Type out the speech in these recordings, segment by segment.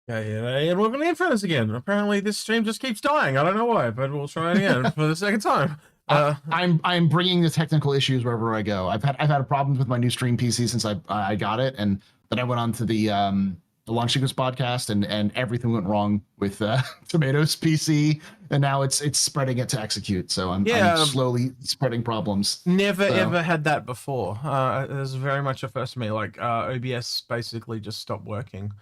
and welcome to Inforunners again. Apparently this stream just keeps dying. I don't know why, but we'll try it again for the second time. I'm bringing the technical issues wherever I go. I've had problems with my new stream PC since I got it, and then I went on to the Launch Sequence podcast, and everything went wrong with Tomato's PC, and now it's spreading it to Execute. So I'm slowly spreading problems. Never ever had that before. It was very much a first for me. Like OBS basically just stopped working.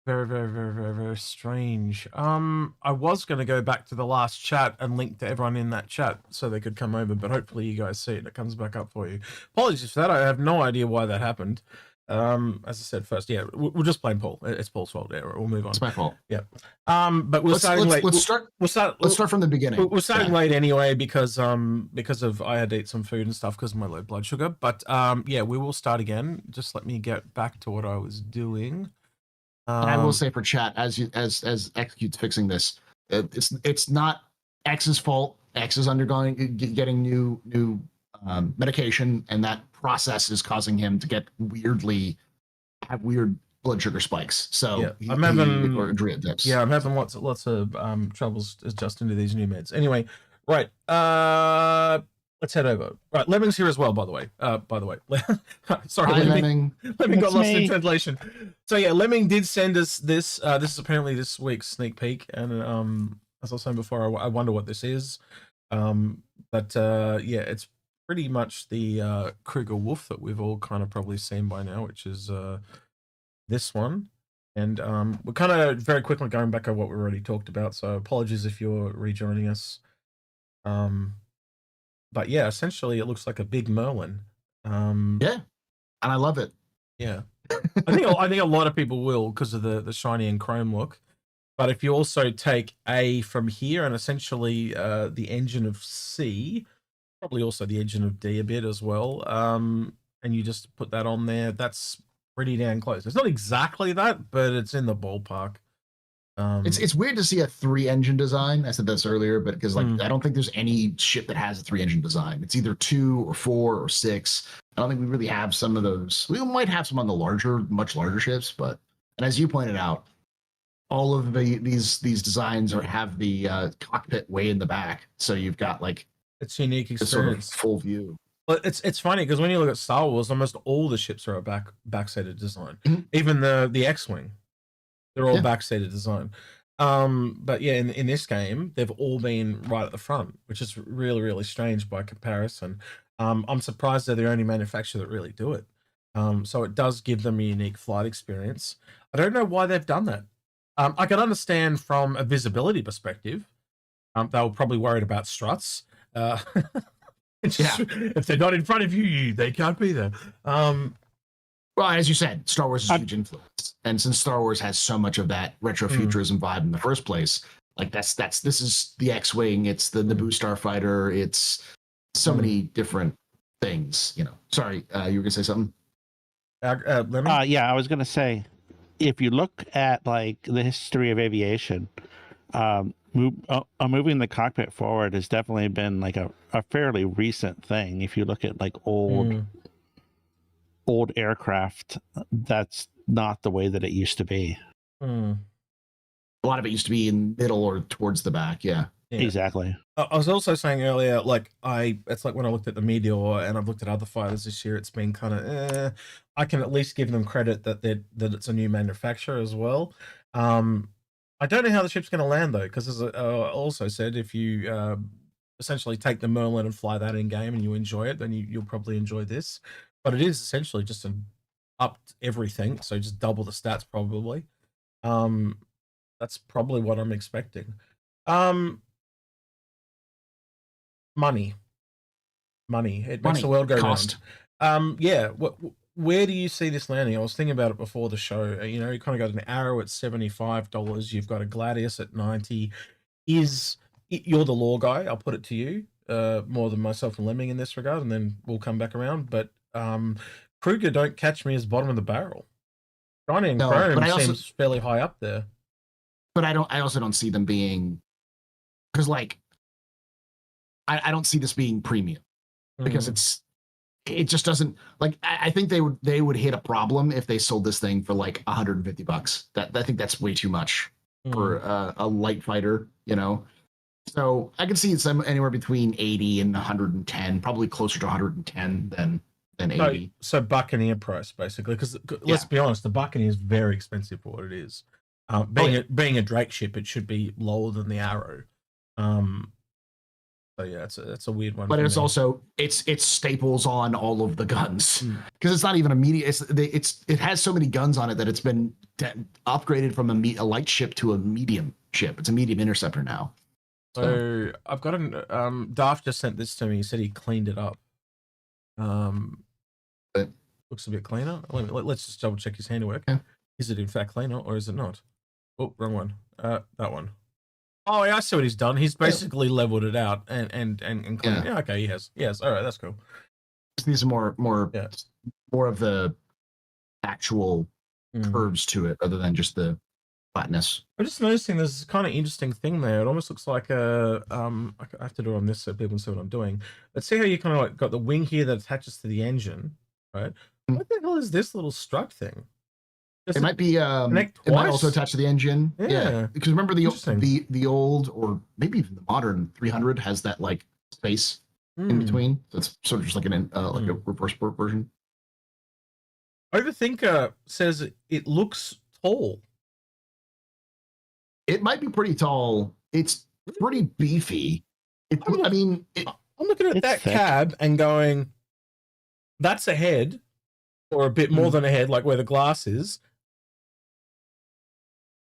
Very, very, very, very, very strange. I was going to go back to the last chat and link to everyone in that chat so they could come over, but hopefully you guys see it. It comes back up for you. Apologies for that. I have no idea why that happened. As I said first, we'll just blame Paul. It's Paul's fault. Yeah, we'll move on. It's my fault. Yeah. But we're starting late. Let's start from the beginning. We're starting late anyway because of I had to eat some food and stuff because of my low blood sugar. But we will start again. Just let me get back to what I was doing. And I will say for chat, as Execute's fixing this, it's not X's fault. X is getting new medication, and that process is causing him to get have weird blood sugar spikes. So I'm having lots of troubles adjusting to these new meds. Anyway, right. Let's head over. Right, Lemming's here as well, by the way. Sorry, Hi, Lemming got lost in translation. So yeah, Lemming did send us this. This is apparently this week's sneak peek, and as I was saying before, I wonder what this is. It's pretty much the Krueger wolf that we've all kind of probably seen by now, which is this one. And we're kind of very quickly going back over what we already talked about. So apologies if you're rejoining us. But yeah, essentially it looks like a big Merlin. And I love it. Yeah, I think a lot of people will because of the shiny and chrome look. But if you also take A from here and essentially the engine of C, probably also the engine of D a bit as well, and you just put that on there, that's pretty damn close. It's not exactly that, but it's in the ballpark. It's weird to see a 3-engine design. I said this earlier, but because I don't think there's any ship that has a 3-engine design. It's either 2 or 4 or 6. I don't think we really have some of those. We might have some on the much larger ships, and as you pointed out, all of these designs have the cockpit way in the back, so you've got it's unique experience, sort of full view. Well, it's funny because when you look at Star Wars, almost all the ships are a back-sided design. Even the X-wing. They're all backseated design. But yeah, in this game, they've all been right at the front, which is really, really strange by comparison. I'm surprised they're the only manufacturer that really do it. So it does give them a unique flight experience. I don't know why they've done that. I can understand from a visibility perspective. They were probably worried about struts. If they're not in front of you, they can't be there. Well, as you said, Star Wars is a huge influence, and since Star Wars has so much of that retrofuturism vibe in the first place, this is the X-wing, it's the Naboo starfighter, it's so many different things. Sorry, you were gonna say something? I was gonna say, if you look at the history of aviation, moving the cockpit forward has definitely been a fairly recent thing. If you look at old aircraft, that's not the way that it used to be. A lot of it used to be in middle or towards the back. Yeah. Exactly. I was also saying earlier, it's like when I looked at the Meteor and I've looked at other fighters this year, it's been kind of I can at least give them credit that it's a new manufacturer as well. I don't know how the ship's going to land though, because as I also said, if you essentially take the Merlin and fly that in game and you enjoy it, then you'll probably enjoy this. But it is essentially just upped everything, so just double the stats probably. That's probably what I'm expecting. Money. It makes the world go round. Where do you see this landing? I was thinking about it before the show. You kind of got an Arrow at $75. You've got a Gladius at $90. You're the lore guy. I'll put it to you more than myself and Lemming in this regard, and then we'll come back around. But Krueger don't catch me as bottom of the barrel. Shiny and Chrome seems fairly high up there. But I also don't see them being, because I don't see this being premium because it just doesn't like. I think they would hit a problem if they sold this thing for like $150. I think that's way too much for a light fighter, you know. So I can see it's anywhere between 80 and 110, probably closer to 110 than 80. So Buccaneer price basically, because let's be honest, the Buccaneer is very expensive for what it is. Being a Drake ship, it should be lower than the Arrow. So yeah, it's a weird one. But it's also it's staples on all of the guns because it's not even a medium. It has so many guns on it that it's been upgraded from a light ship to a medium ship. It's a medium interceptor now. So I've got Daft just sent this to me. He said he cleaned it up. Looks a bit cleaner. Let's just double check his handiwork. Yeah. Is it in fact cleaner or is it not? Oh, wrong one. That one. Oh, yeah, I see what he's done. He's basically leveled it out and cleaned it. Yeah, okay, he has. Yes, all right, that's cool. These are more of the actual curves to it, other than just the flatness. I'm just noticing there's this kind of interesting thing there. It almost looks like I have to do it on this so people can see what I'm doing. Let's see how you kind of like got the wing here that attaches to the engine, right? What the hell is this little strut thing? It might be it might also attach to the engine. Yeah. Because remember the old, or maybe even the modern 300 has that like space in between. So it's sort of just like like a reverse port version. Overthinker says it looks tall. It might be pretty tall. It's pretty beefy. I'm looking at that cab and going, that's a head, or a bit more than a head, like where the glass is.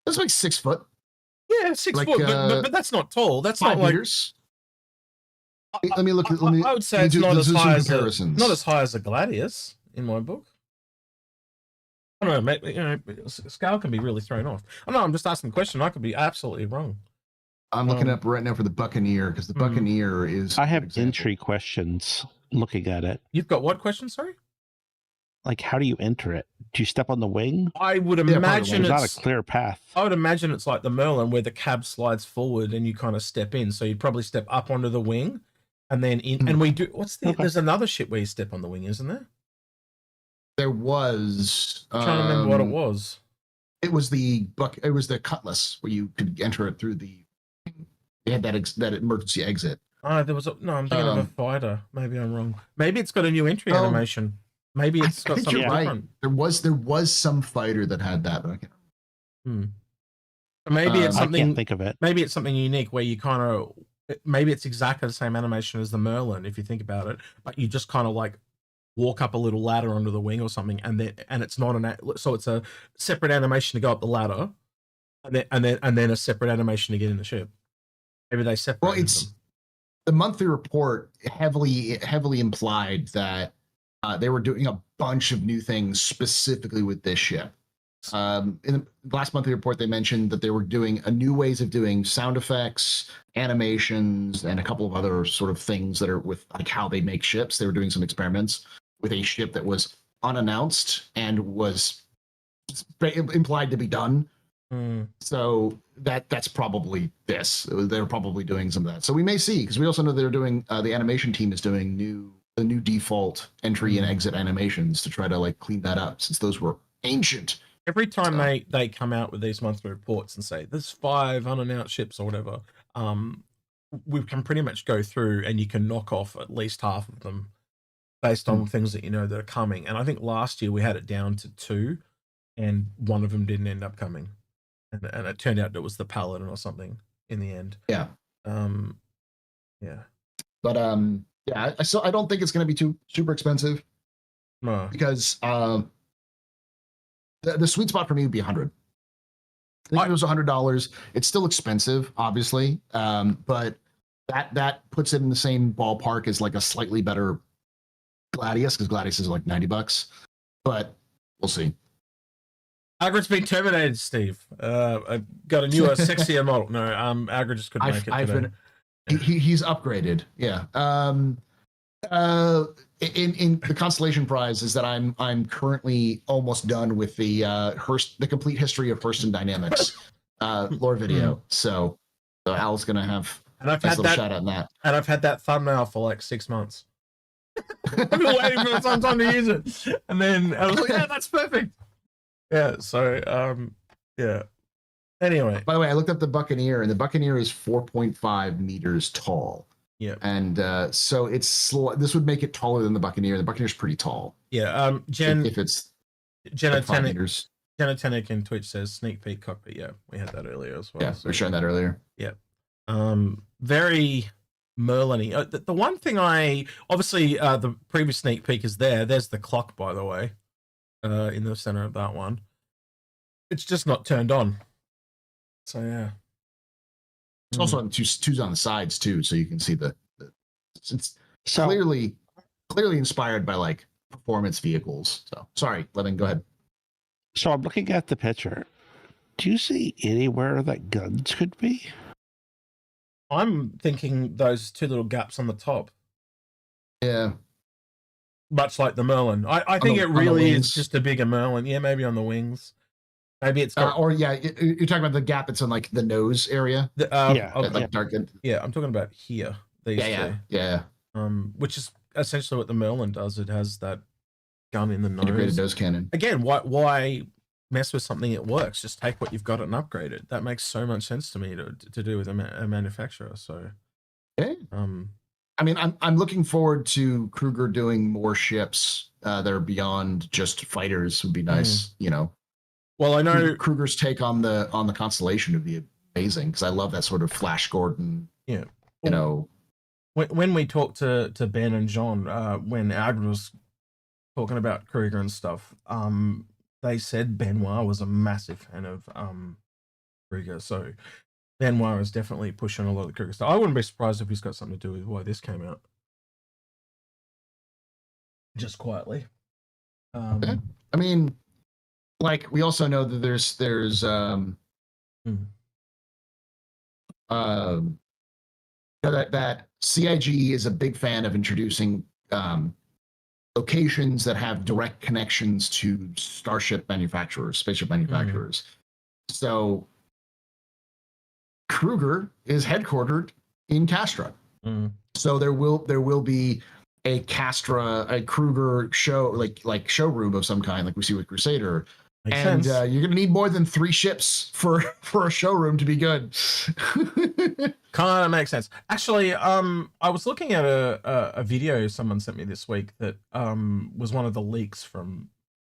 That's like 6 foot. Yeah, 6 foot, but that's not tall. That's 5 not meters. Let me look. I would say it's not as high as a Gladius in my book. I don't know, maybe, scale can be really thrown off. I'm just asking a question. I could be absolutely wrong. I'm looking up right now for the Buccaneer, because the Buccaneer is. I have entry questions looking at it. You've got what question? Sorry. Like, how do you enter it? Do you step on the wing? I would imagine it's not a clear path. I would imagine it's like the Merlin, where the cab slides forward and you kind of step in. So you'd probably step up onto the wing, and then in. And we do. There's another ship where you step on the wing, isn't there? There was. I'm trying to remember what it was. It was the Cutlass, where you could enter it through the. They had that emergency exit. I'm thinking of a fighter. Maybe I'm wrong. Maybe it's got a new entry animation. Maybe it's got something different. Right. There was some fighter that had that, but I can't. Maybe it's something. I can't think of it. Maybe it's something unique where you kind of. Maybe it's exactly the same animation as the Merlin, if you think about it, but you just kind of like walk up a little ladder onto the wing or something, and it's not so it's a separate animation to go up the ladder, and then a separate animation to get in the ship. Maybe they separate. Well, it's the monthly report heavily implied that they were doing a bunch of new things specifically with this ship. In the last monthly report, they mentioned that they were doing new ways of doing sound effects, animations, and a couple of other sort of things that are with like how they make ships. They were doing some experiments with a ship that was unannounced and was implied to be done. So that's probably this. They're probably doing some of that. So we may see, because we also know they're doing the animation team is doing the new default entry and exit animations to try to like clean that up, since those were ancient. Every time they come out with these monthly reports and say there's 5 unannounced ships or whatever, we can pretty much go through and you can knock off at least half of them based on things that that are coming. And I think last year we had it down to 2, and one of them didn't end up coming, and it turned out it was the Paladin or something in the end. Yeah. Yeah. But I don't think it's going to be too super expensive. No. Because the sweet spot for me would be 100. I think if it was $100, it's still expensive, obviously, but that puts it in the same ballpark as like a slightly better Gladius, because Gladius is like $90. But we'll see. Algared's been terminated, Steve. I got a newer, sexier model. No, Algared just couldn't make it today. He's upgraded. Yeah. In the constellation prize is that I'm currently almost done with the complete history of Hurston Dynamics lore video. So Al's gonna have a nice little shout out in that. And I've had that thumbnail for like 6 months. I've been waiting for some time to use it. And then I was like, yeah, that's perfect. Yeah, so, yeah. Anyway. By the way, I looked up the Buccaneer, and the Buccaneer is 4.5 meters tall. Yeah. And so this would make it taller than the Buccaneer. The Buccaneer's pretty tall. Yeah. Jen, if it's Jenna like 5 meters. Jenna Tenek in Twitch says sneak peek cockpit. Yeah, we had that earlier as well. Yeah, we were showing that earlier. Yeah. Very Merlin-y. The one thing obviously the previous sneak peek is there. There's the clock, by the way, in the center of that one. It's just not turned on. So yeah. It's also on two's on the sides too, so you can see it's clearly inspired by like performance vehicles. So sorry, Levin, go ahead. So I'm looking at the picture. Do you see anywhere that guns could be? I'm thinking those two little gaps on the top. Yeah. Much like the Merlin. I think it really is just a bigger Merlin. Yeah, maybe on the wings. Maybe it's got... you're talking about the gap that's on like the nose area. Darkened. Yeah, I'm talking about here. Yeah. Which is essentially what the Merlin does. It has that gun in the nose. Integrated nose cannon. Again, why mess with something that works? Just take what you've got and upgrade it. That makes so much sense to me to do with a manufacturer. So, okay. I mean, I'm looking forward to Krueger doing more ships that are beyond just fighters. Would be nice, you know. Well, I know Krueger's take on the Constellation would be amazing because I love that sort of Flash Gordon. Yeah, you know. When we talked to Ben and John, when Algared was talking about Krueger and stuff, they said Benoit was a massive fan of Krueger. So Benoit is definitely pushing a lot of the Krueger stuff. I wouldn't be surprised if he's got something to do with why this came out. Just quietly. I mean, like we also know that there's that CIG is a big fan of introducing locations that have direct connections to spaceship manufacturers. So Krueger is headquartered in Castra. So there will be a Krueger show, like showroom of some kind, like we see with Crusader. Makes sense. You're going to need more than 3 ships for a showroom to be good. Kind of makes sense. Actually, I was looking at a video someone sent me this week that was one of the leaks from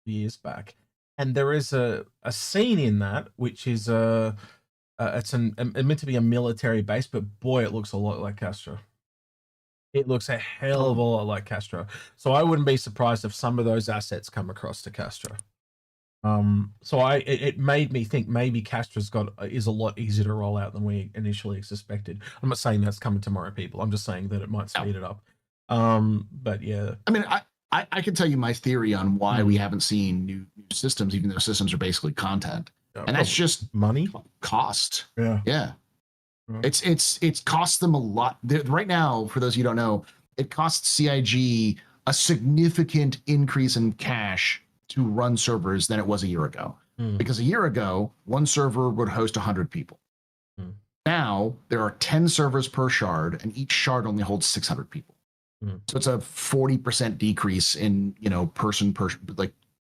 years back, and there is a scene in that which is it's meant to be a military base, but boy, it looks a lot like Castra. It looks a hell of a lot like Castra. So I wouldn't be surprised if some of those assets come across to Castra. So it made me think maybe Castra's is a lot easier to roll out than we initially suspected. I'm not saying that's coming tomorrow, people. I'm just saying that it might speed it up. But yeah. I mean, I can tell you my theory on why we haven't seen new systems, even though systems are basically content. And that's just money, cost. Yeah. It's cost them a lot. Right now, for those of you who don't know, it costs CIG a significant increase in cash to run servers than it was a year ago. Because a year ago, one server would host 100 people. Now there are 10 servers per shard, and each shard only holds 600 people. So it's a 40% decrease in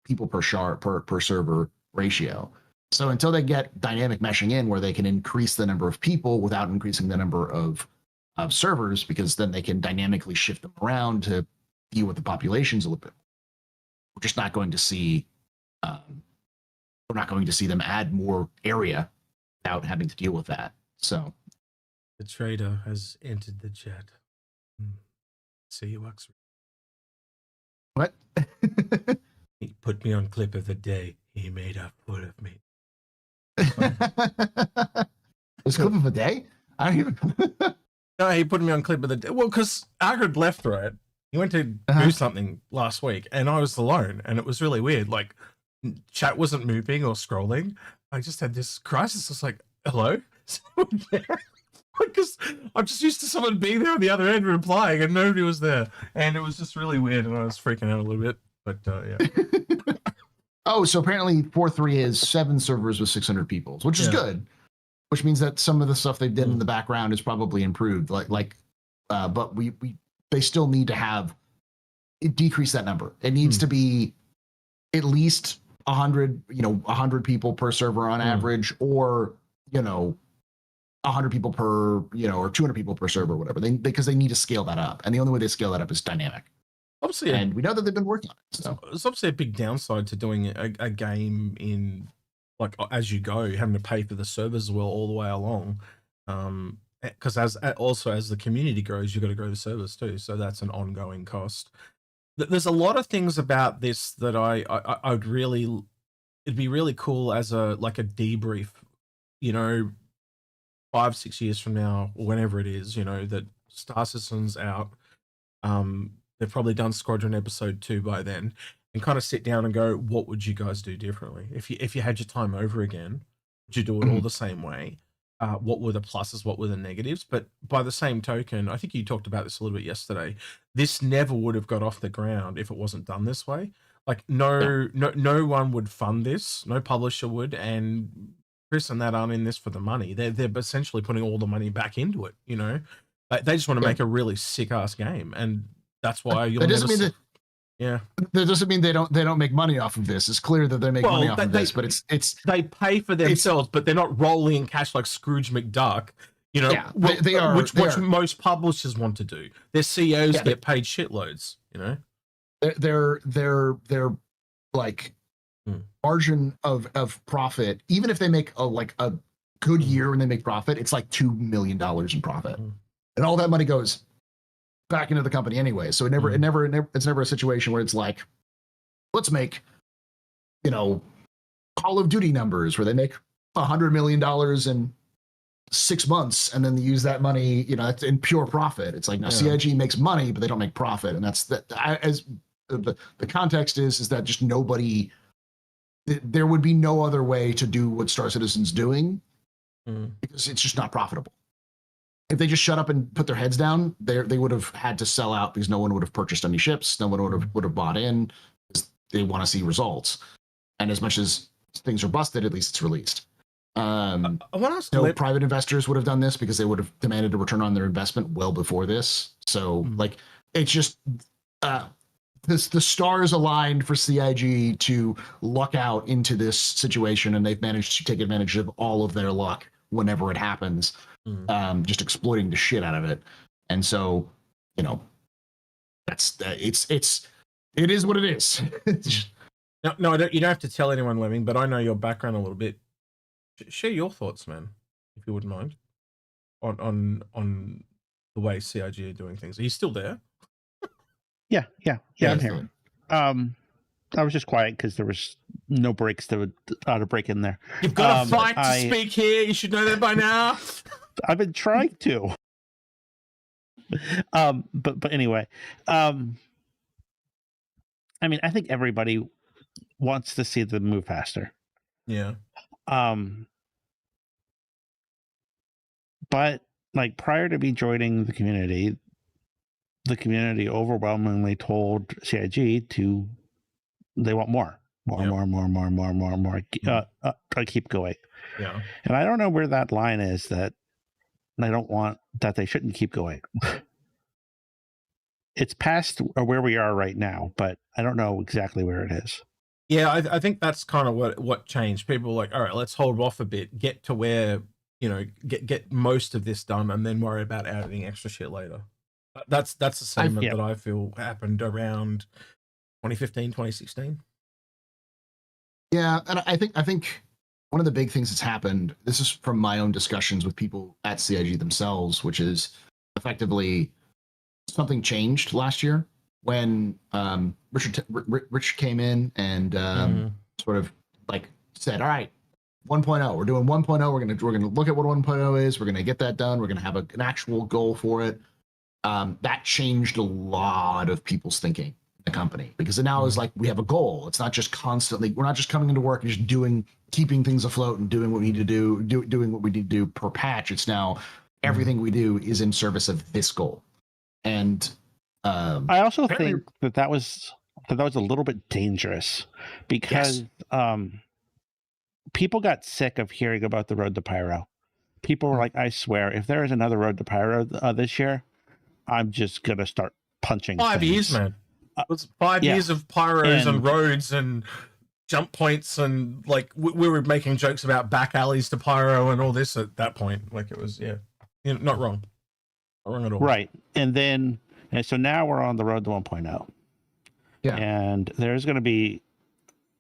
people per shard per server ratio. So until they get dynamic meshing in, where they can increase the number of people without increasing the number of servers, because then they can dynamically shift them around to deal with the populations a little bit. We're just not going to see. We're not going to see them add more area without having to deal with that. So, the trader has entered the chat. See you, Oxford. What? He put me on clip of the day. He made a fool of me. This clip of the day? I don't even. No, he put me on clip of the day. Well, because Algared left, right? He went to do something last week, and I was alone, and it was really weird. Like, chat wasn't moving or scrolling. I just had this crisis. I was like, hello? Someone there? Because I'm just used to someone being there on the other end replying, and nobody was there. And it was just really weird, and I was freaking out a little bit. But, yeah. Oh, so apparently 4.3 is 7 servers with 600 people, which is good. Which means that some of the stuff they did in the background is probably improved. But they still need to have decrease that number. It needs to be at least 100, 100 people per server on average, or 100 people per, or 200 people per server, or whatever. Because they need to scale that up, and the only way they scale that up is dynamic. Obviously, and we know that they've been working on it. So it's obviously a big downside to doing a game in like as you go, having to pay for the servers as well all the way along. Because as the community grows, you've got to grow the servers too. So that's an ongoing cost. There's a lot of things about this that I'd really, it'd be really cool as a debrief, 5-6 years from now, or whenever it is, that Star Citizen's out. They've probably done Squadron episode 2 by then, and kind of sit down and go, what would you guys do differently? If you had your time over again, would you do it all the same way? What were the pluses? What were the negatives? But by the same token, I think you talked about this a little bit yesterday. This never would have got off the ground if it wasn't done this way. Like no one would fund this. No publisher would. And Chris and that aren't in this for the money. They're essentially putting all the money back into it. They just want to make a really sick ass game, and that's why you'll never see. Yeah, that doesn't mean they don't make money off of this. It's clear that they make money off of this, but it's they pay for themselves, but they're not rolling in cash like Scrooge McDuck. They are which most publishers want to do. Their CEOs get paid shitloads. They're like margin of profit. Even if they make a good year when they make profit, it's like $2 million in profit, and all that money goes back into the company anyway. So it's never a situation where it's like, let's make, Call of Duty numbers where they make $100 million in 6 months, and then they use that money, that's in pure profit. It's like, now CIG makes money, but they don't make profit. And that's as the context is that just nobody, there would be no other way to do what Star Citizen's doing because it's just not profitable. If they just shut up and put their heads down, they would have had to sell out because no one would have purchased any ships. No one would have bought in because they want to see results. And as much as things are busted, at least it's released. No private investors would have done this because they would have demanded a return on their investment well before this. So it's just the stars aligned for CIG to luck out into this situation, and they've managed to take advantage of all of their luck whenever it happens. Just exploiting the shit out of it. And so, that's it is what it is. No, you don't have to tell anyone, Lemming, but I know your background a little bit. Share your thoughts, man, if you wouldn't mind, on the way CIG are doing things. Are you still there? Yeah, I'm here. I was just quiet because there was no breaks to break in there. You've got a fight to speak here. You should know that by now. I've been trying to. But anyway, I I think everybody wants to see them move faster. Yeah. But like prior to me joining the community overwhelmingly told CIG they want more. Keep going. Yeah. And I don't know where that line is that I don't want that they shouldn't keep going. It's past where we are right now, but I don't know exactly where it is. Yeah, I think that's kind of what changed. People were like, all right, let's hold off a bit, get to where, get most of this done, and then worry about adding extra shit later. That's the sentiment that I feel happened around 2015, 2016. Yeah, and I think one of the big things that's happened, this is from my own discussions with people at CIG themselves, which is effectively something changed last year when Rich came in and sort of like said, all right, 1.0, we're doing 1.0. We're gonna look at what 1.0 is. We're gonna get that done. We're gonna have an actual goal for it. That changed a lot of people's thinking in the company because it now is like we have a goal. It's not just constantly. We're not just coming into work and just keeping things afloat and doing what we need to do, doing what we need to do per patch. It's now everything we do is in service of this goal. And I also think that was a little bit dangerous because people got sick of hearing about the Road to Pyro. People were like, I swear, if there is another Road to Pyro this year, I'm just going to start punching 5 years, man. was 5 Yeah. years of pyros and And- roads and jump points, and like we were making jokes about back alleys to pyro and all this at that point. Like it was, yeah, you know, not wrong at all. Right. And so now we're on the road to 1.0. Yeah. And there's going to be,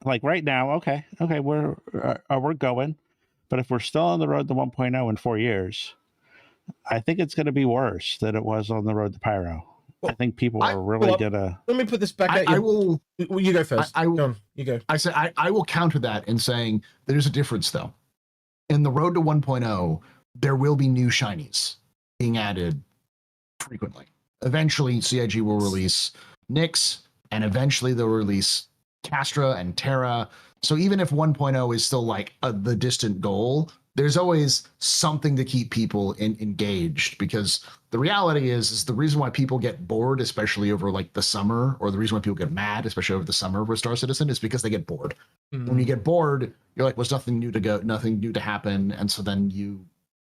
like, right now, okay, we're going, but if we're still on the road to 1.0 in 4 years, I think it's going to be worse than it was on the road to pyro. Well, I think people are really gonna. Let me put this back at you. I will. Well, you go first. I will. Go on, you go. I said I will counter that in saying there's a difference though. In the road to 1.0, there will be new shinies being added frequently. Eventually, CIG will release Nyx, and eventually they'll release Castra and Terra. So even if 1.0 is still like the distant goal, there's always something to keep people engaged, because the reality is the reason why people get bored, especially over like the summer, or the reason why people get mad, especially over the summer with Star Citizen, is because they get bored. When you get bored, you're like, there's nothing new to go, nothing new to happen. And so then you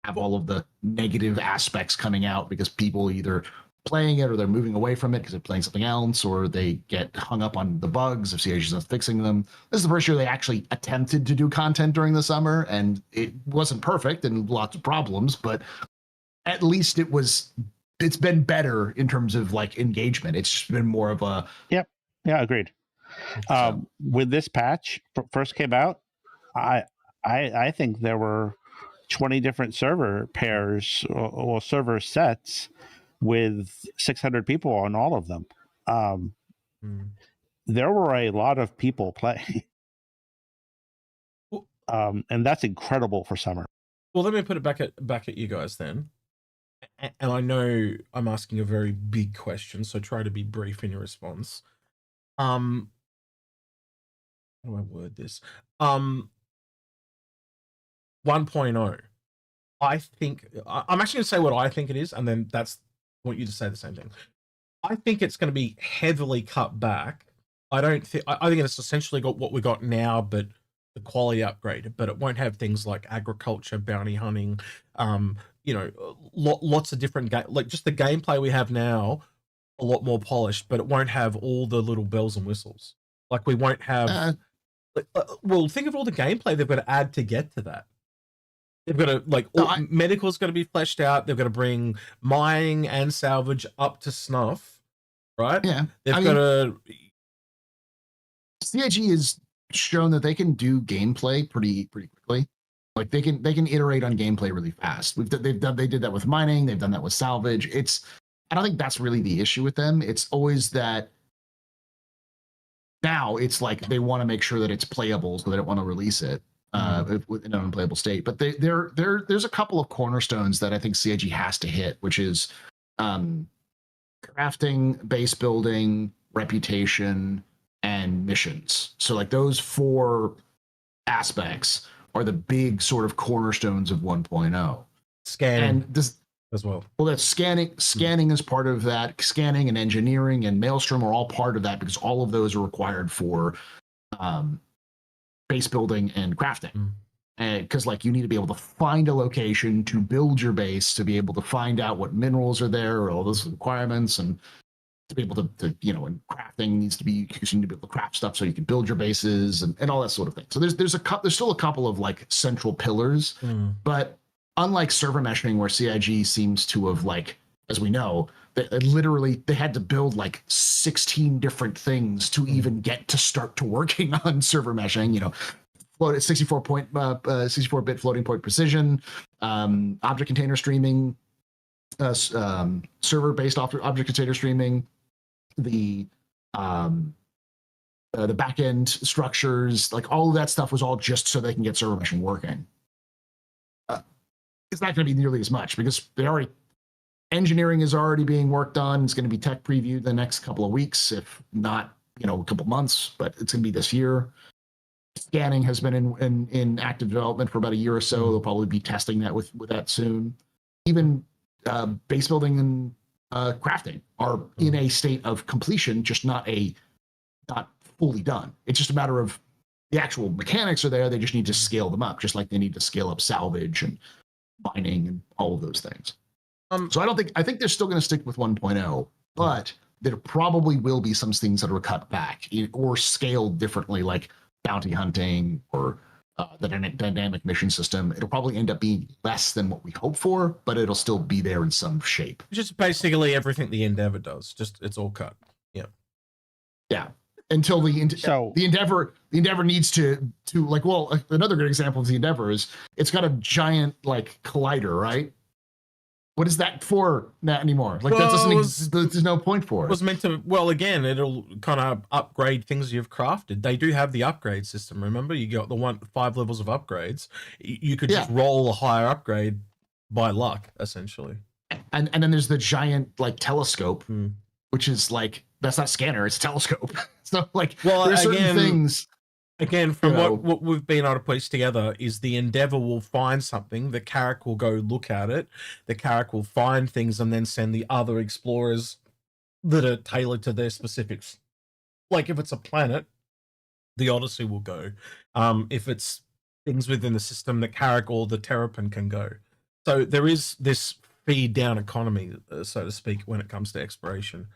have all of the negative aspects coming out because people either playing it or they're moving away from it because they're playing something else, or they get hung up on the bugs if CIG isn't fixing them. This is the first year they actually attempted to do content during the summer, and it wasn't perfect and lots of problems, but at least it's been better in terms of like engagement. It's just been more of a Yeah, agreed. When this patch first came out, I think there were 20 different server pairs or server sets with 600 people on all of them. There were a lot of people playing. And that's incredible for summer. Well, let me put it back at you guys then. And I know I'm asking a very big question, so try to be brief in your response. How do I word this? 1.0. I think I'm actually going to say what I think it is, and then I want you to say the same thing. I think it's going to be heavily cut back. I think it's essentially got what we got now, but the quality upgraded. But it won't have things like agriculture, bounty hunting, you know, lots of different like just the gameplay we have now, a lot more polished. But it won't have all the little bells and whistles. Like we won't have. Well, think of all the gameplay they've got to add to get to that. They've got to medical's got to be fleshed out. They've got to bring mining and salvage up to snuff, right? Yeah, they've got to. CIG has shown that they can do gameplay pretty quickly. Like they can iterate on gameplay really fast. They did that with mining. They've done that with salvage. I don't think that's really the issue with them. It's always that now it's like they want to make sure that it's playable, so they don't want to release it in an unplayable state. But there's a couple of cornerstones that I think CIG has to hit, which is crafting, base building, reputation, and missions. So like those 4 aspects are the big sort of cornerstones of 1.0. Scanning and this as well. Well, that's scanning is part of that. Scanning and engineering and Maelstrom are all part of that, because all of those are required for base building and crafting. Because like you need to be able to find a location to build your base, to be able to find out what minerals are there, or all those requirements, and to be able to you know, and crafting needs to be, because you need to be able to craft stuff so you can build your bases and all that sort of thing. So there's still a couple of like central pillars, but unlike server meshing, where CIG seems to have, like, as we know, they had to build like 16 different things to even get to start to working on server meshing. You know, 64-bit floating point precision, object container streaming, server-based object container streaming, the back-end structures, like all of that stuff was all just so they can get server meshing working. It's not going to be nearly as much, because engineering is already being worked on. It's going to be tech previewed the next couple of weeks, if not, you know, a couple months, but it's going to be this year. Scanning has been in active development for about a year or so. They'll probably be testing that with that soon. Even base building and crafting are in a state of completion, just not fully done. It's just a matter of the actual mechanics are there. They just need to scale them up, just like they need to scale up salvage and mining and all of those things. So I think they're still going to stick with 1.0, but there probably will be some things that are cut back or scaled differently, like bounty hunting or the dynamic mission system. It'll probably end up being less than what we hope for, but it'll still be there in some shape. Just basically everything the Endeavor does. Just it's all cut. Yeah. Yeah. Until the Endeavor needs to like, well, another good example of the Endeavor is it's got a giant like collider, right? What is that for? Not anymore. Like, that doesn't. There's no point for it. It was meant to. Well, again, it'll kind of upgrade things you've crafted. They do have the upgrade system. Remember, you got the 5 levels of upgrades. You could just roll a higher upgrade by luck, essentially. And then there's the giant like telescope, which is like, that's not scanner, it's telescope. So like, there's certain things. Again, from what we've been able to piece together is the Endeavor will find something, the Carrack will go look at it, the Carrack will find things and then send the other explorers that are tailored to their specifics. Like if it's a planet, the Odyssey will go. If it's things within the system, the Carrack or the Terrapin can go. So there is this feed down economy, so to speak, when it comes to exploration.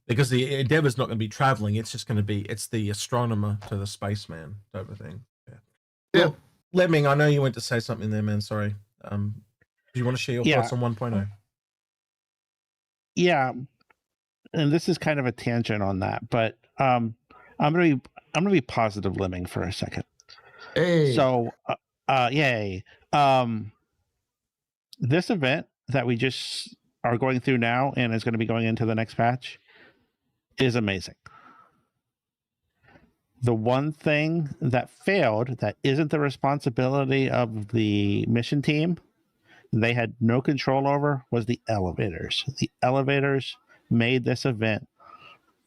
Because the Endeavor's not going to be traveling, it's just going to be, it's the astronomer to the spaceman type of thing. Yeah. Well, Lemming, I know you went to say something there, man. Sorry. Do you want to share your thoughts on 1.0? Yeah, and this is kind of a tangent on that, but I'm gonna be positive, Lemming, for a second. Hey. So, yay! This event that we just are going through now and is going to be going into the next patch is amazing. The one thing that failed, that isn't the responsibility of the mission team, they had no control over, was the elevators. The elevators made this event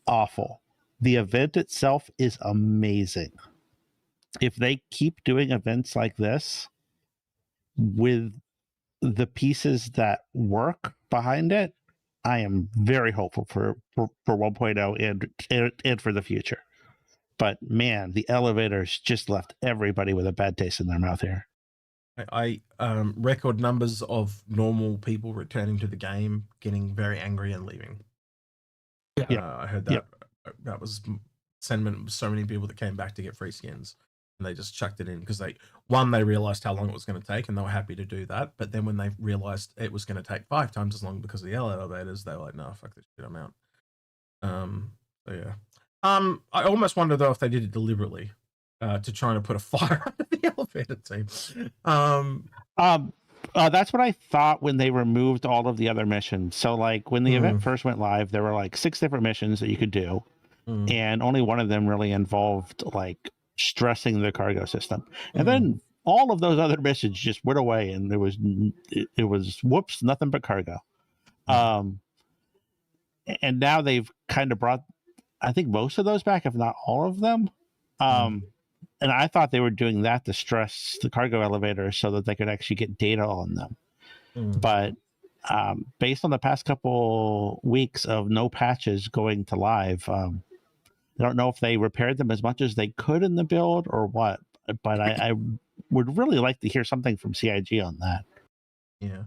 awful. The event itself is amazing. If they keep doing events like this with the pieces that work behind it, I am very hopeful for 1.0 and for the future. But man, the elevators just left everybody with a bad taste in their mouth here. I record numbers of normal people returning to the game, getting very angry and leaving. Yeah, I heard that. That was sentiment of so many people that came back to get free skins. And they just chucked it in because they realized how long it was going to take and they were happy to do that. But then when they realized it was going to take 5 times as long because of the elevators, they were like, no, fuck this shit, I'm out. So yeah. I almost wonder though if they did it deliberately to try and put a fire under the elevator team. That's what I thought when they removed all of the other missions. So like when the event first went live, there were like 6 different missions that you could do. And only one of them really involved like stressing the cargo system, and then all of those other missions just went away, and it was whoops, nothing but cargo. And now they've kind of brought, I think, most of those back, if not all of them. And I thought they were doing that to stress the cargo elevators so that they could actually get data on them. But based on the past couple weeks of no patches going to live, I don't know if they repaired them as much as they could in the build or what, but I would really like to hear something from CIG on that. Yeah.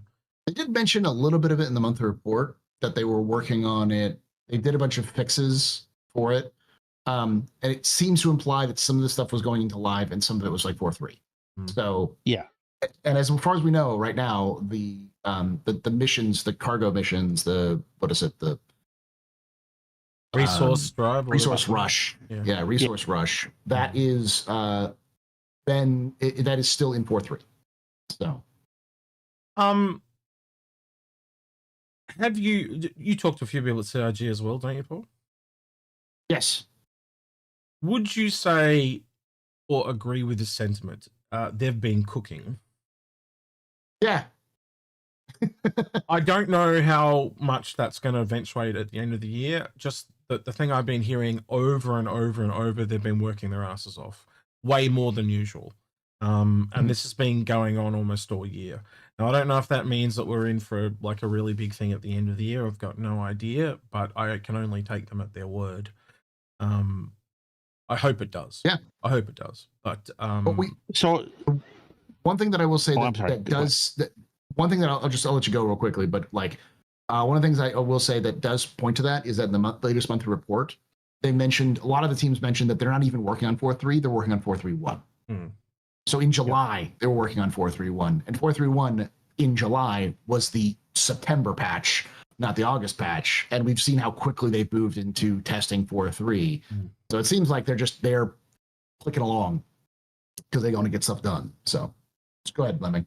They did mention a little bit of it in the monthly report that they were working on it. They did a bunch of fixes for it. And it seems to imply that some of the stuff was going into live and some of it was like 4.3. So yeah. And as far as we know right now, the missions, the cargo missions, the resource drive, resource rush, resource rush. That is then that is still in 4.3. So, have you talked to a few people at CIG as well, don't you, Paul? Yes. Would you say or agree with this sentiment? They've been cooking. Yeah. I don't know how much that's going to eventuate at the end of the year. Just the thing I've been hearing over and over and over, they've been working their asses off way more than usual. And this has been going on almost all year. Now, I don't know if that means that we're in for like a really big thing at the end of the year. I've got no idea, but I can only take them at their word. I hope it does. Yeah. I hope it does. But so one thing that I will say one thing that I'll let you go real quickly, but like One of the things I will say that does point to that is that in the latest monthly report, they mentioned, a lot of the teams mentioned that they're not even working on 4.3, they're working on 4.3.1. So in July, they were working on 4.3.1, and 4.3.1 in July was the September patch, not the August patch. And we've seen how quickly they've moved into testing 4.3. So it seems like they're clicking along because they want to get stuff done. So just go ahead, Lemming.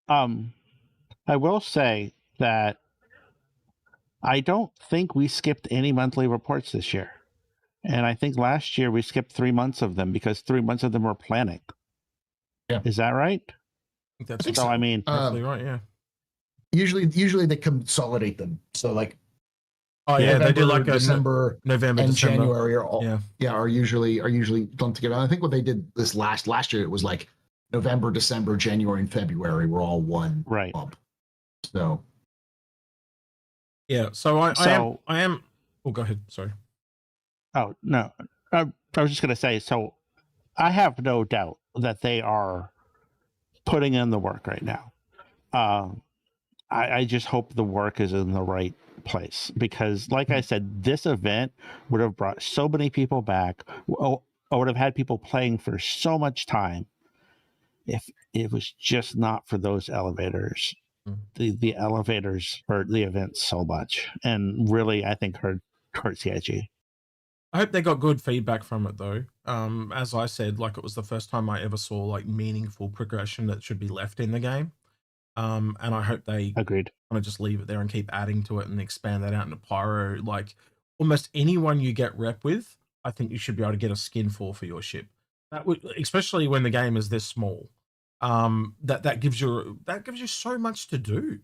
I will say that I don't think we skipped any monthly reports this year. And I think last year we skipped 3 months of them because 3 months of them were planning. Yeah. Is that right? That's so. I mean, roughly right. Yeah. Usually they consolidate them. So like, oh yeah, November, they do like December, November, and December. January are all are usually lumped together. And I think what they did this last year, it was like November, December, January, and February were all one bump. So yeah, so I am. Oh, go ahead. Sorry. Oh no, I was just gonna say. So I have no doubt that they are putting in the work right now. I just hope the work is in the right place because, like I said, this event would have brought so many people back. I would have had people playing for so much time if it was just not for those elevators. The elevators hurt the event so much, and really, I think hurt CIG. I hope they got good feedback from it though. As I said, like it was the first time I ever saw like meaningful progression that should be left in the game. And I hope they agreed. Want to just leave it there and keep adding to it and expand that out into Pyro. Like almost anyone you get rep with, I think you should be able to get a skin for your ship. That would, especially when the game is this small. That gives you so much to do.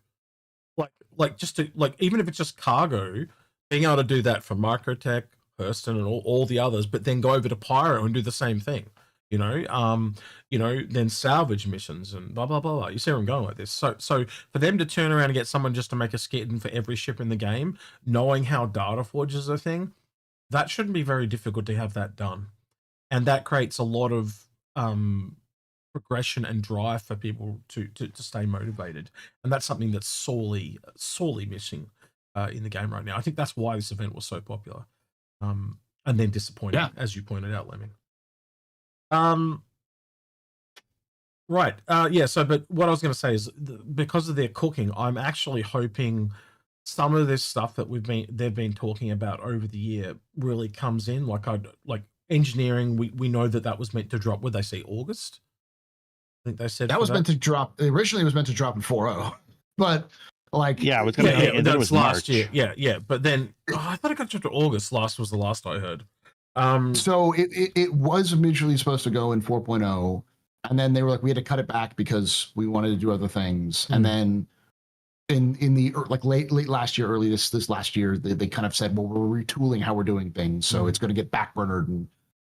Like just to like even if it's just cargo, being able to do that for Microtech, Hurston, and all the others, but then go over to Pyro and do the same thing. Then salvage missions and blah blah blah blah. You see where I'm going with this? So for them to turn around and get someone just to make a skin for every ship in the game, knowing how data forges a thing, that shouldn't be very difficult to have that done, and that creates a lot of progression and drive for people to stay motivated, and that's something that's sorely missing in the game right now. I think that's why this event was so popular, and then disappointing, as you pointed out, Lemming. Right. So, but what I was going to say is because of their cooking, I'm actually hoping some of this stuff that they've been talking about over the year really comes in. Like engineering, we know that was meant to drop. Would they say August? I think they said that was meant to drop. Originally, it was meant to drop in 4.0, but like it was going to. That was last March. year. Yeah. But then I thought it got dropped to August. Last was the last I heard. So it was originally supposed to go in 4.0, and then they were like, we had to cut it back because we wanted to do other things. And then in the like late last year, early this last year, they kind of said, well, we're retooling how we're doing things, so it's going to get backburnered.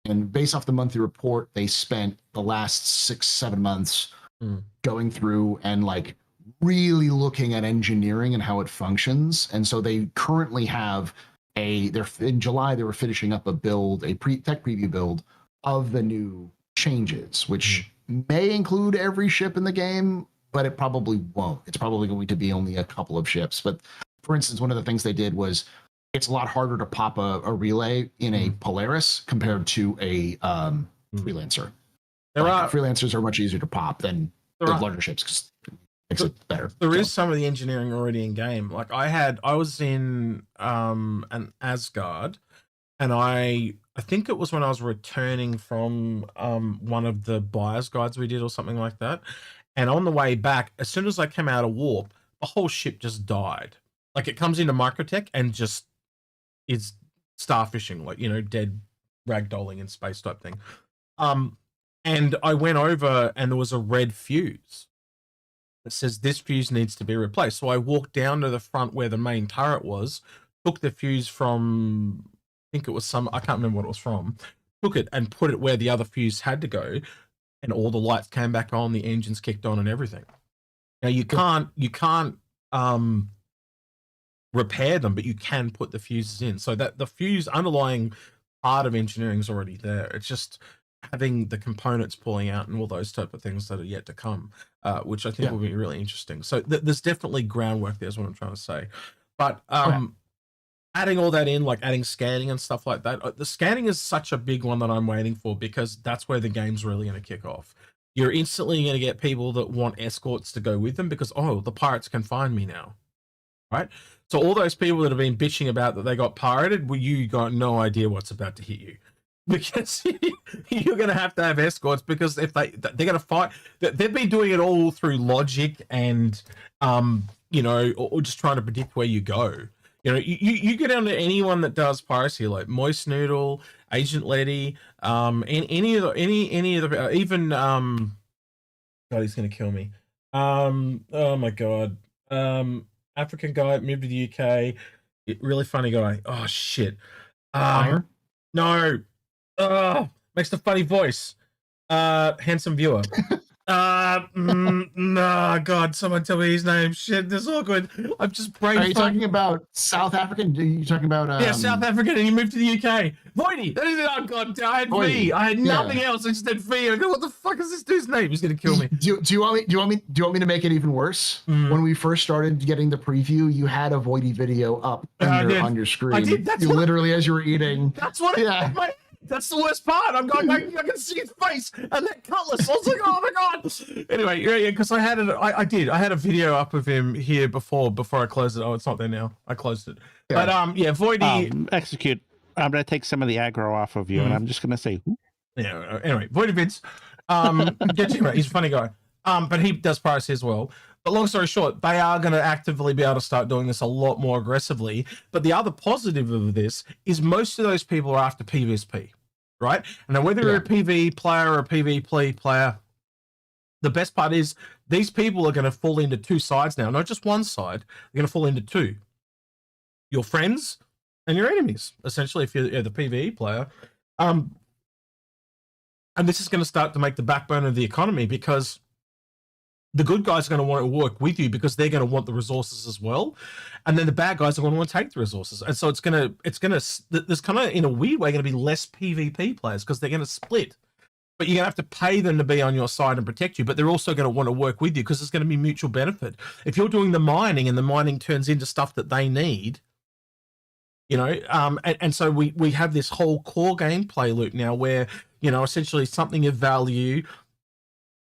And based off the monthly report, they spent the last 6-7 months going through and like really looking at engineering and how it functions. And so they currently have in July, they were finishing up a build, tech preview build of the new changes, which may include every ship in the game, but it probably won't. It's probably going to be only a couple of ships. But for instance, one of the things they did was it's a lot harder to pop a relay in a Polaris compared to a Freelancer. Freelancers are much easier to pop than the larger ships because makes it better. There is some of the engineering already in game. Like I was in an Asgard, and I think it was when I was returning from one of the buyer's guides we did or something like that. And on the way back, as soon as I came out of warp, the whole ship just died. Like it comes into Microtech and just is starfishing, like dead ragdolling in space type thing. And I went over and there was a red fuse. It says this fuse needs to be replaced. So I walked down to the front where the main turret was, took the fuse from, I think it was I can't remember what it was from, took it and put it where the other fuse had to go, and all the lights came back on, the engines kicked on and everything. Now you can't repair them, but you can put the fuses in. So that the fuse underlying part of engineering is already there. It's just having the components pulling out and all those type of things that are yet to come, which I think will be really interesting. So there's definitely groundwork there is what I'm trying to say. But adding all that in, like adding scanning and stuff like that, the scanning is such a big one that I'm waiting for, because that's where the game's really going to kick off. You're instantly going to get people that want escorts to go with them because, oh, the pirates can find me now, right? So all those people that have been bitching about that they got pirated, well, you got no idea what's about to hit you, because you're going to have escorts, because if they're going to fight, they've been doing it all through logic and, you know, or just trying to predict where you go. You know, you go down to anyone that does piracy, like Moist Noodle, Agent Letty, any of the even God, he's gonna kill me. Oh my God. African guy moved to the UK, really funny guy. Oh shit. No. Makes the funny voice. Handsome viewer. No, God, someone tell me his name. Shit, this is awkward. I'm just brain. Are you talking about South African? Are you talking about yeah, South African, and he moved to the UK. Voidy, that is it. Oh God, I had V. I had nothing else. I just had V. I go, what the fuck is this dude's name? He's gonna kill me. Do you want me to make it even worse? When we first started getting the preview, you had a Voidy video up on your screen. I did. That's literally as you were eating. That's what. Yeah. That's the worst part. I'm going, I can see his face and that cutlass. I was like, oh my God. Anyway, yeah, because I had a video up of him here before I closed it. Oh, it's not there now. I closed it. Yeah. But yeah, Voidy Execute. I'm gonna take some of the aggro off of you, and I'm just gonna say, yeah. Anyway, Voidy Vince, get you, he's a funny guy. But he does piracy as well. But long story short, they are going to actively be able to start doing this a lot more aggressively. But the other positive of this is most of those people are after PvP, right? And now whether you're a PvE player or a PvP player, the best part is these people are going to fall into two sides now, not just one side. They're going to fall into two. Your friends and your enemies, essentially, if you're the PvE player. And this is going to start to make the backbone of the economy, because the good guys are going to want to work with you because they're going to want the resources as well, and then the bad guys are going to want to take the resources, and so there's kind of in a weird way going to be less PvP players because they're going to split, but you're going to have to pay them to be on your side and protect you, but they're also going to want to work with you because it's going to be mutual benefit. If you're doing the mining and the mining turns into stuff that they need, you know, and so we have this whole core gameplay loop now where, you know, essentially something of value,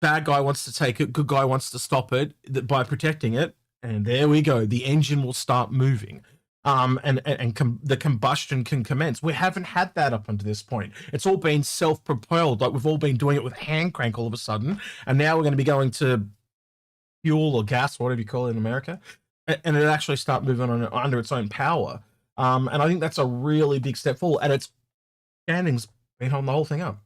bad guy wants to take it, good guy wants to stop it by protecting it, and there we go. The engine will start moving, the combustion can commence. We haven't had that up until this point. It's all been self-propelled, like we've all been doing it with hand crank all of a sudden, and now we're going to be going to fuel or gas, whatever you call it in America, and it actually start moving on under its own power. And I think that's a really big step forward, and it's scanning's been holding the whole thing up.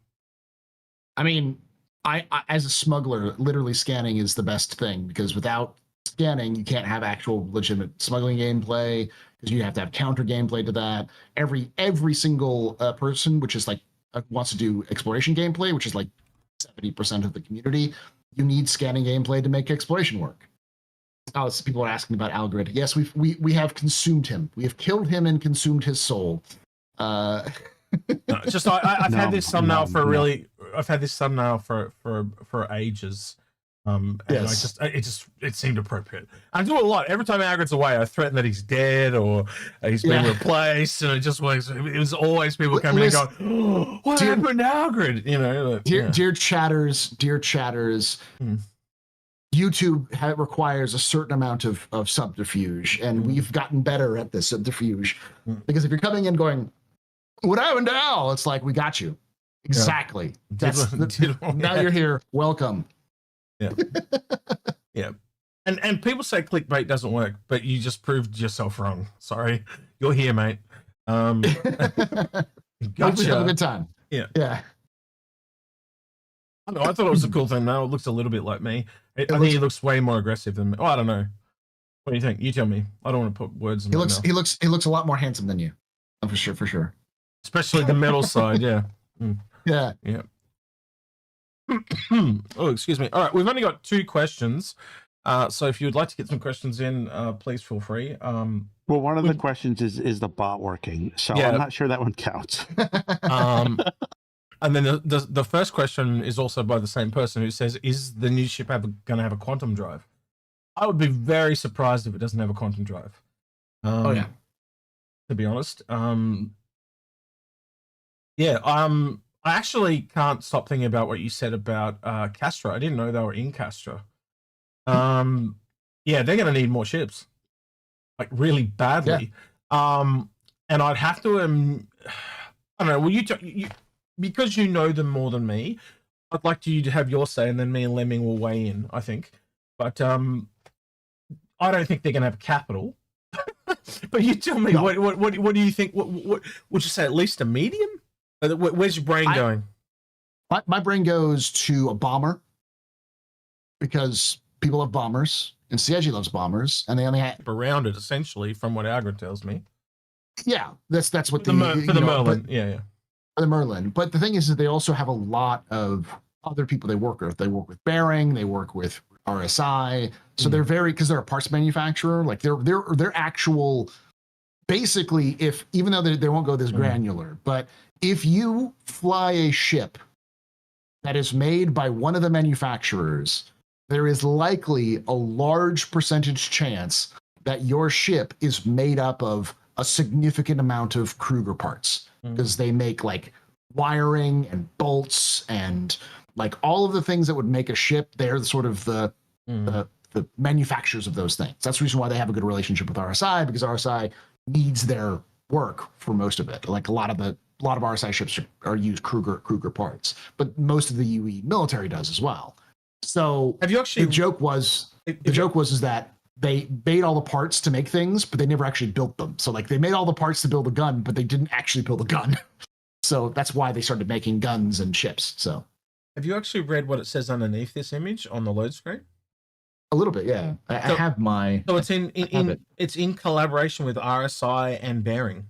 I mean, I as a smuggler, literally scanning is the best thing, because without scanning, you can't have actual legitimate smuggling gameplay, because you have to have counter gameplay to that. Every single person, which is like wants to do exploration gameplay, which is like 70% of the community, you need scanning gameplay to make exploration work. Oh, so people are asking about Algared. Yes, we have consumed him. We have killed him and consumed his soul. No, just I've had this thumbnail I've had this thumbnail for ages. And yes. It seemed appropriate. I do a lot. Every time Algared's away, I threaten that he's dead or he's been replaced, and it was always people coming and going, oh, what happened to Algared? You know, dear chatters. YouTube requires a certain amount of subterfuge, and we've gotten better at this subterfuge. Because if you're coming in going, what happened to Al? It's like, we got you. Exactly. Yeah. Now you're here. Welcome. Yeah. Yeah. And people say clickbait doesn't work, but you just proved yourself wrong. Sorry. You're here, mate. Gotcha. Have a good time. Yeah. Yeah. I thought it was a cool thing. Now it looks a little bit like me. I think he looks way more aggressive than me. Oh, I don't know. What do you think? You tell me. I don't want to put words in my mouth. He looks a lot more handsome than you. Oh, for sure. Especially the metal side, yeah. Yeah. Oh, excuse me. All right, we've only got 2 questions. So if you'd like to get some questions in, please feel free. Well, one of the questions is the bot working? So I'm not sure that one counts. And then the first question is also by the same person who says, "Is the new ship going to have a quantum drive?" I would be very surprised if it doesn't have a quantum drive. Oh yeah. To be honest, yeah. I actually can't stop thinking about what you said about Castra. I didn't know they were in Castra. Yeah, they're going to need more ships, like really badly. Yeah. And I'd have to, I don't know. Well, you because you know them more than me, I'd like you to have your say, and then me and Lemming will weigh in, I think. But I don't think they're going to have capital. But you tell me, no. What do you think? What would you say? At least a medium? Where's your brain going? My brain goes to a bomber, because people love bombers, and CIG loves bombers, and they only have around it essentially, from what Algared tells me. Yeah, that's what for the Merlin. Yeah. For the Merlin, but the thing is that they also have a lot of other people they work with. They work with Bearing, they work with RSI, so they're because they're a parts manufacturer. Like they're actual. Basically, even though they won't go this granular, but if you fly a ship that is made by one of the manufacturers, there is likely a large percentage chance that your ship is made up of a significant amount of Krueger parts, because they make like wiring and bolts and like all of the things that would make a ship. They're sort of the manufacturers of those things. That's the reason why they have a good relationship with RSI, because RSI needs their work for most of it. Like a lot of RSI ships are used Krueger parts, but most of the UE military does as well. So have you actually? The joke was that they made all the parts to make things, but they never actually built them. So like they made all the parts to build a gun, but they didn't actually build a gun. So that's why they started making guns and ships. So have you actually read what it says underneath this image on the load screen? A little bit, yeah. I have my. So it's it's in collaboration with RSI and Bearing.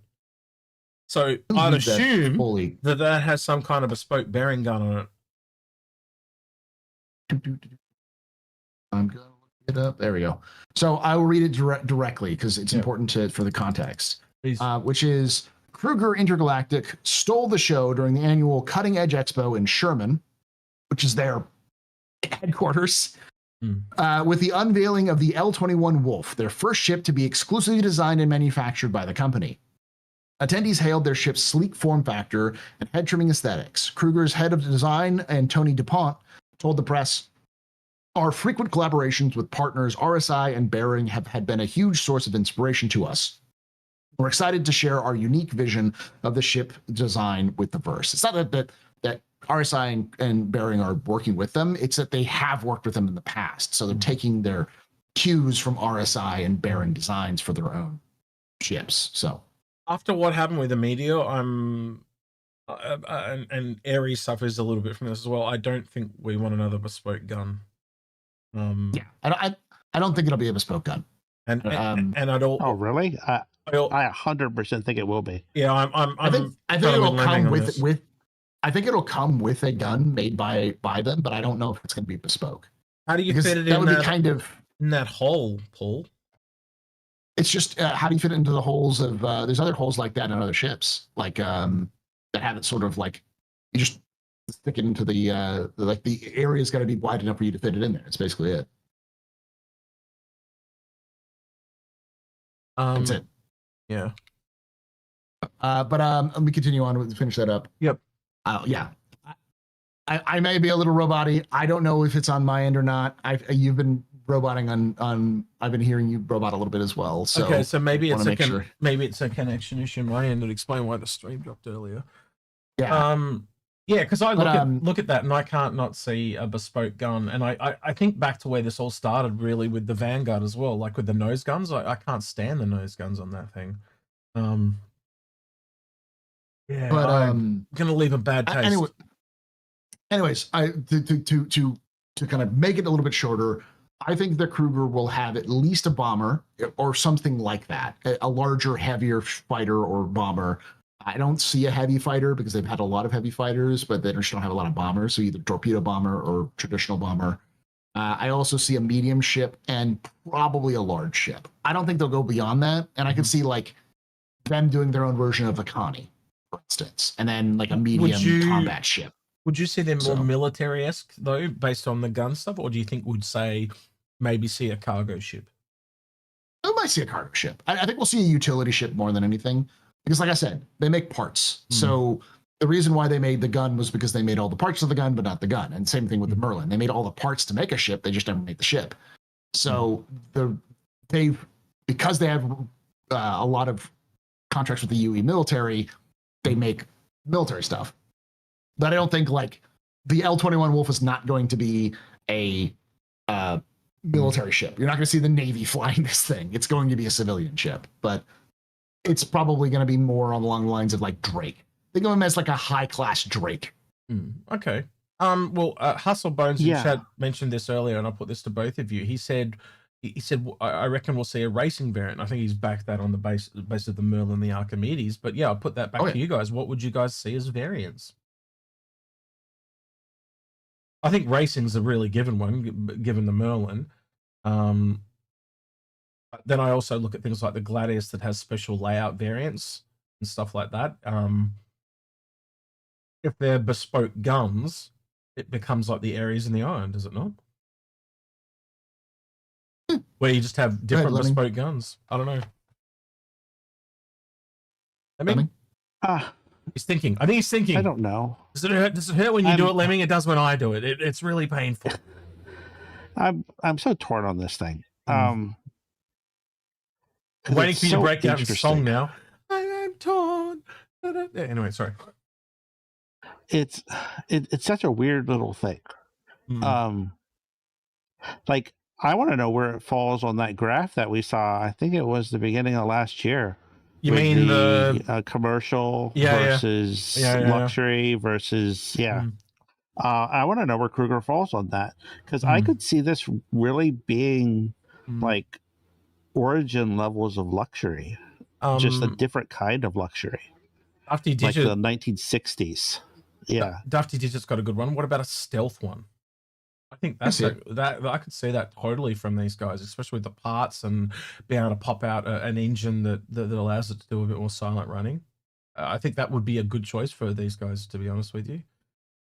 So I'd assume that has some kind of bespoke bearing gun on it. I'm gonna look it up. There we go. So I will read it directly because it's important for the context. Which is Krueger Intergalactic stole the show during the annual Cutting Edge Expo in Sherman, which is their headquarters. With the unveiling of the L-21 Wolf, their first ship to be exclusively designed and manufactured by the company. Attendees hailed their ship's sleek form factor and head trimming aesthetics. Krueger's head of design, Tony DuPont, told the press, "Our frequent collaborations with partners RSI and Bearing have been a huge source of inspiration to us. We're excited to share our unique vision of the ship design with the verse." It's not that RSI and Bearing are working with them, it's that they have worked with them in the past. So they're taking their cues from RSI and Bearing designs for their own ships. So after what happened with the Meteor, and Ares suffers a little bit from this as well. I don't think we want another bespoke gun. Yeah, I don't think it'll be a bespoke gun. And I'd all. Oh really? I 100% think it will be. Yeah, I think it'll come with. I think it'll come with a gun made by them, but I don't know if it's going to be bespoke. How do you fit it in? That would be kind of in that hole, Paul. It's just how do you fit it into the holes of? There's other holes like that in other ships, like that have it sort of like you just stick it into the like the area's got to be wide enough for you to fit it in there. It's basically it. That's it. Yeah. But let me continue on to finish that up. Yep. Yeah. I may be a little roboty. I don't know if it's on my end or not. You've been roboting on. I've been hearing you robot a little bit as well. So okay, so maybe it's a connection issue on my end that explain why the stream dropped earlier. Yeah. Yeah, because I look at that and I can't not see a bespoke gun, and I think back to where this all started really with the Vanguard as well, like with the nose guns. I can't stand the nose guns on that thing. Yeah, but I'm gonna leave a bad taste. Anyways, to kind of make it a little bit shorter, I think the Krueger will have at least a bomber or something like that, a larger, heavier fighter or bomber. I don't see a heavy fighter because they've had a lot of heavy fighters, but they just don't have a lot of bombers. So either torpedo bomber or traditional bomber. I also see a medium ship and probably a large ship. I don't think they'll go beyond that. And I can see like them doing their own version of the Connie. for instance, and then like a medium combat ship. Would you say they're more military-esque though, based on the gun stuff, or do you think we'd say maybe see a cargo ship? I might see a cargo ship. I think we'll see a utility ship more than anything, because like I said, they make parts. So the reason why they made the gun was because they made all the parts of the gun, but not the gun. And same thing with the Merlin. They made all the parts to make a ship. They just never made the ship. So because they have a lot of contracts with the UE military, they make military stuff. But I don't think like the L-21 Wolf is not going to be a military ship. You're not going to see the Navy flying this thing. It's going to be a civilian ship, but it's probably going to be more along the lines of like Drake. Think of him as like a high-class Drake. Okay. Well, Hustle Bones in chat mentioned this earlier, and I'll put this to both of you. He said, I reckon we'll see a racing variant. I think he's backed that on the base of the Merlin and the Archimedes. But yeah, I'll put that back to you guys. What would you guys see as variants? I think racing's a really given one, given the Merlin. Then I also look at things like the Gladius that has special layout variants and stuff like that. If they're bespoke guns, it becomes like the Ares and the Iron, does it not? Where you just have different bespoke guns. I don't know. He's thinking. I think he's thinking. I don't know. Does it hurt when you do it, Lemming? It does when I do it. It's really painful. I'm so torn on this thing. Waiting for you to break out in song now. I'm torn. Anyway, sorry. It's such a weird little thing. Like I want to know where it falls on that graph that we saw. I think it was the beginning of last year. You mean the commercial versus luxury versus I want to know where Krueger falls on that, because I could see this really being like Origin levels of luxury, just a different kind of luxury, like the 1960s. Dufty Digit's got a good one. What about a stealth one? I think that's that I could see that totally from these guys, especially with the parts and being able to pop out an engine that allows it to do a bit more silent running. I think that would be a good choice for these guys, to be honest with you.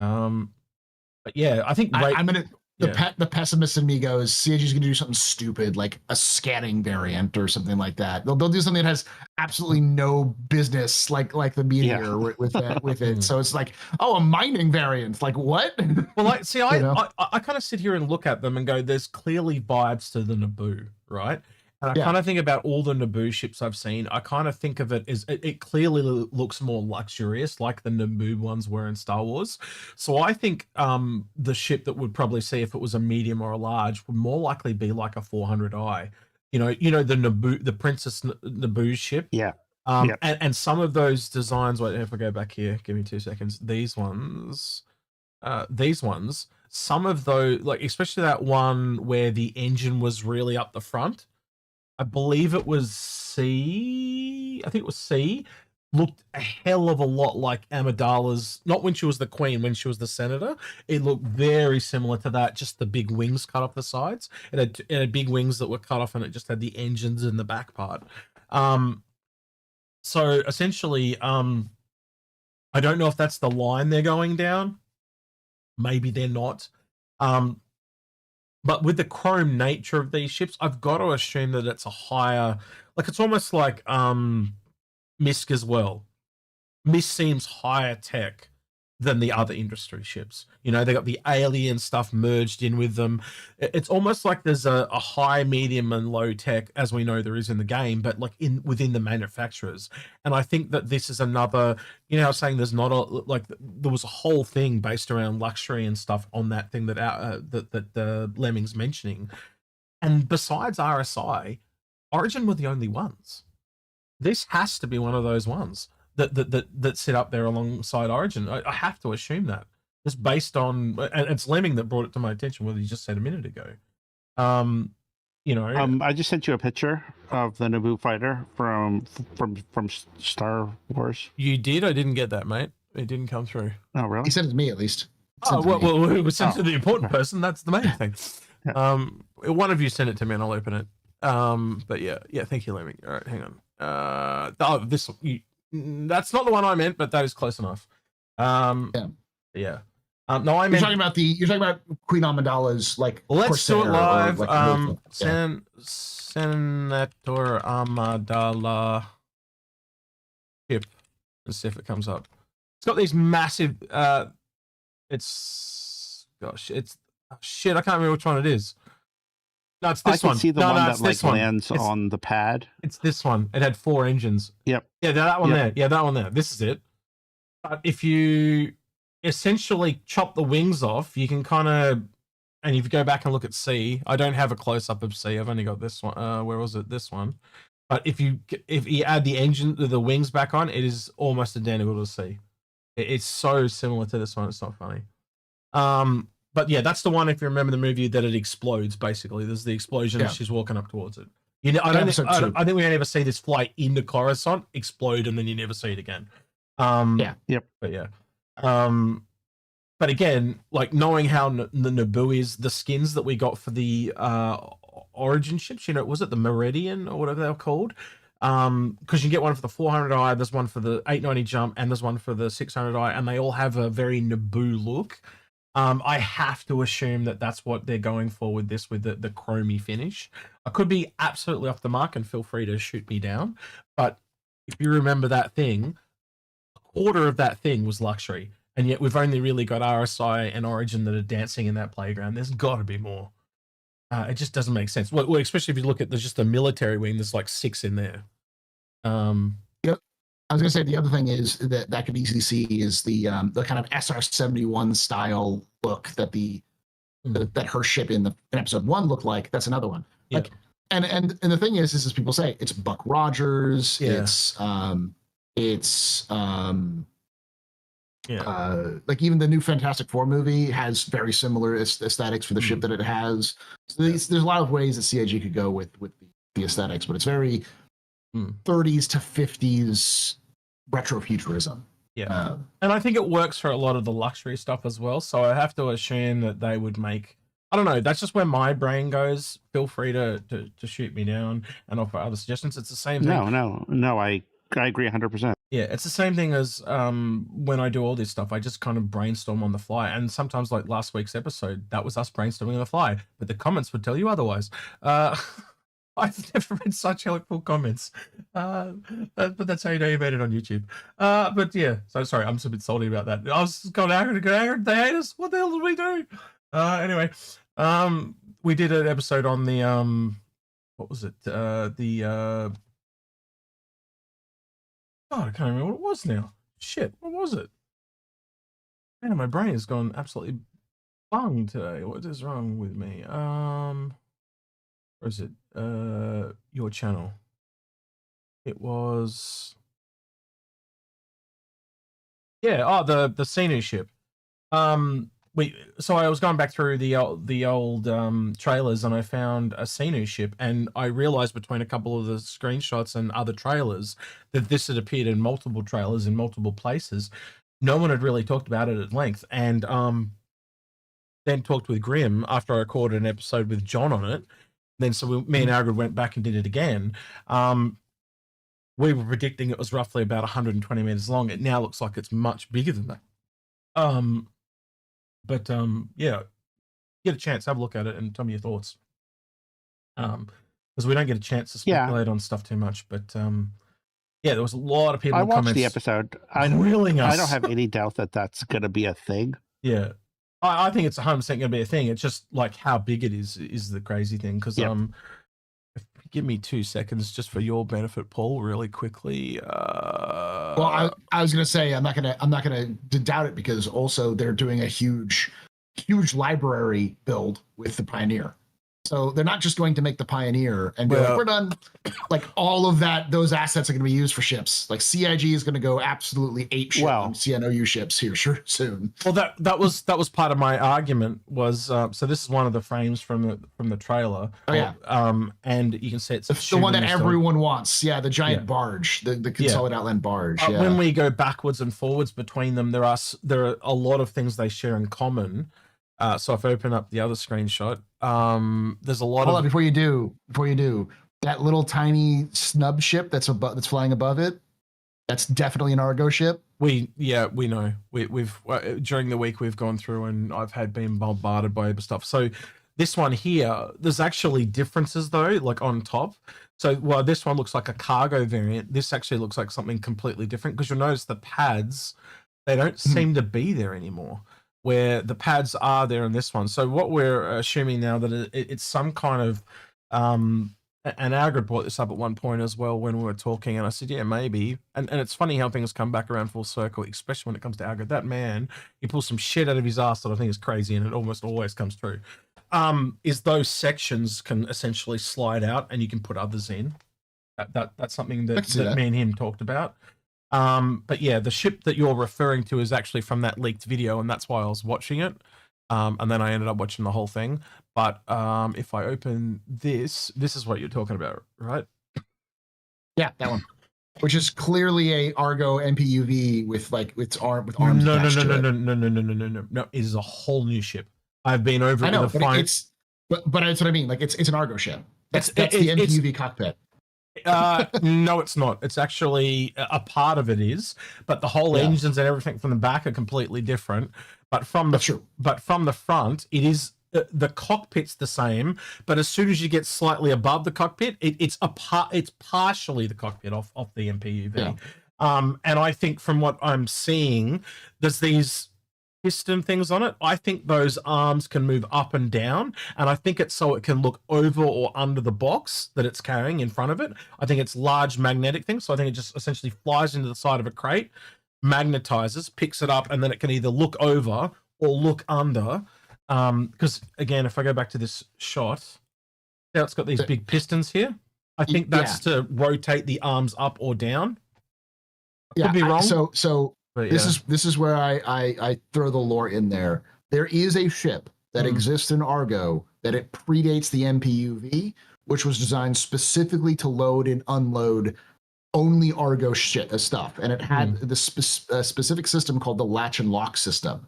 But yeah, I think I'm gonna the pessimist in me goes, CIG's gonna do something stupid like a scanning variant or something like that. They'll do something that has absolutely no business, like the Meteor with it. So it's like, oh, a mining variant. Like what? Well, like, see, I kind of sit here and look at them and go, there's clearly vibes to the Naboo, right? And I kind of think about all the Naboo ships I've seen. I kind of think of it as it clearly looks more luxurious, like the Naboo ones were in Star Wars. So I think the ship that would probably see if it was a medium or a large would more likely be like a 400i. You know the Naboo, the Princess Naboo ship. And some of those designs. Wait, if I go back here, give me 2 seconds. These ones. Some of those, like especially that one where the engine was really up the front. I believe it was C. I think it was C. Looked a hell of a lot like Amidala's, not when she was the queen, when she was the senator. It looked very similar to that, just the big wings cut off the sides. It had big wings that were cut off, and it just had the engines in the back part. So essentially, I don't know if that's the line they're going down. Maybe they're not. But with the chrome nature of these ships, I've got to assume that it's a higher, like it's almost like MISC as well. MISC seems higher tech than the other industry ships. You know, they got the alien stuff merged in with them. It's almost like there's a high, medium, and low tech, as we know there is in the game, but like within the manufacturers. And I think that this is another, you know, I was saying there's not a, like there was a whole thing based around luxury and stuff on that thing that Lemming's mentioning. And besides RSI, Origin were the only ones. This has to be one of those ones that sit up there alongside Origin. I have to assume that, just based on, and it's Lemming that brought it to my attention, what he just said a minute ago. You know, I just sent you a picture of the Naboo fighter from Star Wars. You did? I didn't get that, mate. It didn't come through. Oh, really? He sent it to me, at least. Well, it was sent to the important person. That's the main thing. One of you sent it to me, and I'll open it. But yeah. Thank you, Lemming. All right, hang on. That's not the one I meant, but that is close enough. Yeah. No, I meant you're talking about Queen Amidala's like. Let's do it live. Senator Amidala ship. Let's see if it comes up. It's got these massive. It's shit. I can't remember which one it is. No, it's this one. I can see the one that like lands on the pad. It's this one. It had 4 engines. Yep. Yeah, that one there. Yeah, that one there. This is it. But if you essentially chop the wings off, you can kind of, and if you go back and look at C, I don't have a close up of C. I've only got this one. Where was it? This one. But if you add the wings back on, it is almost identical to C. It's so similar to this one. It's not funny. But yeah, that's the one. If you remember the movie, that it explodes. Basically, there's the explosion and she's walking up towards it. I think we only ever see this fly into Coruscant, explode, and then you never see it again. But yeah. But again, like knowing how the Naboo is, the skins that we got for the Origin ships, was it the Meridian or whatever they're called? Because you get one for the 400i, there's one for the 890 jump, and there's one for the 600i, and they all have a very Naboo look. I have to assume that that's what they're going for with this, with the chromey finish. I could be absolutely off the mark, and feel free to shoot me down. But if you remember that thing, a quarter of that thing was luxury, and yet we've only really got RSI and Origin that are dancing in that playground. There's got to be more. It just doesn't make sense. Well, especially if you look at there's just a military wing. There's like 6 in there. Yep. I was gonna say the other thing is that could easily see is the kind of SR-71 style look that that her ship in episode 1 looked like. That's another one. Like, and the thing is as people say, it's Buck Rogers. Yeah. Like even the new Fantastic Four movie has very similar aesthetics for the ship that it has. So there's a lot of ways that CIG could go with the aesthetics, but it's very 30s to 50s retrofuturism. Yeah. And I think it works for a lot of the luxury stuff as well. So I have to assume that they would make, I don't know, that's just where my brain goes. Feel free to shoot me down and offer other suggestions. It's the same thing. No, I agree 100%. Yeah, it's the same thing as when I do all this stuff, I just kind of brainstorm on the fly. And sometimes, like last week's episode, that was us brainstorming on the fly, but the comments would tell you otherwise. I've never read such helpful comments, but that's how you know you made it on YouTube. But yeah, so sorry, I'm just a bit salty about that. I was going Algared, they hate us. What the hell did we do? Anyway, we did an episode on the what was it? I can't remember what it was now. Shit, what was it? Man, my brain has gone absolutely bung today. What is wrong with me? Where is it? Your channel. It was. Yeah. Oh, the Sinu ship. So I was going back through the old trailers, and I found a Sinu ship, and I realized between a couple of the screenshots and other trailers that this had appeared in multiple trailers in multiple places. No one had really talked about it at length, and then talked with Grim after I recorded an episode with John on it. Then me and Algared went back and did it again. We were predicting it was roughly about 120 meters long. It now looks like it's much bigger than that. But yeah, get a chance, have a look at it, and tell me your thoughts. Because we don't get a chance to speculate on stuff too much. But yeah, there was a lot of people. I watched the episode. I don't have any doubt that that's going to be a thing. Yeah, I think it's 100% going to be a thing. It's just like how big it is the crazy thing. Because give me 2 seconds just for your benefit, Paul, really quickly. Well, I was gonna say I'm not gonna doubt it, because also they're doing a huge library build with the Pioneer. So they're not just going to make the Pioneer and be like, we're done. Like all of those assets are going to be used for ships. Like CIG is going to go absolutely apeshit on CNOU ships here soon. Well, that was part of my argument was so this is one of the frames from the trailer. Oh yeah. And you can see it's the one that everyone wants. Yeah, the giant barge, the Consolid Outland barge. When we go backwards and forwards between them, there are a lot of things they share in common. So if I open up the other screenshot, there's a lot of. Before you do, that little tiny snub ship that's flying above it, That's definitely an Argo ship. We know. We've during the week we've gone through and I've been bombarded by stuff. So this one here, there's actually differences though, like on top. So while this one looks like a cargo variant, this actually looks like something completely different, because you'll notice the pads, they don't seem to be there anymore, where the pads are there in this one. So what we're assuming now that it's some kind of and Algared brought this up at one point as well when we were talking, and I said, yeah, maybe. And it's funny how things come back around full circle, especially when it comes to Algared. That man, he pulls some shit out of his ass that I think is crazy, and it almost always comes true. Is those sections can essentially slide out and you can put others in. That's something that me and him talked about. But yeah, the ship that you're referring to is actually from that leaked video, and that's why I was watching it. And then I ended up watching the whole thing. But if I open this is what you're talking about, right? Yeah, that one. Which is clearly a Argo MPUV with arms attached to it. No. It is a whole new ship. I've been over. I know, but that's what I mean. Like it's an Argo ship. That's the MPUV cockpit. No, it's not. It's actually a part of it is, but the whole engines and everything from the back are completely different. But from the front, it is the cockpit's the same. But as soon as you get slightly above the cockpit, it's partially the cockpit off the MPUV. Yeah. And I think from what I'm seeing, there's these piston things on it. I think those arms can move up and down, and I think it's so it can look over or under the box that it's carrying in front of it. I think it's large magnetic things, so I think it just essentially flies into the side of a crate, magnetizes, picks it up, and then it can either look over or look under. Because again, if I go back to this shot, now it's got these big pistons here. I think that's to rotate the arms up or down. Could be wrong. But this is where I throw the lore in there. There is a ship that exists in Argo that it predates the MPUV, which was designed specifically to load and unload only Argo stuff, and it had the specific system called the latch and lock system,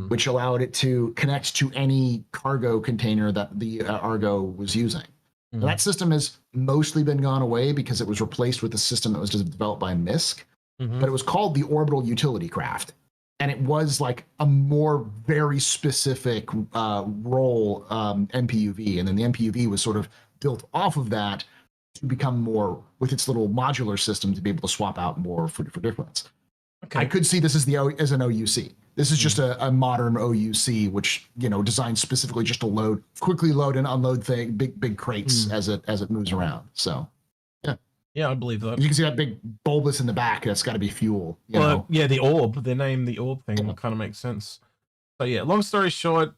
which allowed it to connect to any cargo container that the Argo was using. That system has mostly been gone away because it was replaced with a system that was developed by MISC. But it was called the Orbital Utility Craft, and it was like a more very specific role MPUV, and then the MPUV was sort of built off of that to become more with its little modular system to be able to swap out more for difference. Okay. I could see this as an OUC. This is just a modern OUC, which designed specifically just to quickly load and unload big crates as it moves around. So. Yeah, I believe that. You can see that big bulbous in the back. That's got to be fuel. Yeah, the orb. The name, the orb thing, kind of makes sense. So yeah, long story short,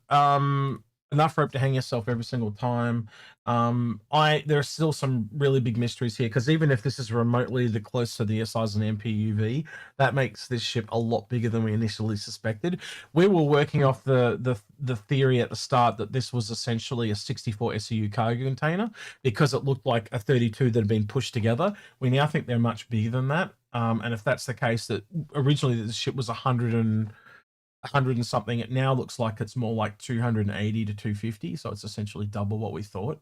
enough rope to hang yourself every single time. There are still some really big mysteries here, because even if this is remotely the close to the size of an MPUV, that makes this ship a lot bigger than we initially suspected. We were working off the theory at the start that this was essentially a 64 SEU cargo container, because it looked like a 32 that had been pushed together. We now think they're much bigger than that. And if that's the case, that originally the ship was 100 and something, it now looks like it's more like 280 to 250, so it's essentially double what we thought.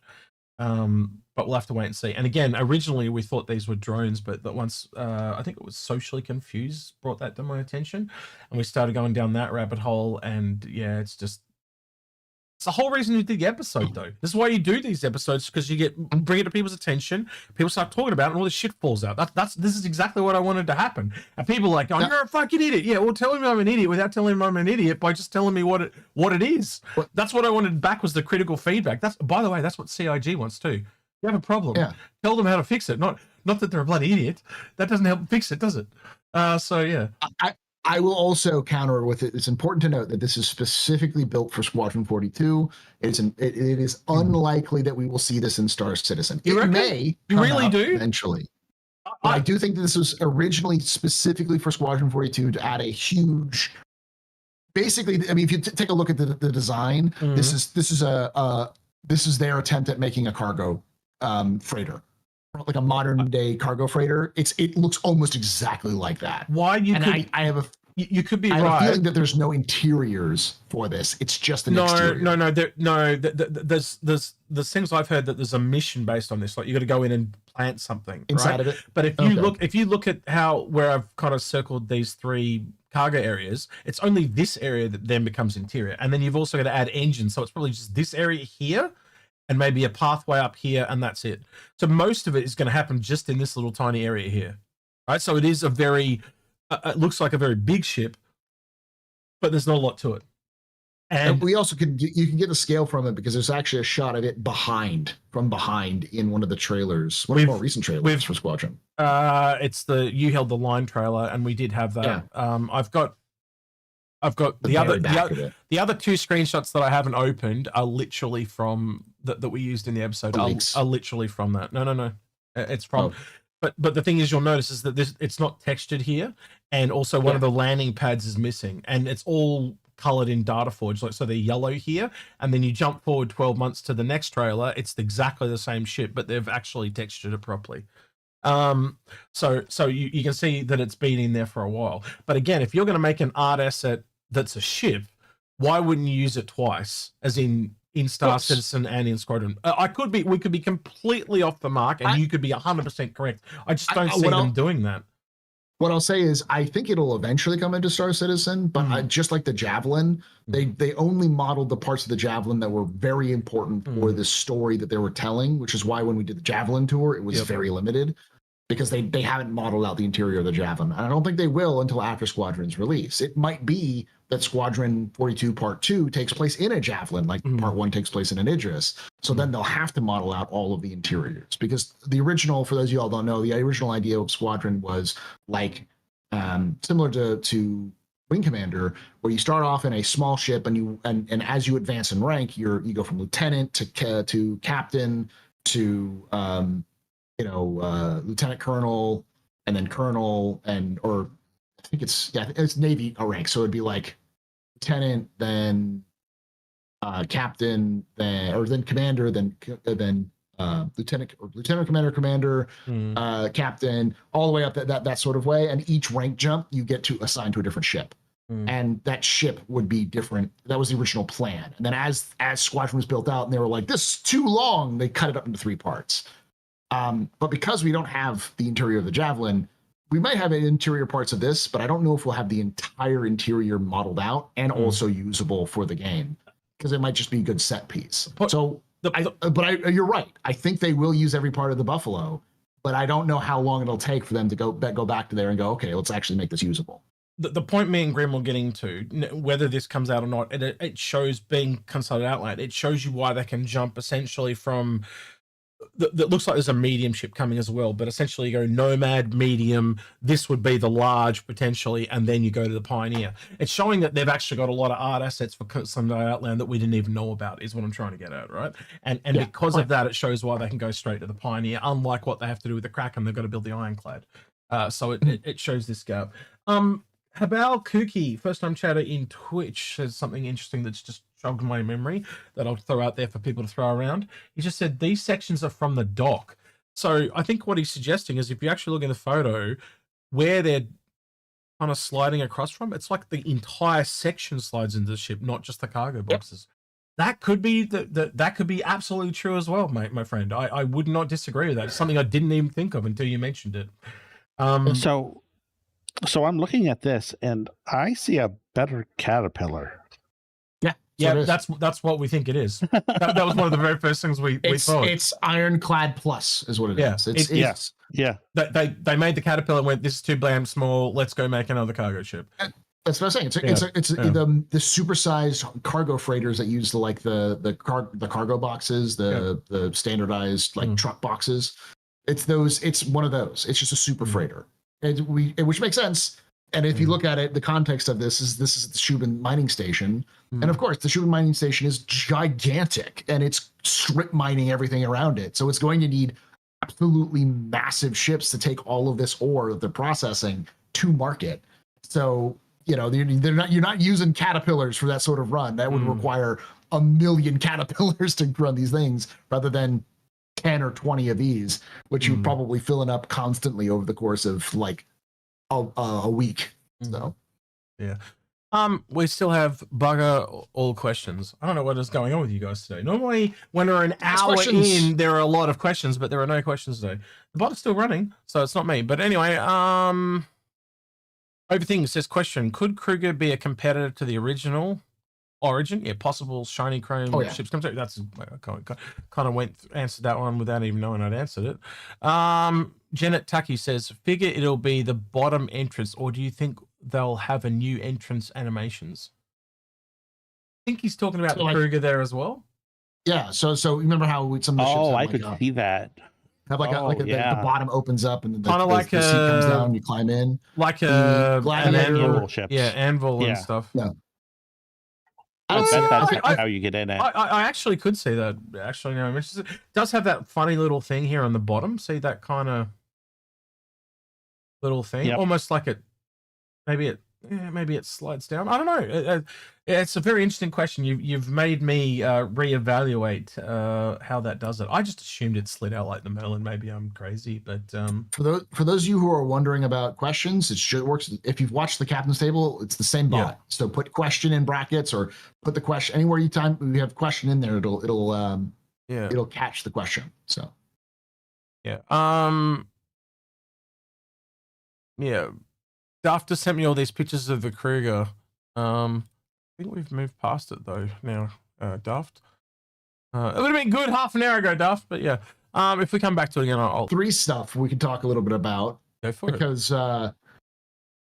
But we'll have to wait and see. And again, originally we thought these were drones, but that once I think it was Socially Confused brought that to my attention, and we started going down that rabbit hole. And yeah, it's the whole reason you did the episode, though. This is why you do these episodes, because you bring it to people's attention, people start talking about it, and all this shit falls out. This is exactly what I wanted to happen. And people are like, "Oh, you're a fucking idiot." Yeah, well, tell him I'm an idiot without telling him I'm an idiot by just telling me what it is. That's what I wanted back, was the critical feedback. By the way, that's what CIG wants too. You have a problem, tell them how to fix it. Not that they're a bloody idiot. That doesn't help fix it, does it? So yeah. I will also counter with it. It's important to note that this is specifically built for Squadron 42. It is unlikely that we will see this in Star Citizen. It may. You really do? Eventually. I do think that this was originally specifically for Squadron 42 to add a huge. Basically, I mean, if you take a look at the design, this is their attempt at making a cargo freighter. Like a modern day cargo freighter. It looks almost exactly like that. Why you? And I have You could be I right. have a feeling that there's no interiors for this. It's just an exterior. There's things I've heard that there's a mission based on this. Like you got to go in and plant something Inside right? of it. But if you look at where I've kind of circled these 3 cargo areas, it's only this area that then becomes interior, and then you've also got to add engines. So it's probably just this area here, and maybe a pathway up here, and that's it. So most of it is going to happen just in this little tiny area here, right? So it is a very it looks like a very big ship, but there's not a lot to it. And we also you can get a scale from it because there's actually a shot of it from behind in one of the trailers, one of the more recent trailers for Squadron. It's you held the line trailer, and we did have that. Yeah. I've got the other 2 screenshots that I haven't opened are literally from that we used in the episode. Are literally from that. No, it's from. But the thing is, you'll notice is that it's not textured here, and also one of the landing pads is missing, and it's all colored in Dataforge, like so they're yellow here, and then you jump forward 12 months to the next trailer, it's exactly the same ship, but they've actually textured it properly. So you can see that it's been in there for a while. But again, if you're going to make an art asset that's a ship, why wouldn't you use it twice, as in Star Citizen and in Squadron? We could be completely off the mark, and you could be 100% correct. I just don't see them doing that. What I'll say is, I think it'll eventually come into Star Citizen, but just like the Javelin, they only modeled the parts of the Javelin that were very important for the story that they were telling, which is why when we did the Javelin tour, it was very limited, because they haven't modeled out the interior of the Javelin. And I don't think they will until after Squadron's release. It might be that Squadron 42 Part 2 takes place in a Javelin, like Part 1 takes place in an Idris. So then they'll have to model out all of the interiors, because the original, for those of you all don't know, the original idea of Squadron was like similar to Wing Commander, where you start off in a small ship, and as you advance in rank, you go from lieutenant to captain to lieutenant colonel, and then colonel, or I think it's Navy rank. So it'd be like lieutenant, then captain, then commander, then lieutenant commander, captain, all the way up that sort of way. And each rank jump, you get to assign to a different ship. And that ship would be different. That was the original plan. And then as Squadron was built out, and they were like, this is too long, they cut it up into 3 parts. But because we don't have the interior of the Javelin, we might have interior parts of this, but I don't know if we'll have the entire interior modeled out and also usable for the game, because it might just be a good set piece. So, you're right. I think they will use every part of the Buffalo, but I don't know how long it'll take for them to go back to there and go, okay, let's actually make this usable. The point me and Grim were getting to, whether this comes out or not, it shows, being consulted outline, it shows you why they can jump essentially from that looks like there's a medium ship coming as well, but essentially you go Nomad, medium, this would be the large potentially, and then you go to the Pioneer. It's showing that they've actually got a lot of art assets for Sunday Outland that we didn't even know about, is what I'm trying to get at, right? And because of that, it shows why they can go straight to the Pioneer, unlike what they have to do with the Kraken. They've got to build the Ironclad. So it shows this gap. Habal Kuki, first time chatter in Twitch, says something interesting that's just jogged my memory that I'll throw out there for people to throw around. He just said these sections are from the dock. So I think what he's suggesting is, if you actually look in the photo where they're kind of sliding across from, it's like the entire section slides into the ship, not just the cargo boxes. That could be that could be absolutely true as well, my friend. I would not disagree with that. It's something I didn't even think of until you mentioned it. So I'm looking at this and I see a better Caterpillar. Yeah, that's what we think it is. That was one of the very first things we thought. It's Ironclad Plus is what it is. Yeah. They made the Caterpillar and went, this is too damn small, let's go make another cargo ship. That's what I'm saying. It's the supersized cargo freighters that use the cargo boxes, the standardized truck boxes. It's one of those. It's just a super freighter. Which makes sense. And if you look at it, the context of this is the Shubin mining station. And of course, the Shubin mining station is gigantic, and it's strip mining everything around it. So it's going to need absolutely massive ships to take all of this ore that they're processing to market. So, you're not using Caterpillars for that sort of run. That would require 1 million Caterpillars to run these things, rather than 10 or 20 of these, which you're probably filling up constantly over the course of like a week. So Yeah. We still have bugger all questions. I don't know what is going on with you guys today. Normally, when we're an hour in, there are a lot of questions, but there are no questions today. The bot is still running, so it's not me. But anyway, Overthink says, question, could Krueger be a competitor to the original Origin? Yeah, possible shiny chrome ships come through. That's kind of answered that one without even knowing I'd answered it. Janet Tucky says, figure it'll be the bottom entrance, or do you think they'll have a new entrance animations? I think he's talking about the Krueger there as well. Yeah, so remember how some of the ships have I could see that. Have the bottom opens up and kind of like the seat comes down and you climb in. Like an anvil ships. Yeah, anvil and stuff. Yeah. I bet that's how you get in it. I actually could see that. Actually, no, it does have that funny little thing here on the bottom. See that kind of little thing, almost like it. Maybe it slides down. I don't know. It's a very interesting question. You've made me reevaluate how that does it. I just assumed it slid out like the metal, and maybe I'm crazy. But for those of you who are wondering about questions, it works. If you've watched the captain's table, it's the same bot. So put question in brackets or put the question anywhere you have question in there. It'll catch the question. So Duff just sent me all these pictures of the Krueger. I think we've moved past it though now, Duft. It would have been good half an hour ago, Duff, but yeah. If we come back to it again, I'll... 3 stuff we can talk a little bit about. Go for it. Because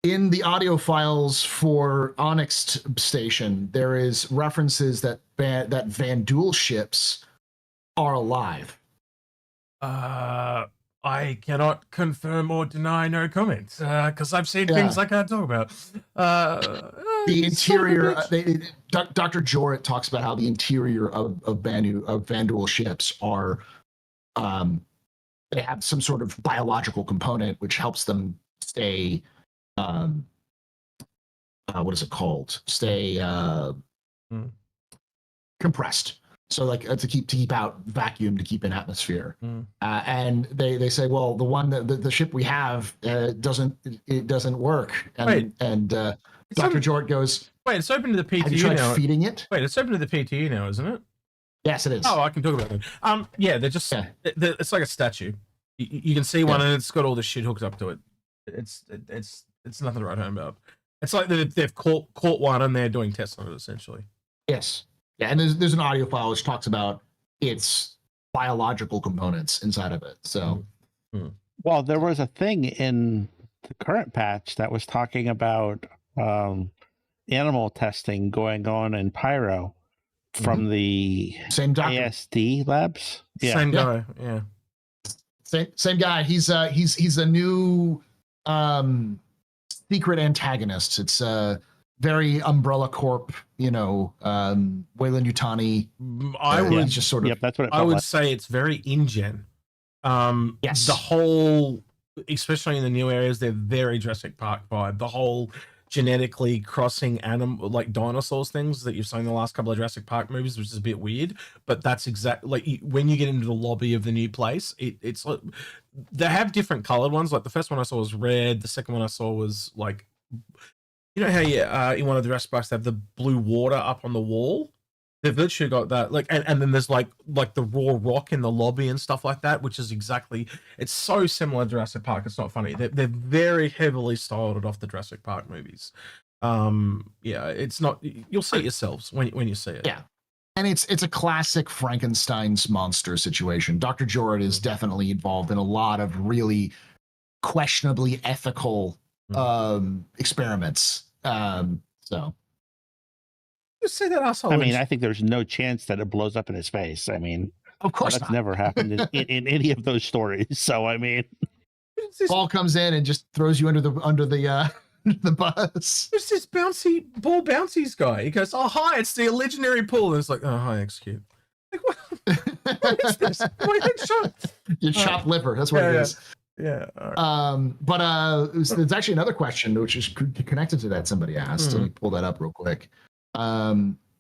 in the audio files for Onyx Station, there is references that Vanduul ships are alive. I cannot confirm or deny, no comments, because I've seen things I can't talk about. The interior, Dr. Jorrit talks about how the interior of Vanduul ships are, they have some sort of biological component which helps them stay, what is it called? Stay compressed. So like to keep out vacuum, to keep in atmosphere. And they say, well, the one that the ship we have doesn't work. And Dr. Jorrit goes, wait, it's open to the PTU have you tried now. Feeding it? Wait, it's open to the PTU now, isn't it? Yes, it is. Oh, I can talk about that. Yeah, they're just it's like a statue. You can see one and it's got all the shit hooked up to it. It's nothing to write home about. It's like they've caught one and they're doing tests on it essentially. Yes. Yeah, and there's an audio file which talks about its biological components inside of it. So, well, there was a thing in the current patch that was talking about animal testing going on in Pyro from the same doctor. ASD labs. Yeah. Same guy. Yeah. Same guy. He's a new secret antagonist. It's very Umbrella Corp, Wayland Yutani. I would just sort of. That's what I would say. It's very InGen. Yes. The whole, especially in the new areas, they're very Jurassic Park vibe. The whole genetically crossing animal, like dinosaurs, things that you've seen in the last couple of Jurassic Park movies, which is a bit weird. But that's exactly like when you get into the lobby of the new place, it's like they have different colored ones. Like the first one I saw was red. The second one I saw was like. You know how in one of the Jurassic Parks they have the blue water up on the wall? They've literally got that, like, and then there's like the raw rock in the lobby and stuff like that, which is exactly, it's so similar to Jurassic Park. It's not funny. They're very heavily styled it off the Jurassic Park movies. It's not. You'll see it yourselves when you see it. Yeah, and it's a classic Frankenstein's monster situation. Dr. Jorrit is definitely involved in a lot of really questionably ethical experiments. So just say that asshole. I mean, I think there's no chance that it blows up in his face. I mean, of course that's never happened in any of those stories. So I mean, Paul comes in and just throws you under the the bus. There's this bouncies guy. He goes, "Oh hi, it's the legendary pool." And it's like, "Oh hi, Execute." Like what is this? Your chopped liver. That's what it is. Yeah. Right. But there's actually another question which is connected to that. Somebody asked. Let me pull that up real quick.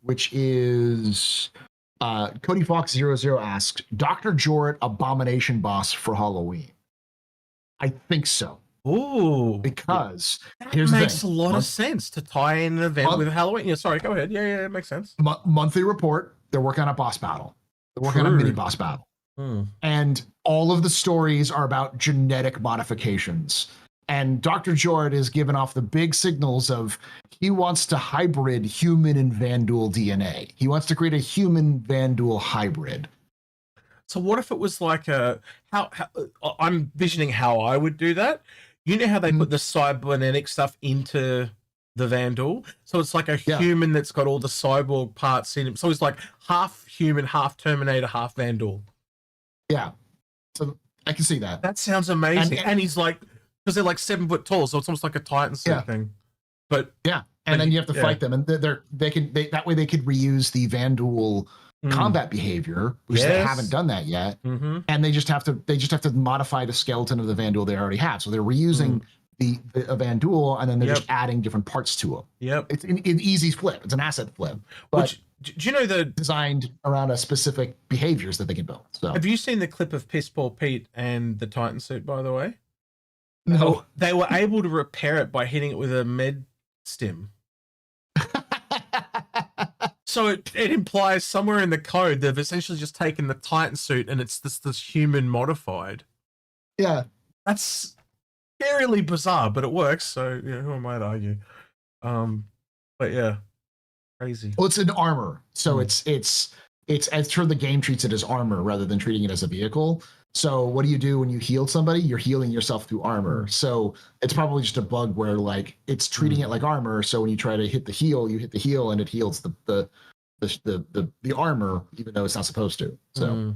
Which is Cody Fox 00 asked, Dr. Jorrit abomination boss for Halloween? I think so. Ooh, because that here's the makes thing. a lot of sense to tie in an event with Halloween. Yeah, sorry, go ahead. Yeah, it makes sense. Monthly report. They're working on a boss battle. They're working on a mini boss battle. And all of the stories are about genetic modifications. And Dr. Jord is giving off the big signals of he wants to hybrid human and Vanduul DNA. He wants to create a human Vanduul hybrid. So what if it was like how I'm visioning how I would do that. You know how they put the cybernetic stuff into the Vanduul? So it's like a human that's got all the cyborg parts in him. So it's like half human, half Terminator, half Vanduul. Yeah. So I can see that. That sounds amazing. And he's like, because they're like 7 foot tall, so it's almost like a Titan suit thing. But and then you have to fight them, and they that way they could reuse the Vanduul combat behavior, which they haven't done that yet. And they just have to modify the skeleton of the Vanduul they already have. So they're reusing the Vanduul, and then they're just adding different parts to them. It's an easy flip. It's an asset flip. But do you know the designed around a specific behaviors that they can build? So have you seen the clip of Piss Poor Pete and the Titan suit, by the way? No. They were able to repair it by hitting it with a med stim. So it implies somewhere in the code they've essentially just taken the Titan suit and it's this human modified. Yeah. That's scarily bizarre, but it works. So who am I to argue? But yeah, crazy. Well, it's an armor, so it's as for the game treats it as armor rather than treating it as a vehicle. So what do you do when you heal somebody? You're healing yourself through armor. So it's probably just a bug where like it's treating it like armor. So when you try to hit the heal, you hit the heal and it heals the armor, even though it's not supposed to. So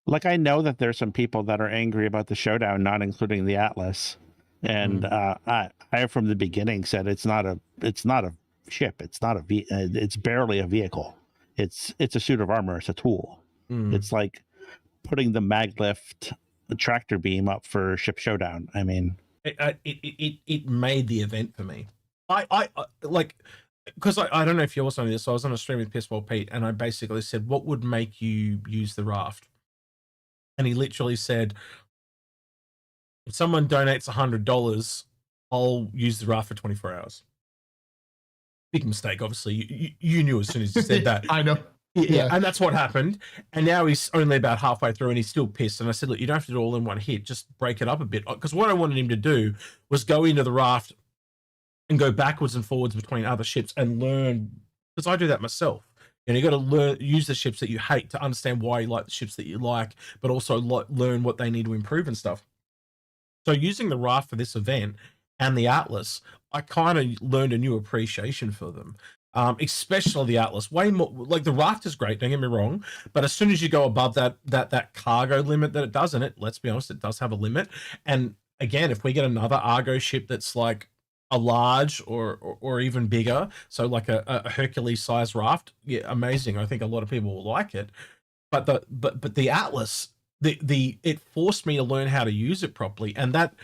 like I know that there's some people that are angry about the showdown not including the Atlas. And I from the beginning said it's not a ship. It's not it's barely a vehicle. It's a suit of armor. It's a tool. It's like putting the maglift tractor beam up for ship showdown. I mean, it made the event for me. I like, because I don't know if you also know this. So I was on a stream with Pisswell Pete, and I basically said, "What would make you use the raft?" And he literally said, "If someone donates $100, I'll use the raft for 24 hours." Big mistake, obviously. You knew as soon as you said that. I know. Yeah, and that's what happened. And now he's only about halfway through and he's still pissed. And I said, look, you don't have to do it all in one hit. Just break it up a bit. Because what I wanted him to do was go into the raft and go backwards and forwards between other ships and learn. Because I do that myself. You got to use the ships that you hate to understand why you like the ships that you like, but also learn what they need to improve and stuff. So using the raft for this event and the Atlas, I kind of learned a new appreciation for them. Especially the Atlas, way more. Like the raft is great, don't get me wrong, but as soon as you go above that cargo limit that it does, and let's be honest, it does have a limit. And again, if we get another Argo ship that's like a large or even bigger, so like a Hercules sized raft, yeah, amazing. I think a lot of people will like it. But the Atlas, it forced me to learn how to use it properly, and that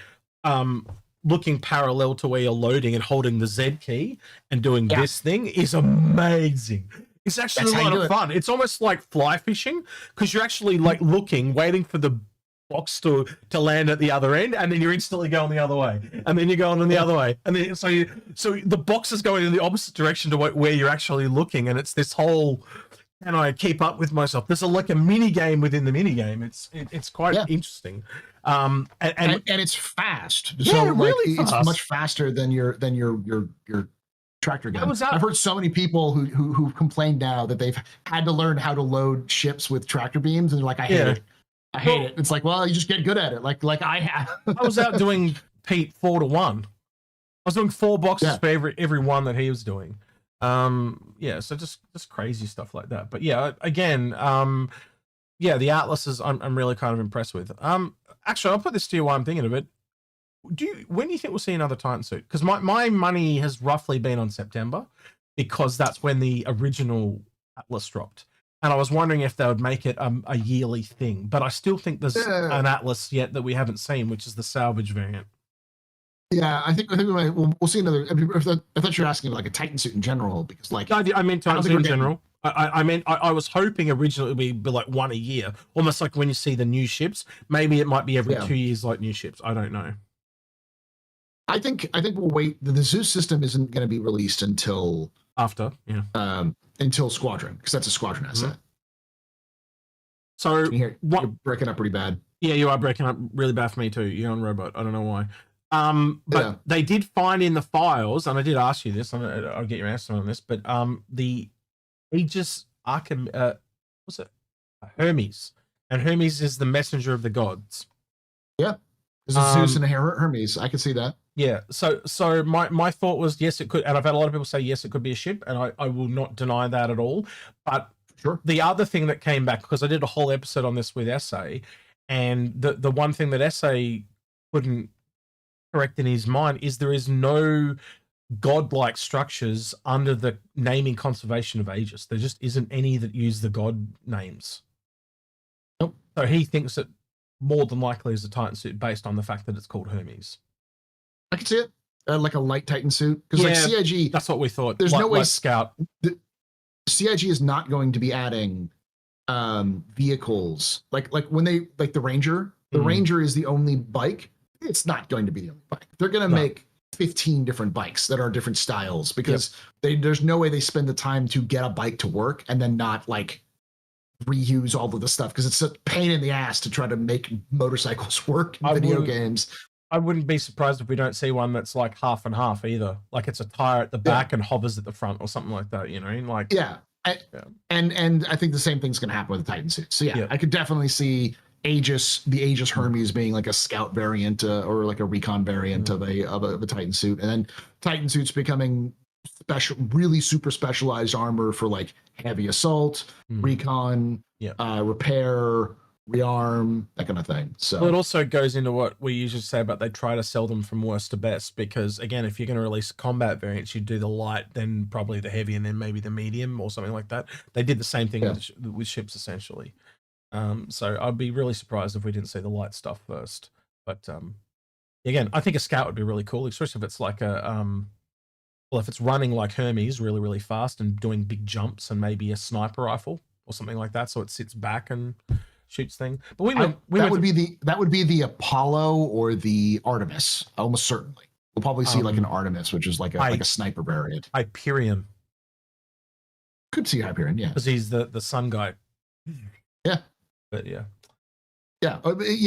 looking parallel to where you're loading and holding the Z key and doing this thing is amazing. It's actually a lot of fun. It's almost like fly fishing because you're actually like looking, waiting for the box to land at the other end, and then you're instantly going the other way, and then you're going the other way, and then so the box is going in the opposite direction to where you're actually looking, and it's this whole. Can I keep up with myself? There's like a mini game within the mini game. It's quite interesting. And it's fast. Yeah, so really like, fast. It's much faster than your tractor gun. I've heard so many people who complained now that they've had to learn how to load ships with tractor beams, and they're like, I hate it. I hate it. It's like, well, you just get good at it, like I have. I was out doing Pete 4-1. I was doing 4 boxes for every one that he was doing. So just crazy stuff like that. But yeah, again, the Atlases I'm really kind of impressed with. Actually, I'll put this to you while I'm thinking of it. When do you think we'll see another Titan suit? Because my money has roughly been on September, because that's when the original Atlas dropped. And I was wondering if they would make it a yearly thing. But I still think there's an Atlas yet that we haven't seen, which is the salvage variant. Yeah, I think we'll see another. I thought you were asking like a Titan suit in general, because like I meant Titan suit in general. I was hoping originally it would be like one a year, almost like when you see the new ships. Maybe it might be every 2 years, like new ships. I don't know. I think we'll wait. The Zeus system isn't going to be released until after, until Squadron, because that's a Squadron asset. So you're breaking up pretty bad. Yeah, you are breaking up really bad for me too. You're on robot. I don't know why. But they did find in the files, and I did ask you this, and I'll get your answer on this. But the Aegis what's it? Hermes, and Hermes is the messenger of the gods. Yeah, there's Zeus and Hermes. I can see that. Yeah. So my thought was yes, it could, and I've had a lot of people say yes, it could be a ship, and I will not deny that at all. But sure, the other thing that came back, because I did a whole episode on this with Essay, and the one thing that Essay couldn't correct in his mind is there is no godlike structures under the naming conservation of Aegis. There just isn't any that use the god names. Nope. So he thinks that more than likely is a Titan suit based on the fact that it's called Hermes. I can see it, like a light Titan suit, because like CIG. That's what we thought. There's no way Scout. CIG is not going to be adding vehicles like when they like the Ranger. The Ranger is the only bike. It's not going to be the only bike. They're going to make 15 different bikes that are different styles, because there's no way they spend the time to get a bike to work and then not like reuse all of the stuff, because it's a pain in the ass to try to make motorcycles work in video games. I wouldn't be surprised if we don't see one that's like half and half either. Like it's a tire at the back and hovers at the front or something like that, you know? Like And I think the same thing's going to happen with the Titan suit. So I could definitely see the Aegis Hermes being like a scout variant or like a recon variant of a Titan suit, and then Titan suits becoming really super specialized armor for like heavy assault, recon, repair, rearm, that kind of thing. So it also goes into what we usually say about they try to sell them from worst to best, because again, if you're going to release combat variants, you do the light, then probably the heavy, and then maybe the medium or something like that. They did the same thing with ships essentially. So I'd be really surprised if we didn't see the light stuff first. But again, I think a scout would be really cool, especially if it's like a if it's running like Hermes really, really fast and doing big jumps, and maybe a sniper rifle or something like that, so it sits back and shoots thing. But that would be the Apollo or the Artemis, almost certainly. We'll probably see like an Artemis, which is like a sniper variant. Hyperion. Could see Hyperion, yeah, because he's the sun guy. Yeah, but yeah,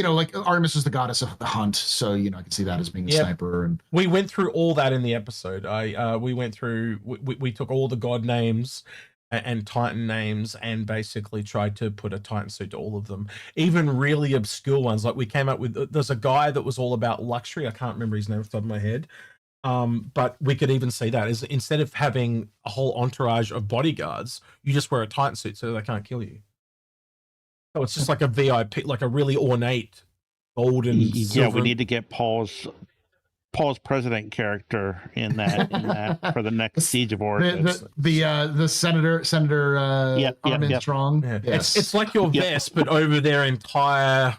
like Artemis is the goddess of the hunt, so I can see that as being a sniper. And we went through all that in the episode. We went through. We took all the god names and Titan names and basically tried to put a Titan suit to all of them, even really obscure ones. Like we came up with, there's a guy that was all about luxury. I can't remember his name off the top of my head. But we could even see that is instead of having a whole entourage of bodyguards, you just wear a Titan suit so they can't kill you. So it's just like a VIP, like a really ornate golden silver. We need to get Paul's president character in that for the next Siege of Orison. The Senator Armin Strong. Yeah. Yes. It's like your vest, but over their entire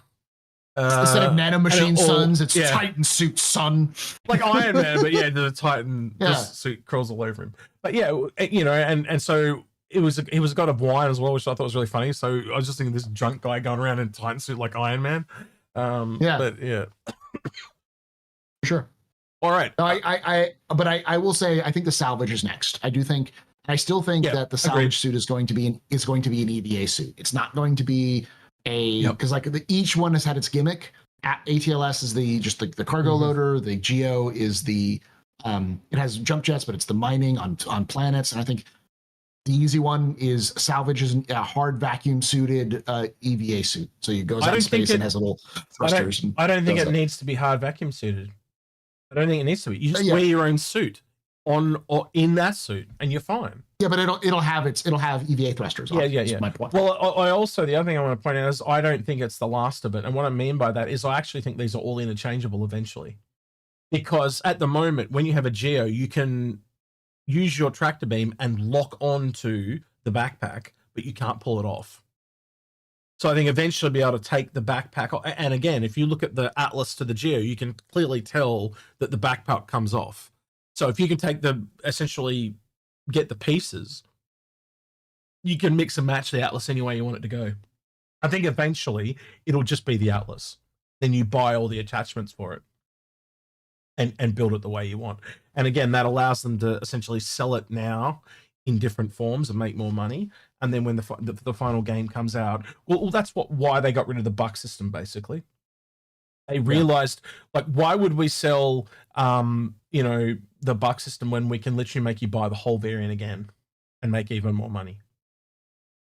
instead of nanomachine suns, it's Titan suit sun. Like Iron Man, but the Titan suit crawls all over him. But and so he was a god of wine as well, which I thought was really funny. So I was just thinking this drunk guy going around in a Titan suit like Iron Man. But sure. All right. No, I will say I think the salvage is next. I still think that the salvage suit is going to be an EVA suit. It's not going to be because each one has had its gimmick. ATLS is the cargo loader. The Geo is it has jump jets, but it's the mining on planets. And I think the easy one is salvage is a hard vacuum suited EVA suit. So it goes out in space and has little thrusters. I don't think it needs to be hard vacuum suited. I don't think it needs to be. You just wear your own suit on or in that suit, and you're fine. Yeah, but it'll have EVA thrusters. Yeah. My point. Well, I also the other thing I want to point out is I don't think it's the last of it, and what I mean by that is I actually think these are all interchangeable eventually, because at the moment when you have a Geo, you can use your tractor beam and lock onto the backpack, but you can't pull it off. So I think eventually be able to take the backpack off. And again, if you look at the Atlas to the Geo, you can clearly tell that the backpack comes off. So if you can essentially get the pieces, you can mix and match the Atlas any way you want it to go. I think eventually it'll just be the Atlas. Then you buy all the attachments for it. and build it the way you want. And again, that allows them to essentially sell it now in different forms and make more money. And then when the final game comes out, well, that's why they got rid of the buck system. Basically, they realized, like, why would we sell, the buck system when we can literally make you buy the whole variant again and make even more money?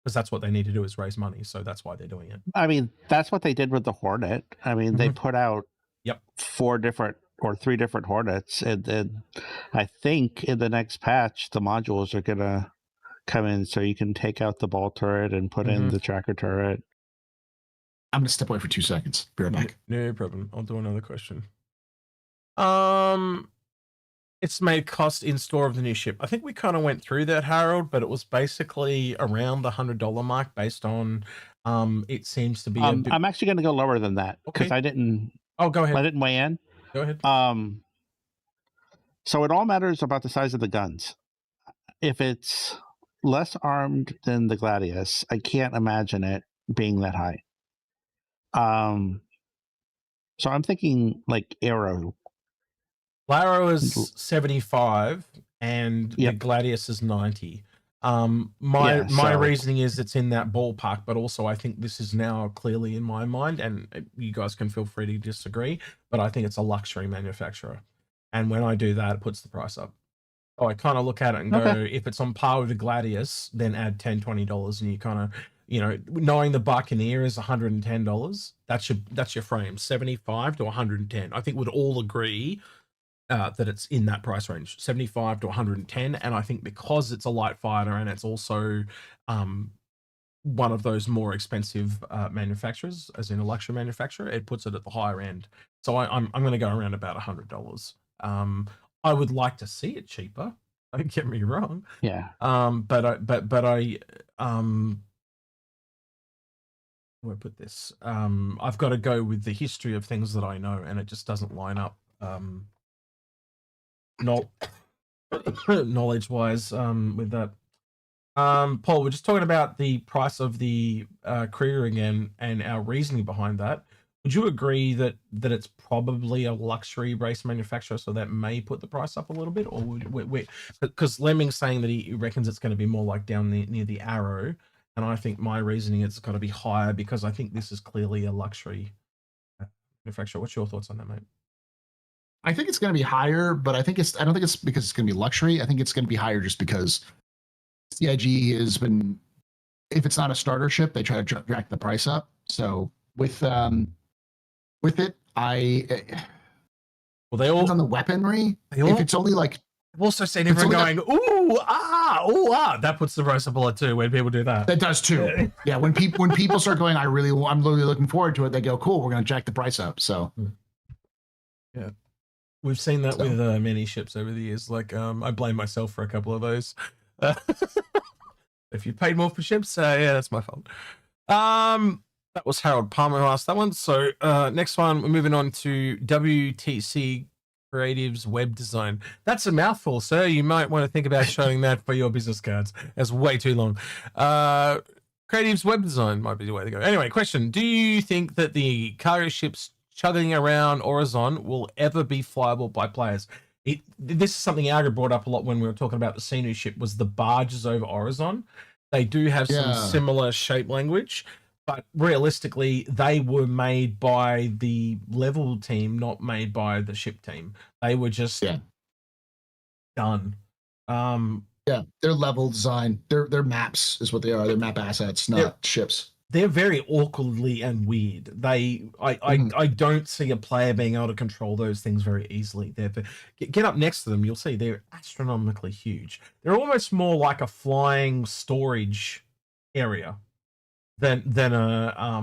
Because that's what they need to do, is raise money. So that's why they're doing it. I mean, that's what they did with the Hornet. I mean, they put out 3 different Hornets, and then I think in the next patch the modules are gonna come in, so you can take out the ball turret and put in the tracker turret. I'm gonna step away for 2 seconds. Be right back. No problem. I'll do another question. Estimated cost in store of the new ship. I think we kind of went through that, Harold, but it was basically around the $100 mark based on. It seems to be. I'm actually going to go lower than that because I didn't. Oh, go ahead. I didn't weigh in. Go ahead. So it all matters about the size of the guns. If it's less armed than the Gladius, I can't imagine it being that high. So I'm thinking like Arrow. Laro is 75 and the Gladius is 90. My reasoning is it's in that ballpark, but also I think this is now clearly in my mind, and you guys can feel free to disagree, but I think it's a luxury manufacturer. And when I do that, it puts the price up. So I kind of look at it and go, if it's on par with the Gladius, then add $10, $20, and you kind of, knowing the Buccaneer is $110, that's your frame, 75 to 110. I think we'd all agree that it's in that price range, 75 to 110. And I think because it's a light fighter and it's also one of those more expensive manufacturers, as in a luxury manufacturer, it puts it at the higher end. So I'm going to go around about $100. I would like to see it cheaper. Don't get me wrong. Yeah. But I where I put this? I've got to go with the history of things that I know, and it just doesn't line up. Knowledge-wise, with that. Paul, we're just talking about the price of the Krueger again and our reasoning behind that. Would you agree that it's probably a luxury race manufacturer, so that may put the price up a little bit? Or because Lemming's saying that he reckons it's going to be more like down near the Arrow, and I think my reasoning it's got to be higher because I think this is clearly a luxury manufacturer. What's your thoughts on that, mate? I think it's going to be higher, but I don't think it's because it's going to be luxury. I think it's going to be higher just because CIG has been, if it's not a starter ship, they try to jack the price up. So with it, they all on the weaponry. If it's only like, I've also seen everyone going, ooh ah, that puts the price up a lot too. When people do that, that does too. Yeah, when people start going, I'm really looking forward to it. They go, cool, we're going to jack the price up. So yeah. We've seen that with many ships over the years. Like, I blame myself for a couple of those. If you paid more for ships, yeah, that's my fault. That was Harold Palmer who asked that one. So next one, we're moving on to WTC Creative's web design. That's a mouthful, sir. You might want to think about showing that for your business cards. That's way too long. Creative's web design might be the way to go. Anyway, question. Do you think that the cargo ships chugging around Orison will ever be flyable by players? This is something Algared brought up a lot when we were talking about the Sinu ship, was the barges over Orison. They do have some similar shape language, but realistically, they were made by the level team, not made by the ship team. They were just done. They're level design. They're maps is what they are. They're map assets, not ships. They're very awkwardly and weird. I don't see a player being able to control those things very easily. Get up next to them, you'll see they're astronomically huge. They're almost more like a flying storage area than a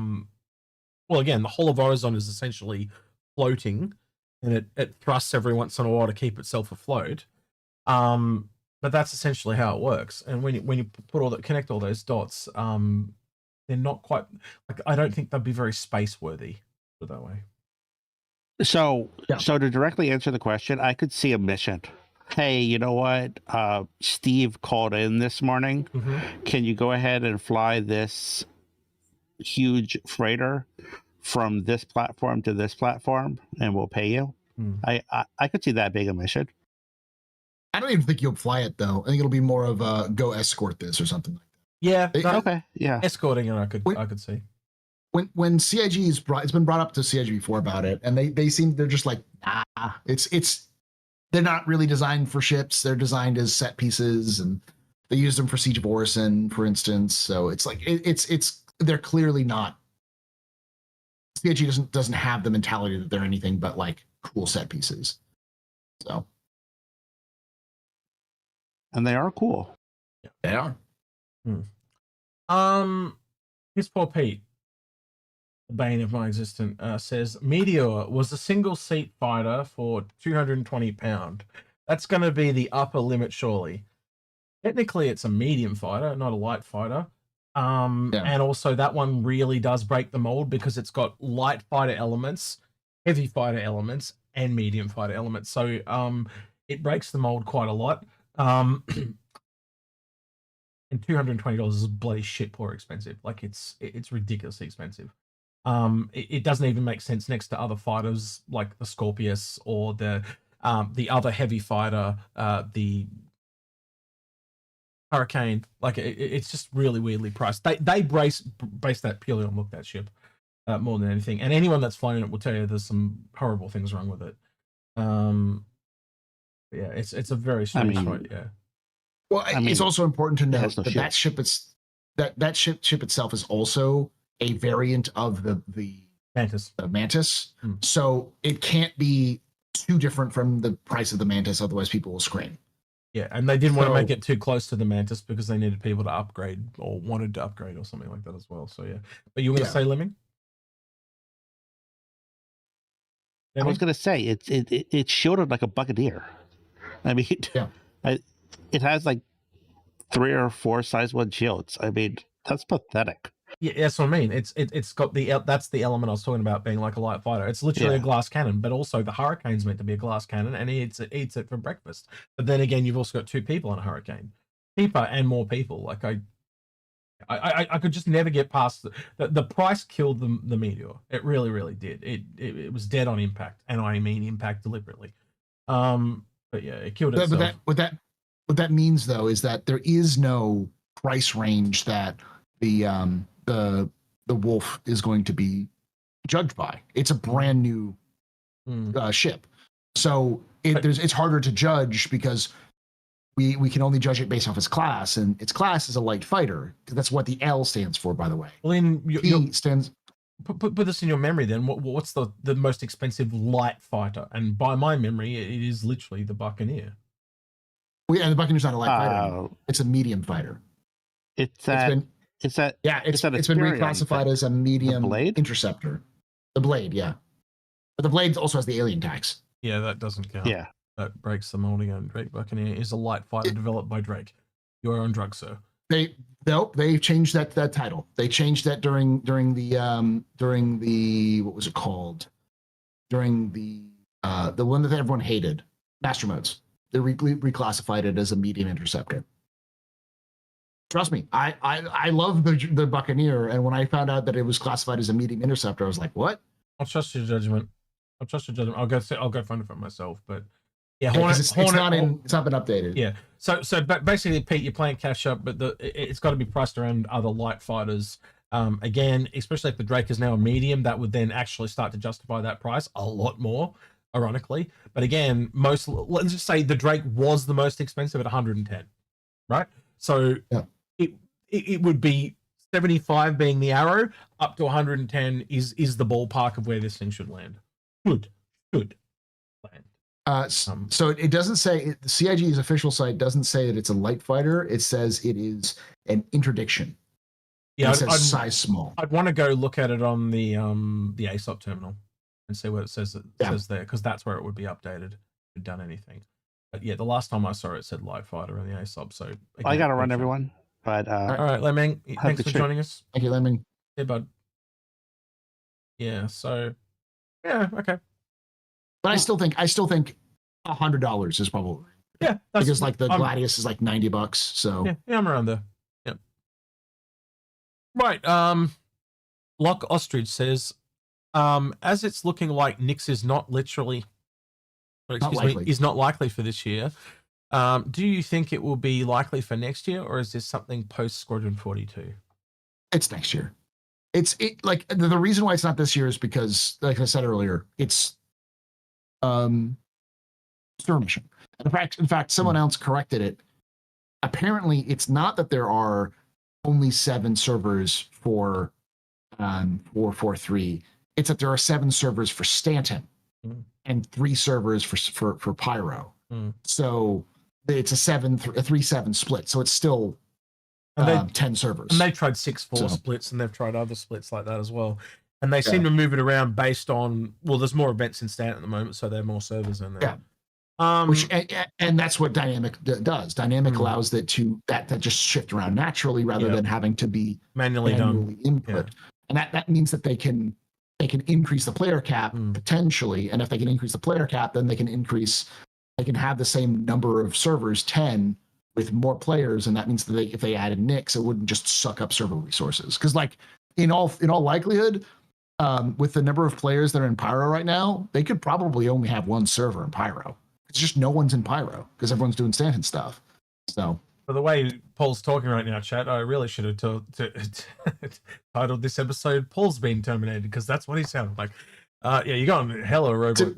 well, again, the whole of Orison is essentially floating, and it thrusts every once in a while to keep itself afloat. But that's essentially how it works. And when you connect all those dots, they're not quite like, I don't think they'd be very space worthy, put it that way. So to directly answer the question, I could see a mission. Hey, you know what? Steve called in this morning. Can you go ahead and fly this huge freighter from this platform to this platform, and we'll pay you? I could see that being a mission. I don't even think you'll fly it though. I think it'll be more of a go escort this or something like that. Yeah. Okay. Yeah. Escorting, and I could see. When CIG is it's been brought up to CIG before about it, and they're just like, nah, they're not really designed for ships. They're designed as set pieces, and they use them for Siege of Orison, for instance. So it's like they're clearly not. CIG doesn't have the mentality that they're anything but like cool set pieces. So, and they are cool. Yeah, they are. Here's poor Pete, the bane of my existence, says Meteor was a single seat fighter for 220 pound. That's going to be the upper limit, surely. Technically, it's a medium fighter, not a light fighter. And also that one really does break the mold because it's got light fighter elements, heavy fighter elements, and medium fighter elements. So it breaks the mold quite a lot. And $220 is bloody shit poor expensive. Like it's ridiculously expensive. It doesn't even make sense next to other fighters like the Scorpius or the other heavy fighter, the Hurricane. Like it's just really weirdly priced. They base that purely on look that ship more than anything. And anyone that's flown it will tell you there's some horrible things wrong with it. Yeah, it's a very strange fight. Yeah. Well, it's also important to note that that ship that ship itself is also a variant of the Mantis. So it can't be too different from the price of the Mantis, otherwise people will scream. Yeah, and they didn't want to make it too close to the Mantis because they needed people to upgrade or wanted to upgrade or something like that as well. So yeah, but you were going to say Lemming? I was going to say it's shielded like a Buccaneer. I mean, it has like 3 or 4 size 1 shields. I mean, that's pathetic. Yeah, that's what I mean. It's got that's the element I was talking about being like a light fighter. It's literally a glass cannon, but also the Hurricane's meant to be a glass cannon, and he eats it for breakfast. But then again, you've also got 2 people on a Hurricane, cheaper and more people. Like I could just never get past the price killed the Meteor. It really, really did. It was dead on impact, and I mean impact deliberately. But yeah, it killed itself. But what that means though is that there is no price range that the Wolf is going to be judged by. It's a brand new ship, so it's harder to judge because we can only judge it based off its class, and its class is a light fighter. That's what the L stands for, by the way. Well, then P stands. Put this in your memory then. What's the most expensive light fighter? And by my memory, it is literally the Buccaneer. Well, yeah, the Buccaneer's not a light fighter. It's a medium fighter. It's been reclassified as a medium interceptor. The Blade, yeah. But the Blade also has the alien tax. Yeah, that doesn't count. Yeah. That breaks the molding on Drake. Buccaneer is a light fighter developed by Drake. You're on drugs, sir. They changed that title. They changed that during the what was it called? During the one that everyone hated, Master Modes. They reclassified it as a medium interceptor. Trust me, I love the Buccaneer, and when I found out that it was classified as a medium interceptor, I was like, "What?" I'll trust your judgment. I'll go find it for myself, but yeah, it's not been updated. Yeah, so basically, Pete, you're playing cash up, but it's got to be priced around other light fighters. Again, especially if the Drake is now a medium, that would then actually start to justify that price a lot more, ironically. But again, let's just say the Drake was the most expensive at 110, right? So it would be 75 being the arrow, up to 110 is the ballpark of where this thing should land. Good land. So it doesn't say the CIG's official site doesn't say that it's a light fighter. It says it is an interdiction. Yeah, it says size small. I'd want to go look at it on the ASOP terminal and see what it says. Says there, because that's where it would be updated if it had done anything. But yeah, the last time I saw it said light fighter on the ASOP. So again, I got to run, everyone. But all right, Lemming, thanks for joining us. Thank you, Lemming. Hey, bud. Yeah. So yeah, okay. But I still think $100 is probably because like the Gladius is like $90. So yeah, I'm around there. Yep. Right. Lock Ostrich says, as it's looking like Nyx is not literally Is not likely for this year. Do you think it will be likely for next year, or is this something post Squadron 42? It's next year. Like the reason why it's not this year is because, like I said earlier, it's skirmishing. In fact, someone else corrected it. Apparently, it's not that there are only 7 servers for 443. It's that there are 7 servers for Stanton and 3 servers for Pyro. So it's a 3-7 split. So it's still 10 servers. And they've tried 6-4 splits, and they've tried other splits like that as well. And they seem to move it around based on, well, there's more events in Stanton at the moment, so there are more servers in there. Yeah. And that's what Dynamic does. Dynamic allows that just shift around naturally rather than having to be manually input. And that means that they can increase the player cap potentially. And if they can increase the player cap, then they can have the same number of servers, 10, with more players. And that means that if they added Nix, it wouldn't just suck up server resources. Because like in all likelihood, with the number of players that are in Pyro right now, they could probably only have 1 server in Pyro. It's just no one's in Pyro because everyone's doing Stanton stuff. So, for the way Paul's talking right now, chat, I really should have titled this episode "Paul's Been Terminated" because that's what he sounded like. You got him. Hello, robot.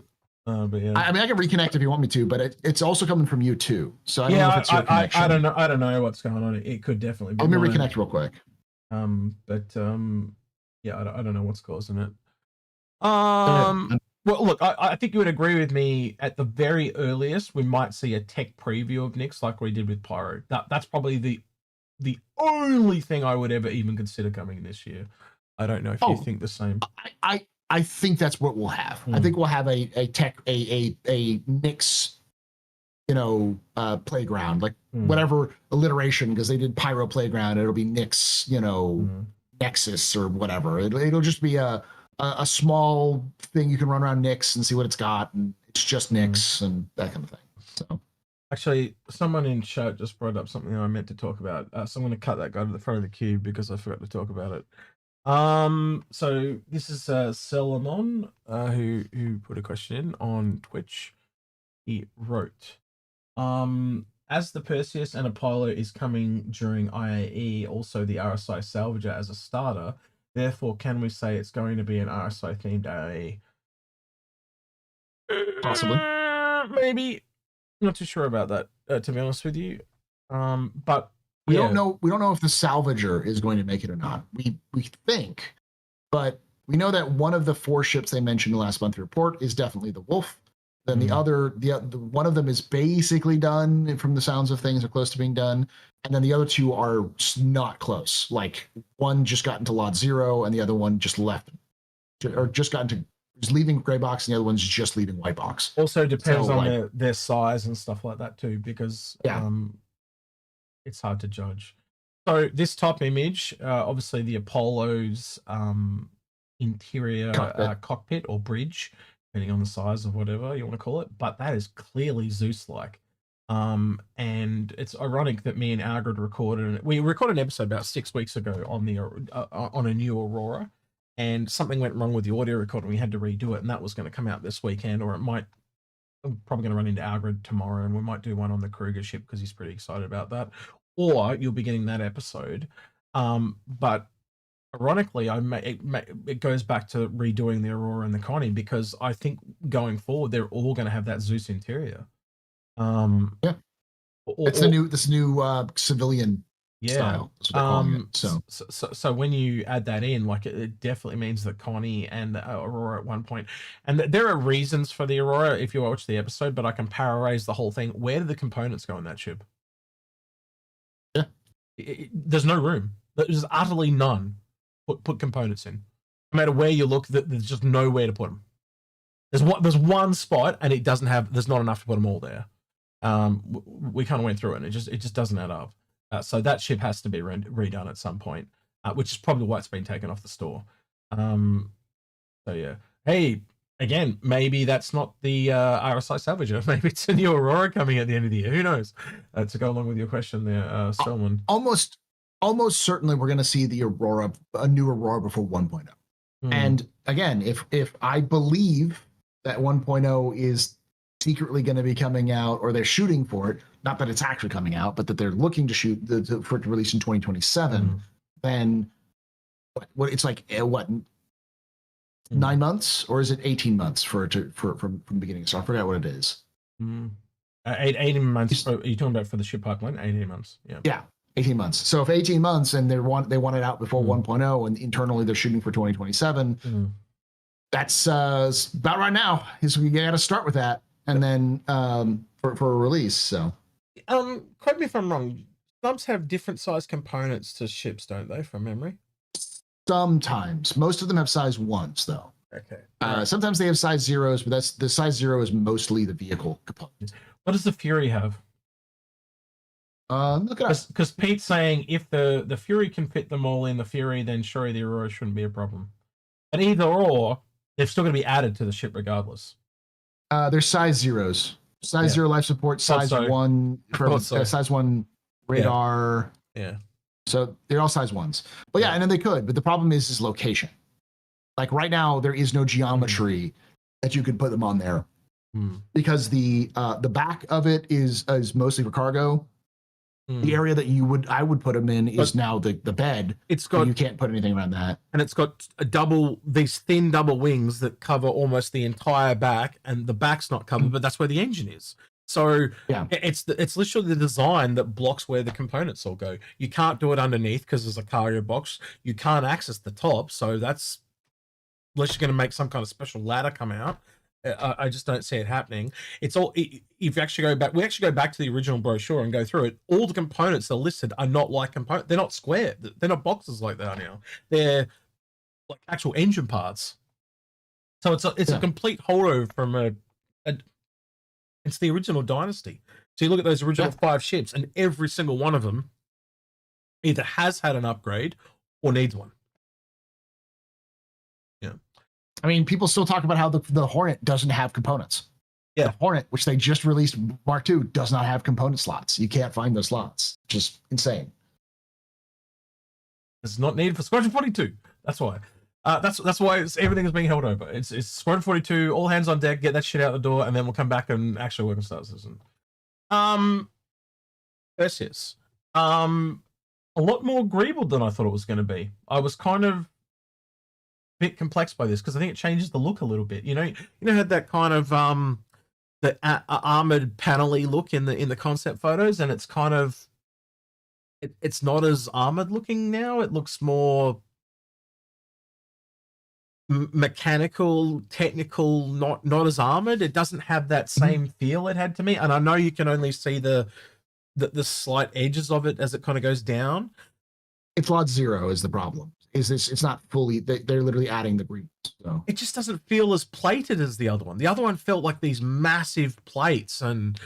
But yeah, I mean, I can reconnect if you want me to, but it's also coming from you too. So I don't know if it's your connection. I don't know what's going on. It could definitely be. Let me reconnect real quick. I don't know what's causing it. Well, look, I think you would agree with me. At the very earliest, we might see a tech preview of Nix like we did with Pyro. That's probably the only thing I would ever even consider coming this year. I don't know if you think the same. I think that's what we'll have. I think we'll have a Nix, playground, like whatever alliteration, because they did Pyro playground. It'll be Nix, Nexus or whatever. It'll just be a small thing you can run around Nix and see what it's got, and it's just Nix and that kind of thing. So, actually, someone in chat just brought up something I meant to talk about. So I'm going to cut that guy to the front of the queue because I forgot to talk about it. So this is Solomon who put a question in on Twitch. He wrote, as the Perseus and Apollo is coming during IAE, also the RSI Salvager as a starter. Therefore, can we say it's going to be an RSI themed IAE? Possibly. Maybe. Not too sure about that, to be honest with you. But we don't know. We don't know if the Salvager is going to make it or not. We think, but we know that one of the 4 ships they mentioned in the last month's report is definitely the Wolf. Then the one of them is basically done from the sounds of things, are close to being done. And then the other 2 are not close. Like one just got into Lot 0 and the other one just left, or just got into, is leaving Gray Box and the other one's just leaving White Box. Also depends on their size and stuff like that too, because it's hard to judge. So this top image, obviously the Apollo's interior cockpit or bridge, depending on the size of whatever you want to call it, but that is clearly Zeus-like. And it's ironic that me and Algared recorded an episode about 6 weeks ago on a new Aurora, and something went wrong with the audio recording. We had to redo it, and that was going to come out this weekend, or I'm probably going to run into Algared tomorrow, and we might do one on the Krueger ship because he's pretty excited about that. Or you'll be getting that episode. But ironically, it goes back to redoing the Aurora and the Connie, because I think going forward they're all going to have that Zeus interior. It's this new civilian style. That's what they're calling it. So when you add that in, like it definitely means that Connie and Aurora at one point, and there are reasons for the Aurora if you watch the episode, but I can paraphrase the whole thing. Where do the components go in that ship? Yeah, there's no room. There's utterly none. Put components in. No matter where you look, there's just nowhere to put them. There's one spot, and there's not enough to put them all there. We kind of went through it, and it just doesn't add up. So that ship has to be redone at some point, which is probably why it's been taken off the store. So yeah. Hey, again, maybe that's not the RSI Salvager. Maybe it's a new Aurora coming at the end of the year. Who knows? To go along with your question there, Stillman. Almost certainly we're going to see a new Aurora before 1.0. And again, if I believe that 1.0 is secretly going to be coming out, or they're shooting for it. Not that it's actually coming out, but that they're looking to shoot for it to release in 2027. Then what? It's like what? 9 months, or is it 18 months for it to from the beginning? So I forgot what it is. 18 months. Are you talking about for the ship pipeline? 18 months. Yeah. Yeah. 18 months. So if 18 months and they want it out before 1.0 and internally they're shooting for 2027, that's about right now. Is we got to start with that and then for a release. So correct me if I'm wrong. Subs have different size components to ships, don't they, from memory? Sometimes. Most of them have size 1s though. Okay. Sometimes they have size 0s, but that's the size 0 is mostly the vehicle component. What does the Fury have? Look it up. Because Pete's saying if the Fury can fit them all in the Fury, then surely the Aurora shouldn't be a problem. But either or, they're still going to be added to the ship regardless. They're size 0s. Size 0 life support, size 1 for size 1 radar. Yeah. So they're all size 1s. But yeah, and then they could. But the problem is location. Like right now, there is no geometry that you could put them on there because the back of it is mostly for cargo. The area that I would put them in is now the bed. It's got, you can't put anything around that, and it's got these thin double wings that cover almost the entire back, and the back's not covered, but that's where the engine is. So it's literally the design that blocks where the components all go. You can't do it underneath because there's a cargo box. You can't access the top, so that's unless you're going to make some kind of special ladder come out. I just don't see it happening. It's all if you actually go back. We actually go back to the original brochure and go through it. All the components that are listed are not like components. They're not square. They're not boxes like they are now. They're like actual engine parts. So it's a complete holdover from it's the original Dynasty. So you look at those original 5 ships, and every single one of them either has had an upgrade or needs one. Yeah. I mean, people still talk about how the Hornet doesn't have components. Yeah. The Hornet, which they just released Mark II, does not have component slots. You can't find those slots. Just insane. It's not needed for Squadron 42. That's why. That's why everything is being held over. It's Squadron 42, all hands on deck, get that shit out the door, and then we'll come back and actually work on Star Citizen. Perseus. A lot more greebled than I thought it was going to be. I was kind of a bit complex by this because I think it changes the look a little bit. You know, had that kind of the armored panel-y look in the concept photos, and it's kind of it's not as armored looking now. It looks more mechanical, technical, not as armored. It doesn't have that same feel it had to me, and I know you can only see the slight edges of it as it kind of goes down. It's lot 0 is the problem. It's not fully. They're literally adding the greens. So it just doesn't feel as plated as the other one. The other one felt like these massive plates and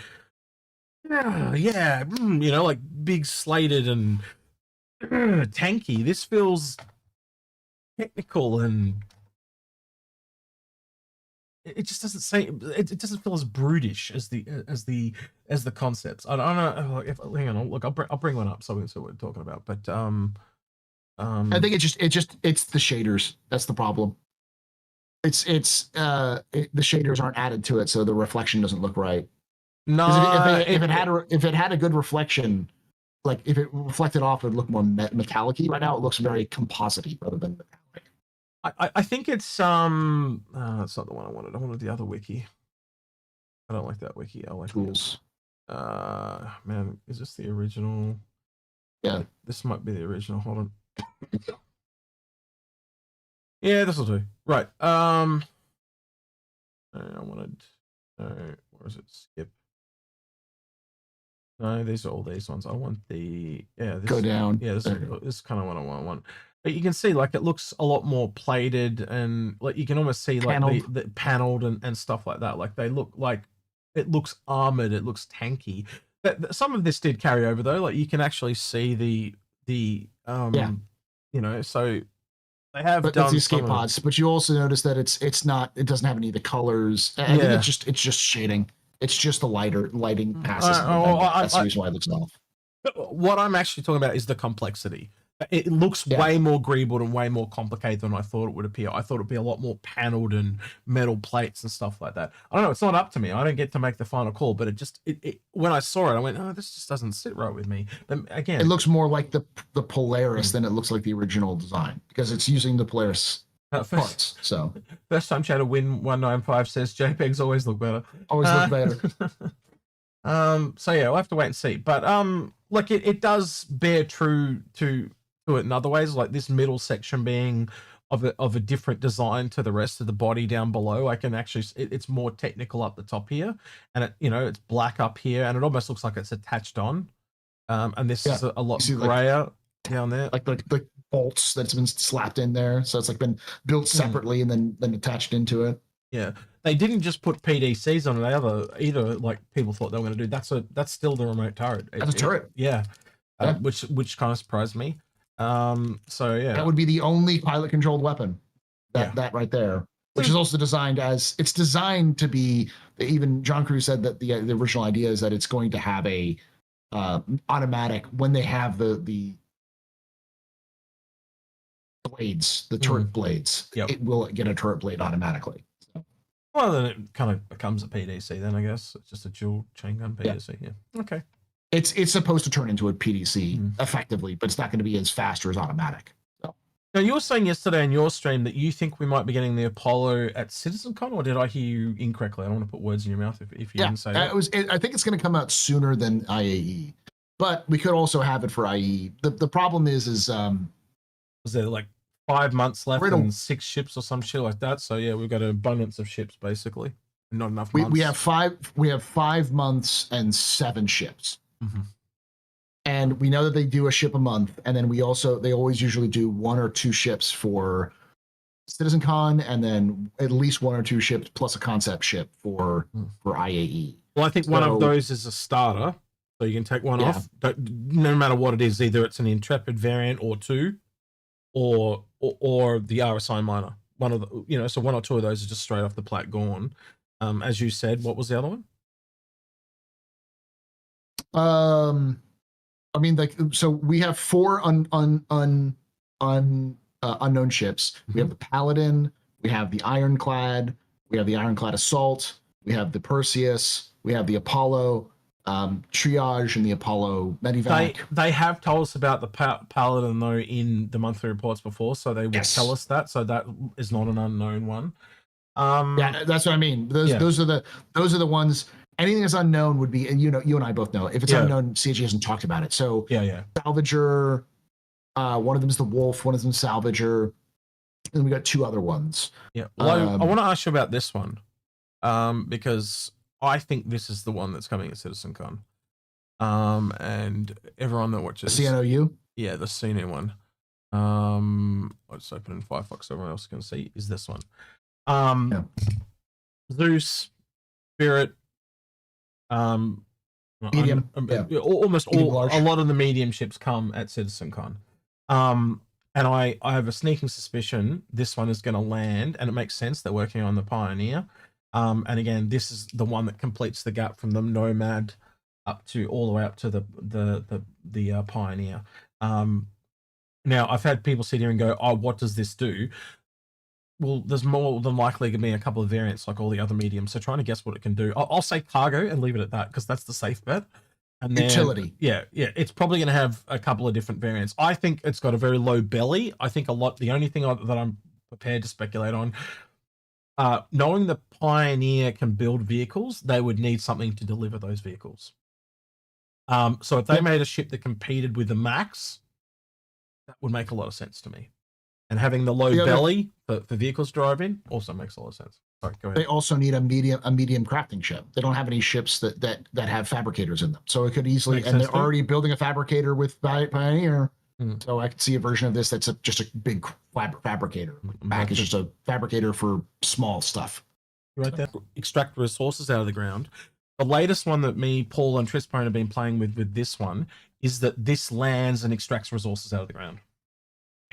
like big slated and tanky. This feels technical and it just doesn't say. It doesn't feel as brutish as the concepts. I don't know. Hang on, look, I'll bring one up so we see what we're talking about. But I think it's the shaders. That's the problem. The shaders aren't added to it, so the reflection doesn't look right. No, if it had a good reflection, like if it reflected off, it would look more metallic-y. Right now, it looks very composite-y rather than metallic. I think it's that's not the one I wanted. I wanted the other wiki. I don't like that wiki. I like tools. Man, is this the original? Yeah, this might be the original. Hold on. Yeah, this will do. Right. I wanted. Where is it? Skip. No, these are all these ones. I want the this, go down. Yeah, this is kind of what I want. But you can see like it looks a lot more plated and like you can almost see like the paneled and stuff like that. Like they look like it looks armored. It looks tanky. But some of this did carry over though. Like you can actually see the so they have done the escape pods. But you also notice that it doesn't have any of the colors. I think it's just shading. It's just the lighting passes. That's the reason why it looks off. What I'm actually talking about is the complexity. It looks way more greebled and way more complicated than I thought it would appear. I thought it'd be a lot more paneled and metal plates and stuff like that. I don't know. It's not up to me. I don't get to make the final call, but it when I saw it, I went, oh, this just doesn't sit right with me. But again, it looks more like the Polaris than it looks like the original design because it's using the Polaris parts. So first time Chatter Win 195 says JPEGs always look better. Always look better. So yeah, we'll have to wait and see. But like it does bear true to it in other ways, like this middle section being of a different design to the rest of the body down below. I can actually, it's more technical up the top here, and it, you know, it's black up here, and it almost looks like it's attached on. And this is a lot grayer down there, like the bolts that's been slapped in there, so it's like been built separately and then attached into it. Yeah, they didn't just put PDCs on it either. Like people thought they were going to do. That's still the remote turret. That's a turret. Yeah, which kind of surprised me. So yeah, that would be the only pilot controlled weapon. That right there, which is also designed it's designed to be. Even John Crew said that the original idea is that it's going to have a automatic when they have the blades, the turret blades. It will get a turret blade automatically. Well, then it kind of becomes a PDC. Then I guess it's just a dual chain gun PDC. Yeah. Okay. It's supposed to turn into a PDC effectively, but it's not going to be as fast or as automatic. So. Now, you were saying yesterday in your stream that you think we might be getting the Apollo at CitizenCon, or did I hear you incorrectly? I don't want to put words in your mouth if you didn't say that. I think it's going to come out sooner than IAE, but we could also have it for IAE. The problem is was there like 5 months left and 6 ships or some shit like that? So yeah, we've got an abundance of ships basically, not enough months. We have 5 months and 7 ships. And we know that they do a ship a month, and then they always usually do 1 or 2 ships for CitizenCon, and then at least 1 or 2 ships plus a concept ship for IAE. Well, I think one of those is a starter, so you can take one off. No matter what it is, either it's an Intrepid variant or 2, or the RSI minor. One of the, so 1 or 2 of those are just straight off the plat gone. As you said, what was the other one? I mean, like, so we have 4 unknown ships. We have the Paladin, we have the Ironclad, we have the Ironclad Assault, we have the Perseus, we have the Apollo Triage, and the Apollo Medivac. They have told us about the Paladin though in the monthly reports before, so they will tell us that. So that is not an unknown one. Yeah, that's what I mean. Those are the ones. Anything that's unknown would be, and you and I both know, if it's unknown, CG hasn't talked about it. So Salvager, one of them is the Wolf, one of them is Salvager, and we got 2 other ones. Yeah, well, I want to ask you about this one, because I think this is the one that's coming at CitizenCon, and everyone that watches the CNOU, the CNOU one. I'll just open in Firefox so everyone else can see. Is this one? Zeus, Spirit. Medium, almost all, a lot of the medium ships come at CitizenCon, and I have a sneaking suspicion this one is going to land, and it makes sense. They're working on the Pioneer, and again, this is the one that completes the gap from the Nomad up to all the way up to the Pioneer. Now I've had people sit here and go, "Oh, what does this do?" Well, there's more than likely going to be a couple of variants like all the other mediums. So trying to guess what it can do. I'll say cargo and leave it at that because that's the safe bet. And then, utility. Yeah. It's probably going to have a couple of different variants. I think it's got a very low belly. I think the only thing that I'm prepared to speculate on, knowing the Pioneer can build vehicles, they would need something to deliver those vehicles. So if they made a ship that competed with the Max, that would make a lot of sense to me. And having the low belly for vehicles driving also makes a lot of sense. Sorry, go ahead. They also need a medium crafting ship. They don't have any ships that have fabricators in them, so it could easily. And they're already building a fabricator with Pioneer, so I could see a version of this that's just a big fabricator. Back is just a fabricator for small stuff. Right there. Extract resources out of the ground. The latest one that me, Paul, and Trispone have been playing with this one is that this lands and extracts resources out of the ground.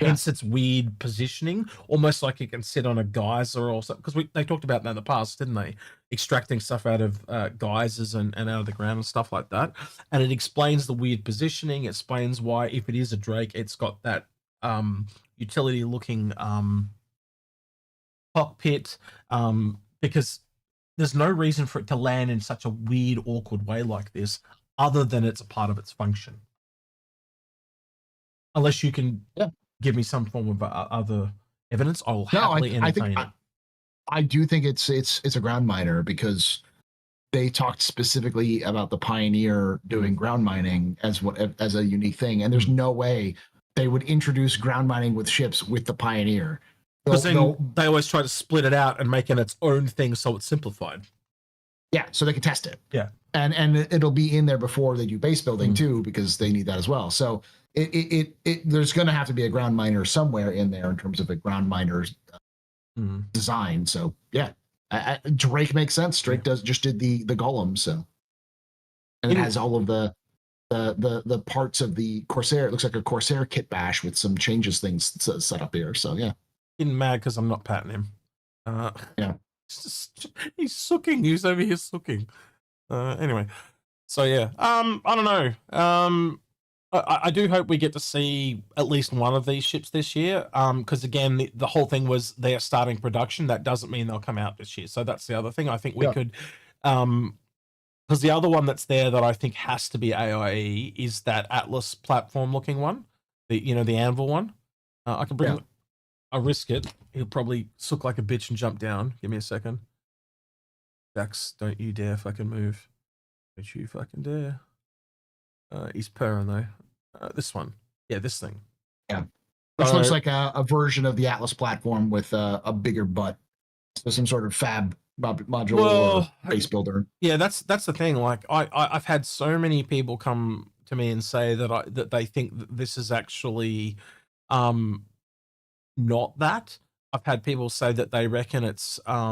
hence its weird positioning, almost like it can sit on a geyser or something. Because they talked about that in the past, didn't they? Extracting stuff out of geysers and out of the ground and stuff like that. And it explains the weird positioning. It explains why, if it is a Drake, it's got that utility-looking cockpit, because there's no reason for it to land in such a weird, awkward way like this, other than it's a part of its function. Unless you can give me some form of other evidence, I'll happily entertain it. I do think it's a ground miner, because they talked specifically about the Pioneer doing ground mining as a unique thing, and there's no way they would introduce ground mining with ships with the Pioneer. Because then they always try to split it out and make it its own thing, so it's simplified. Yeah, so they can test it. Yeah, and it'll be in there before they do base building too, because they need that as well. So there's going to have to be a ground miner somewhere in there in terms of a ground miner's design. So yeah, Drake makes sense. Drake just did the Golem, so, and it has all of the parts of the Corsair. It looks like a Corsair kit bash with some changes things set up here. So yeah, getting mad because I'm not patting him. Yeah, he's sooking. He's over here sooking. Anyway, so yeah, I don't know. I do hope we get to see at least one of these ships this year. Because again, the whole thing was they are starting production. That doesn't mean they'll come out this year. So that's the other thing. I think we could, because the other one that's there that I think has to be AIE is that Atlas platform looking one, the Anvil one. I can bring. I'll risk it. He'll probably sook like a bitch and jump down. Give me a second. Dax, don't you dare fucking move. Don't you fucking dare. He's purring though. This one. Yeah, this thing. Yeah. Which looks like a version of the Atlas platform with a bigger butt. So some sort of fab module or base builder. Yeah, that's the thing. Like I've had so many people come to me and say that they think that this is actually not that. I've had people say that they reckon it's what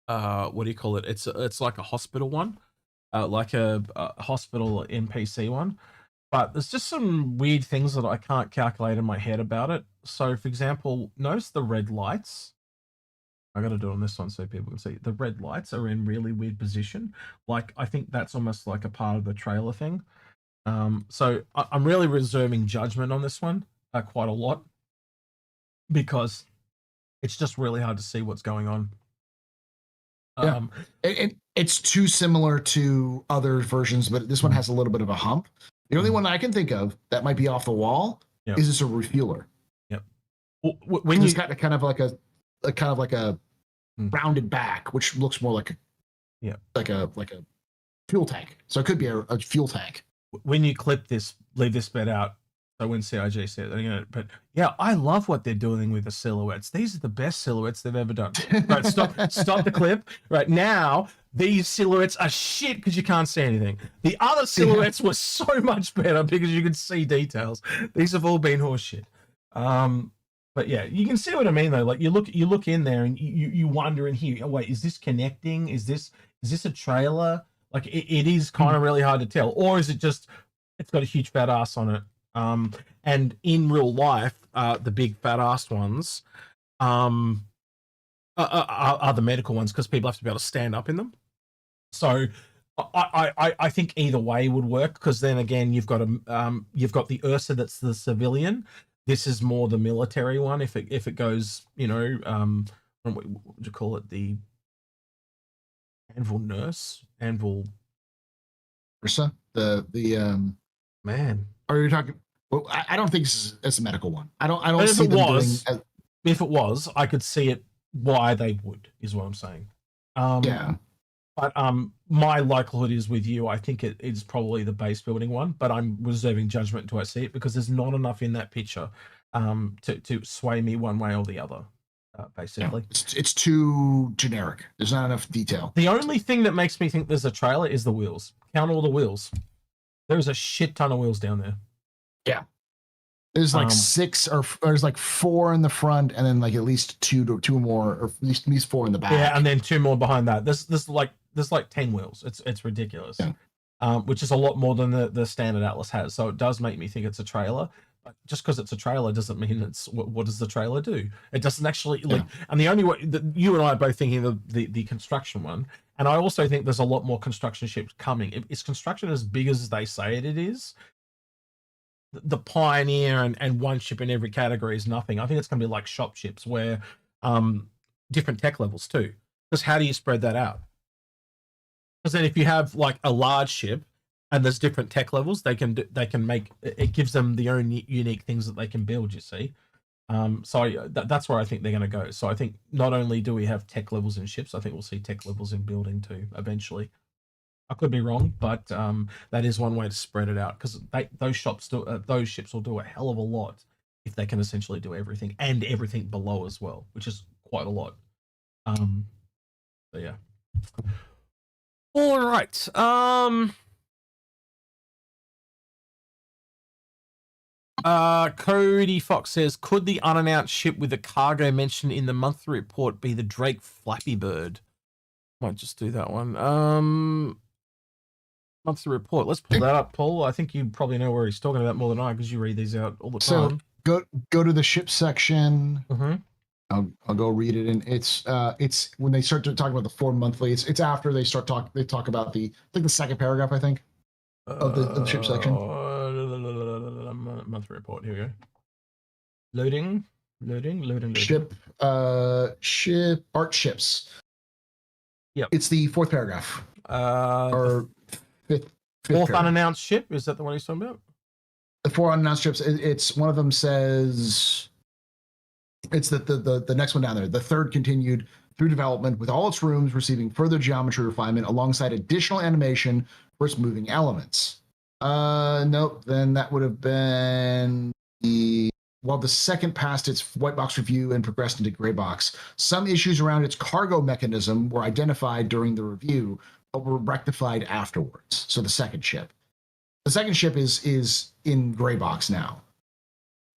do you call it? It's like a hospital one. Like a hospital NPC one, but there's just some weird things that I can't calculate in my head about it. So, for example, notice the red lights. I got to do it on this one so people can see. The red lights are in really weird position. Like, I think that's almost like a part of the trailer thing. So I'm really reserving judgment on this one quite a lot, because it's just really hard to see what's going on. It's too similar to other versions, but this one has a little bit of a hump. The only one I can think of that might be off the wall is this a refueler. Yep. When it's got a kind of like a rounded back, which looks more like a fuel tank. So it could be a fuel tank. When you clip this, leave this bit out. So when CIG said, but yeah, I love what they're doing with the silhouettes. These are the best silhouettes they've ever done. Right, stop the clip. Right now, these silhouettes are shit because you can't see anything. The other silhouettes were so much better because you could see details. These have all been horseshit. But yeah, you can see what I mean though. Like you look in there and you wonder in here, oh, wait, is this connecting? Is this a trailer? Like it is kind of really hard to tell, or is it just it's got a huge fat ass on it? And in real life, the big fat ass ones are the medical ones because people have to be able to stand up in them. So I think either way would work, because then again you've got the Ursa that's the civilian. This is more the military one. If it goes, what would you call it? The Anvil Ursa, the man. Are you talking? Well, I don't think it's a medical one. I don't see them doing. If it was, I could see it. Why they would is what I'm saying. Yeah. But my likelihood is with you. I think it is probably the base building one, but I'm reserving judgment until I see it, because there's not enough in that picture to sway me one way or the other. Basically, it's too generic. There's not enough detail. The only thing that makes me think there's a trailer is the wheels. Count all the wheels. There's a shit ton of wheels down there. Yeah. There's like there's like 4 in the front, and then like at least two more, or at least 4 in the back. Yeah, and then 2 more behind that. There's like 10 wheels. It's ridiculous. Yeah. Which is a lot more than the standard Atlas has. So it does make me think it's a trailer. just because it's a trailer doesn't mean it's what does the trailer do? It doesn't actually like. Yeah. And the only way that you and I are both thinking of the construction one, and I also think there's a lot more construction ships coming. Is construction as big as they say it is? The Pioneer and one ship in every category is nothing. I think it's going to be like shop ships where different tech levels too. Because how do you spread that out? Because then if you have like a large ship and there's different tech levels, they can make it gives them the own unique things that they can build. You see, so that's where I think they're going to go. So I think not only do we have tech levels in ships, I think we'll see tech levels in building too eventually. I could be wrong, but that is one way to spread it out because those ships will do a hell of a lot if they can essentially do everything and everything below as well, which is quite a lot. So yeah. All right. Cody Fox says, could the unannounced ship with the cargo mentioned in the monthly report be the Drake Flappy Bird? Might just do that one. Monthly report. Let's pull that up, Paul. I think you probably know where he's talking about more than I because you read these out all the time. So go to the ship section. Mm-hmm. I'll go read it, and it's when they start to talk about the 4 monthly. It's after they talk about the second paragraph, I think, of the ship section. Monthly report. Here we go. Loading. Ship art ships. Yep. It's the fourth paragraph. Or fifth fourth paragraph. unannounced ship. Is that the one he's talking about? The 4 unannounced ships. It's one of them says. It's the next one down there. The third continued through development with all its rooms receiving further geometry refinement alongside additional animation for its moving elements. Nope. Then that would have been the second passed its white box review and progressed into gray box. Some issues around its cargo mechanism were identified during the review, but were rectified afterwards. So the second ship is in gray box now.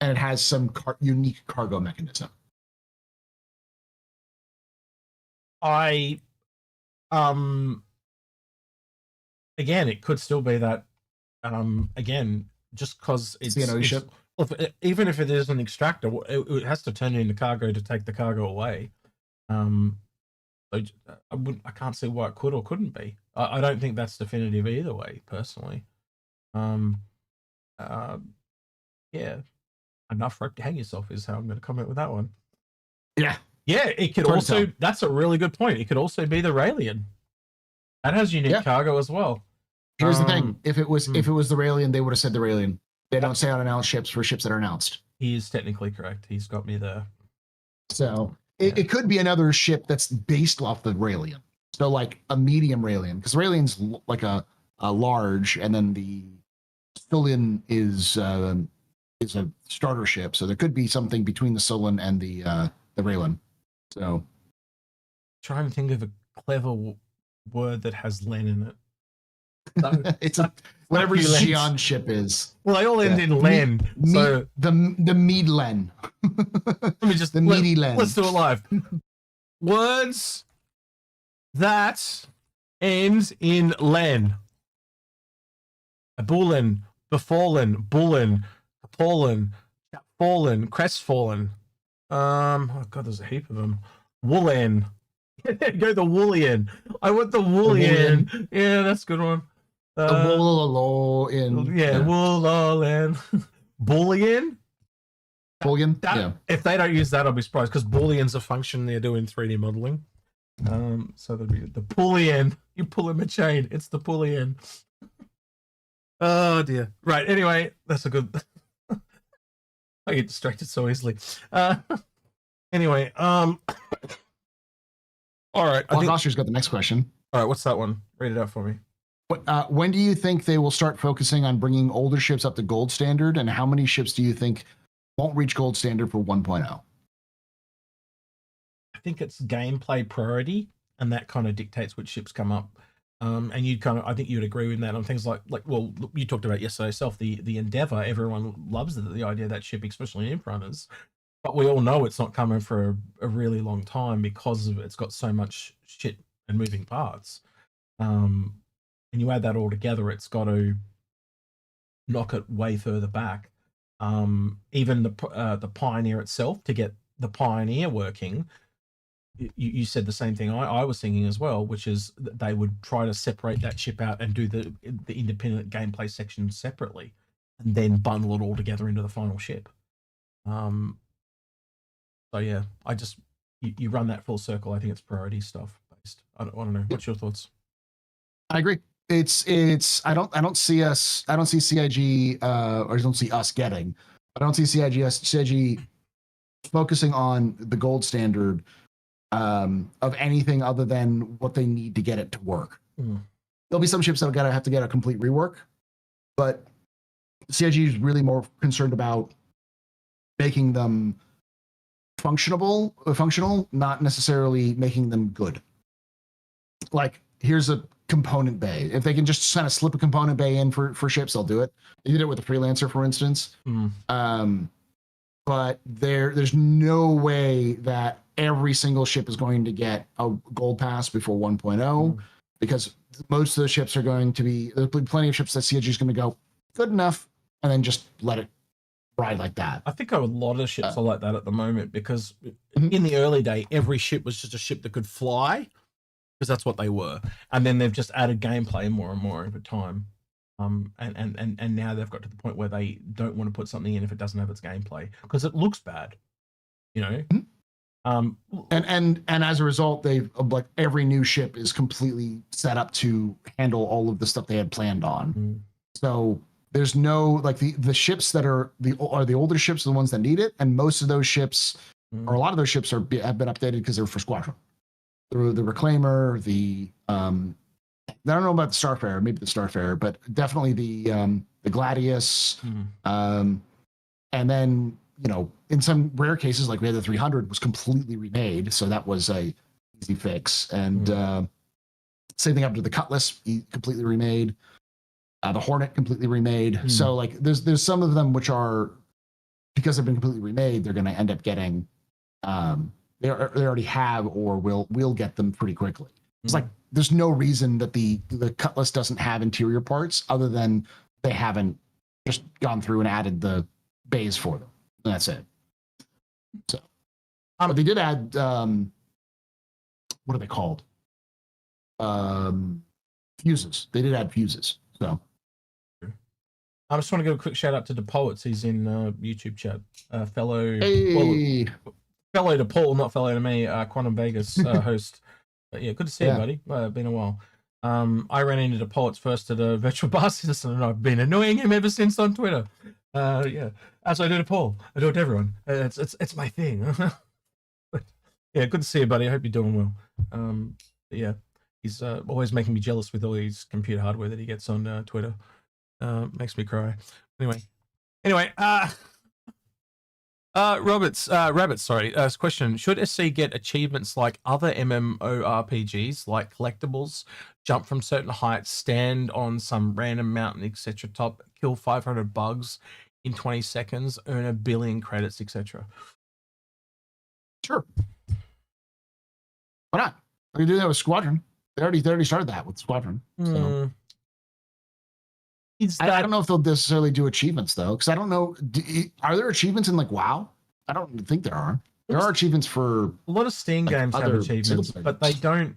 And it has some unique cargo mechanism. Again, it could still be that. Again, just because it's ship. Even if it is an extractor, it has to turn it into cargo to take the cargo away. So I can't see why it could or couldn't be. I don't think that's definitive either way, personally. Yeah. Enough rope to hang yourself is how I'm going to comment with that one. Yeah. Yeah, it could also, that's a really good point. It could also be the Raelian. That has unique cargo as well. Here's the thing. If it was the Raelian, they would have said the Raelian. They don't say unannounced ships for ships that are announced. He is technically correct. He's got me there. So it could be another ship that's based off the Raelian. So like a medium Raelian, because Raelian's like a large, and then the Stullian is a starter ship. So there could be something between the Solon and the Raelin. So trying to think of a clever word that has Len in it. So, it's whatever Xi'an ship is. Well, they all end in Len. So the mead Len. Let me just meaty Len. Let's do it live. Words that end in Len. A bullin, befallen, bullin, fallen, fallen, crestfallen. Oh god, there's a heap of them. Woolian. Go the Woolian. I want the Woolian. Yeah, that's a good one. Woolian. Yeah, Woolian. Bullion. Bullion. Yeah. If they don't use that, I'll be surprised because Boolean's a function they're doing 3D modeling. So there'll be the Pullian. You pull him a chain. It's the Pullian. Oh dear. Right. Anyway, that's a good. I get distracted so easily. Anyway, all right. Oscar's got the next question. All right, what's that one? Read it out for me. When do you think they will start focusing on bringing older ships up to gold standard, and how many ships do you think won't reach gold standard for 1.0? I think it's gameplay priority, and that kind of dictates which ships come up. And I think you'd agree with that on things like, well, you talked about yesterday yourself, the Endeavor. Everyone loves the idea of that ship, especially in Inforunners. But we all know it's not coming for a really long time because it's got so much shit and moving parts. And you add that all together, it's got to knock it way further back. even the Pioneer itself, to get the Pioneer working. You said the same thing I was thinking as well, which is that they would try to separate that ship out and do the independent gameplay section separately, and then bundle it all together into the final ship. So yeah, you run that full circle. I think it's priority stuff based. I don't know. What's your thoughts? I agree. It's I don't see CIG or I don't see us getting. I don't see CIG focusing on the gold standard of anything other than what they need to get it to work. There'll be some ships that have to get a complete rework, but CIG is really more concerned about making them functional, not necessarily making them good. Like, here's a component bay. If they can just kind of slip a component bay in for ships, they'll do it. They did it with the Freelancer, for instance. But there's no way that every single ship is going to get a gold pass before 1.0, because most of the ships are going to be, there'll be plenty of ships that CIG is going to go good enough and then just let it ride like that. I think a lot of ships are like that at the moment, because in the early day, every ship was just a ship that could fly, because that's what they were. And then they've just added gameplay more and more over time. And now they've got to the point where they don't want to put something in if it doesn't have its gameplay, because it looks bad, you know. And as a result, they've, like, every new ship is completely set up to handle all of the stuff they had planned on. So there's no, like, the ships that are the older ships are the ones that need it, and most of those ships, or a lot of those ships, have been updated because they're for Squadron. The Reclaimer, I don't know about the Starfarer, maybe the Starfarer, but definitely the Gladius, and then, you know, in some rare cases, like we had the 300 was completely remade, so that was a easy fix. And same thing happened to the Cutlass, completely remade. The Hornet completely remade. So, like, there's some of them which are, because they've been completely remade, they're going to end up getting, they already have, or will get them pretty quickly. It's like, there's no reason that the Cutlass doesn't have interior parts other than they haven't just gone through and added the bays for them. And that's it. So, but they did add, what are they called? Fuses. They did add fuses. So, I just want to give a quick shout out to DePoets. He's in YouTube chat. Fellow to Paul, not fellow to me. Quantum Vegas host. But yeah, good to see you, buddy. Been a while. I ran into DePoets first at a virtual bar citizen, and I've been annoying him ever since on Twitter. Yeah, as I do to Paul. I do it to everyone. It's my thing. But, yeah, good to see you, buddy. I hope you're doing well. Yeah, he's always making me jealous with all his computer hardware that he gets on Twitter. Makes me cry. Anyway, Rabbits, sorry. Question: should SC get achievements like other MMORPGs, like collectibles, jump from certain heights, stand on some random mountain, etc., top, kill 500 bugs in 20 seconds, earn 1 billion credits, etc.? Sure. Why not? We can do that with Squadron. They already started that with Squadron. So. I don't know if they'll necessarily do achievements, though, because I don't know. Are there achievements in, like, WoW? I don't think there are. There are achievements for a lot of Steam games have achievements, but they don't.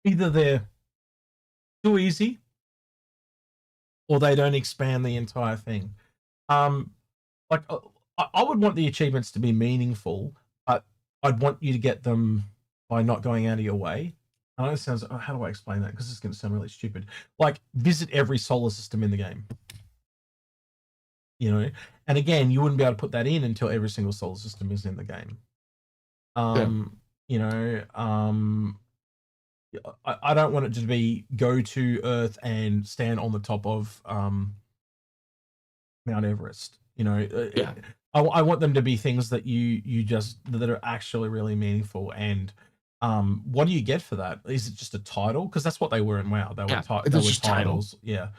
Either they're too easy, or they don't expand the entire thing. Like, I would want the achievements to be meaningful, but I'd want you to get them by not going out of your way. I know it sounds, how do I explain that? Because this is going to sound really stupid. Like, visit every solar system in the game. You know? And again, you wouldn't be able to put that in until every single solar system is in the game. You know, I don't want it to be go to Earth and stand on the top of Mount Everest. You know, I want them to be things that you just, that are actually really meaningful. And what do you get for that? Is it just a title? Because that's what they were in WoW. They were just titles. Yeah.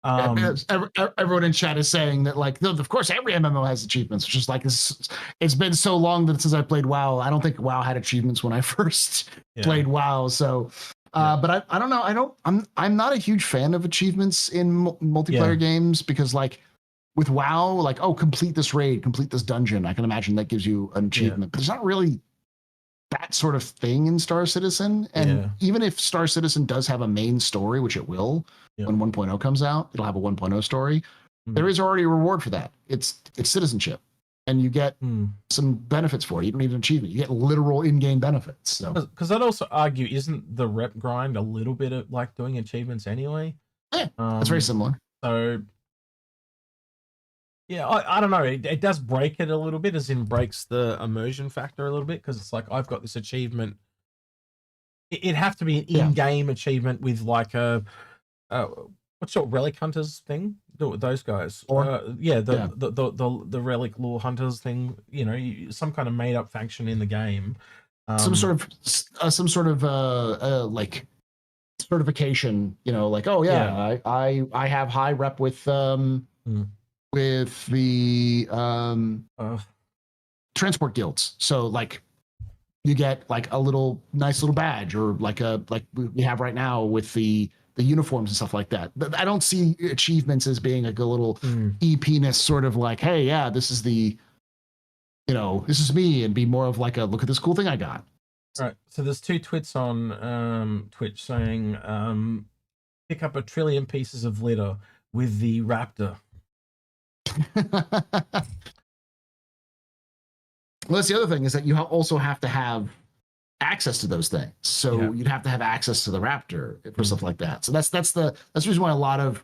Everyone in chat is saying that, like, of course, every MMO has achievements. It's just like, it's been so long that since I played WoW, I don't think WoW had achievements when I first played WoW. So, but I don't know. I'm not a huge fan of achievements in multiplayer games, because, like, with WoW, like, oh, complete this raid, complete this dungeon. I can imagine that gives you an achievement, but there's not really that sort of thing in Star Citizen. And even if Star Citizen does have a main story, which it will when 1.0 comes out, it'll have a 1.0 story. There is already a reward for that. It's citizenship, and you get some benefits for it. You don't need an achievement. You get literal in-game benefits. So, because I'd also argue, isn't the rep grind a little bit of like doing achievements anyway? Yeah, it's very similar. So, yeah, I don't know. It does break it a little bit, as in breaks the immersion factor a little bit, because it's like, I've got this achievement. It'd have to be an in-game achievement with like a what's your relic hunters thing? Those guys, the relic lore hunters thing. You know, some kind of made-up faction in the game. Some sort of like certification. You know, like, oh yeah, I have high rep with the transport guilds. So like you get like a nice little badge, or like we have right now with the uniforms and stuff like that. But I don't see achievements as being like a little EP-ness sort of like, hey, yeah, this is this is me, and be more of like a look at this cool thing I got. Right. So there's 2 twits on Twitch saying pick up 1 trillion pieces of litter with the raptor. Well, that's the other thing, is that you also have to have access to those things. So you'd have to have access to the raptor for stuff like that. So that's the reason why a lot of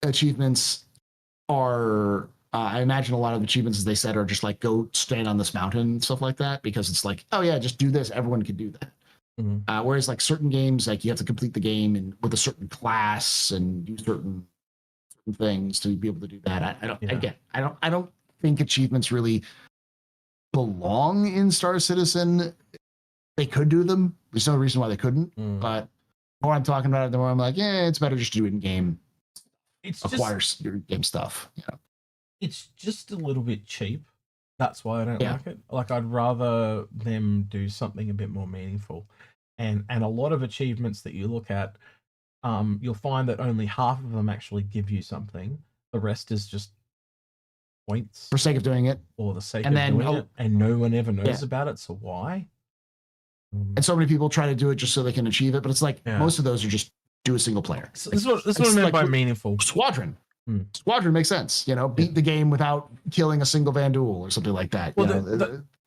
achievements are. I imagine a lot of achievements, as they said, are just like go stand on this mountain and stuff like that, because it's like, oh yeah, just do this. Everyone can do that. Whereas like certain games, like you have to complete the game with a certain class and do certain things to be able to do that. I don't think achievements really belong in Star Citizen. They could do them. There's no reason why they couldn't. But the more I'm talking about it, the more I'm like, yeah, it's better just to do it in game. Acquire your game stuff. Yeah. It's just a little bit cheap. That's why I don't like it. Like, I'd rather them do something a bit more meaningful. And a lot of achievements that you look at, you'll find that only half of them actually give you something. The rest is just points. For sake of doing it. Or the sake of doing it. And no one ever knows about it, so why? And so many people try to do it just so they can achieve it, but it's like most of those are just do a single player. So this is what I meant by meaningful. Squadron. Squadron makes sense. Beat the game without killing a single Vanduul or something like that. Well,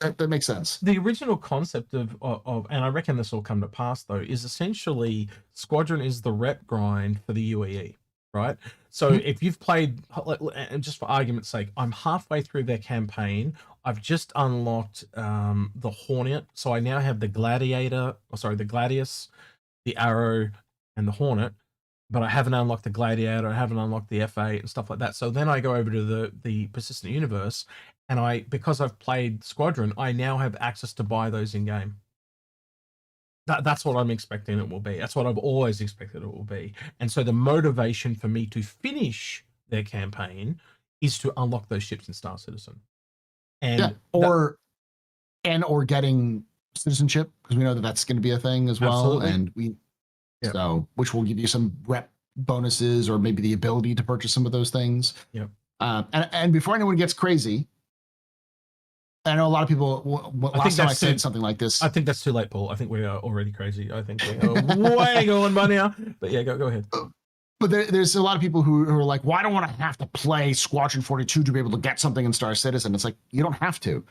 that makes sense. The original concept of, and I reckon this will come to pass though, is essentially Squadron is the rep grind for the UEE, right? So if you've played, and just for argument's sake, I'm halfway through their campaign. I've just unlocked the Hornet, so I now have the the Gladius, the Arrow, and the Hornet. But I haven't unlocked the Gladiator, I haven't unlocked the F8 and stuff like that. So then I go over to the Persistent Universe, and because I've played Squadron, I now have access to buy those in game. That's what I'm expecting it will be. That's what I've always expected it will be. And so the motivation for me to finish their campaign is to unlock those ships in Star Citizen. And or getting citizenship, because we know that that's going to be a thing as well. Absolutely. And so, which will give you some rep bonuses, or maybe the ability to purchase some of those things. And before anyone gets crazy, I know a lot of people. Last time I said something like this, I think that's too late, Paul. I think we are already crazy. I think we are way going by now. But yeah, go ahead. But there's a lot of people who are like, well, I don't want to have to play Squadron 42 to be able to get something in Star Citizen. It's like, you don't have to.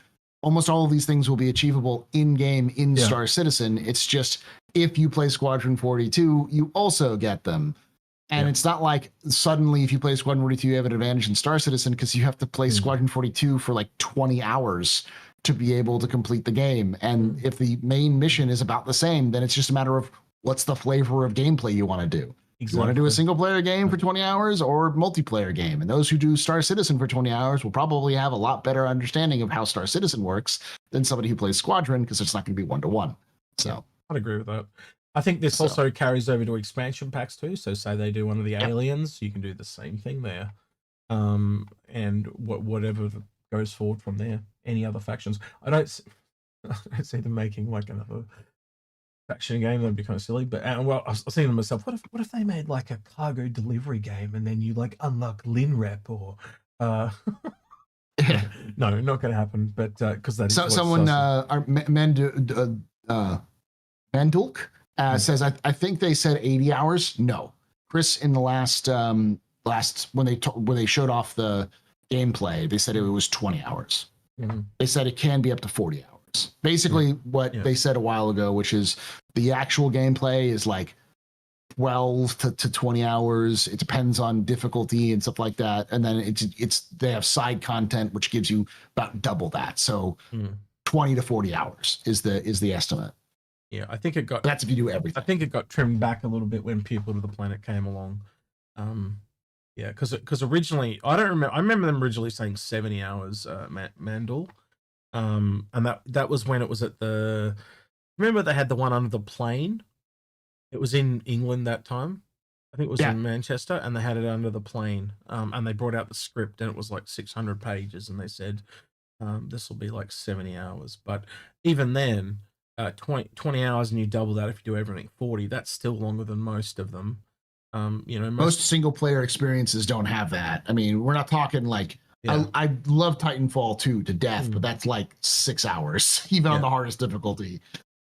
Almost all of these things will be achievable in-game in Star Citizen. It's just, if you play Squadron 42, you also get them. And it's not like suddenly if you play Squadron 42, you have an advantage in Star Citizen, because you have to play Squadron 42 for like 20 hours to be able to complete the game. And if the main mission is about the same, then it's just a matter of what's the flavor of gameplay you want to do. Exactly. You want to do a single player game for 20 hours or multiplayer game? And those who do Star Citizen for 20 hours will probably have a lot better understanding of how Star Citizen works than somebody who plays Squadron, because it's not going to be 1-to-1. So I'd agree with that. I think this also carries over to expansion packs too. So say they do one of the aliens, you can do the same thing there. And whatever goes forward from there. Any other factions. I don't see them making like another faction game. That'd be kind of silly. But I was thinking to myself, what if they made like a cargo delivery game, and then you like unlock Linrep or No, not going to happen. But because that is someone, Vanduul says, I think they said 80 hours. No, Chris, in the last when they showed off the gameplay, they said it was 20 hours. Mm-hmm. They said it can be up to 40 hours. Basically, what they said a while ago, which is the actual gameplay is like 12 to 20 hours. It depends on difficulty and stuff like that. And then it's they have side content which gives you about double that. So 20 to 40 hours is the estimate. Yeah, I think it got. That's if you do everything. I think it got trimmed back a little bit when People to the Planet came along. Yeah, because originally I don't remember. I remember them originally saying 70 hours. Vanduul, and that was when it was at the. Remember they had the one under the plane. It was in England that time. I think it was in Manchester, and they had it under the plane. And they brought out the script, and it was like 600 pages, and they said this will be like 70 hours. But even then. 20 hours and you double that if you do everything 40, that's still longer than most of them. Most single player experiences don't have that. I mean, we're not talking like I love Titanfall 2 to death, but that's like 6 hours even on the hardest difficulty.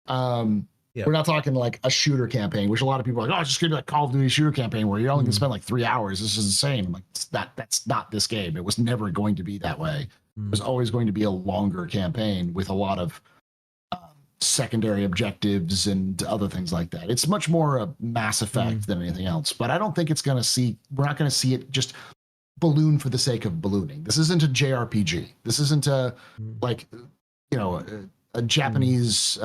We're not talking like a shooter campaign, which a lot of people are like, oh, it's just gonna be like Call of Duty shooter campaign where you're only gonna spend like 3 hours. This is insane. Like that's not this game. It was never going to be that way. It was always going to be a longer campaign with a lot of secondary objectives and other things like that. It's much more a Mass Effect than anything else, but I don't think we're not going to see it just balloon for the sake of ballooning. This isn't a JRPG. This isn't a Japanese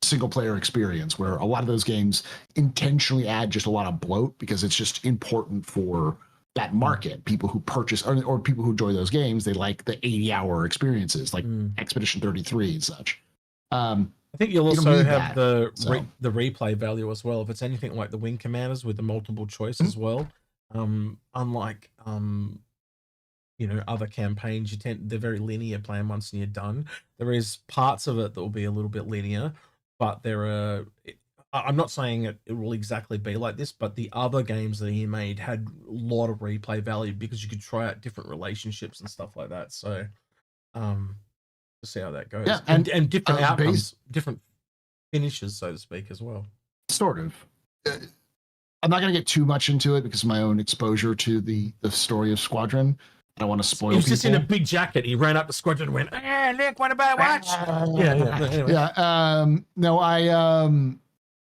single player experience where a lot of those games intentionally add just a lot of bloat because it's just important for that market. People who purchase or people who enjoy those games, they like the 80-hour experiences like Expedition 33 and such. I think you'll also have the replay value as well. If it's anything like the Wing Commanders with the multiple choice as well, unlike other campaigns, they're very linear. Playing once and you're done. There is parts of it that will be a little bit linear, but I'm not saying it will exactly be like this, but the other games that he made had a lot of replay value because you could try out different relationships and stuff like that. So, see how that goes. Yeah, and different outcomes, different finishes, so to speak, as well. Sort of. I'm not going to get too much into it because of my own exposure to the story of Squadron. I don't want to spoil. He was just in a big jacket. He ran up to Squadron and went, "Look, what about watch?" Anyway.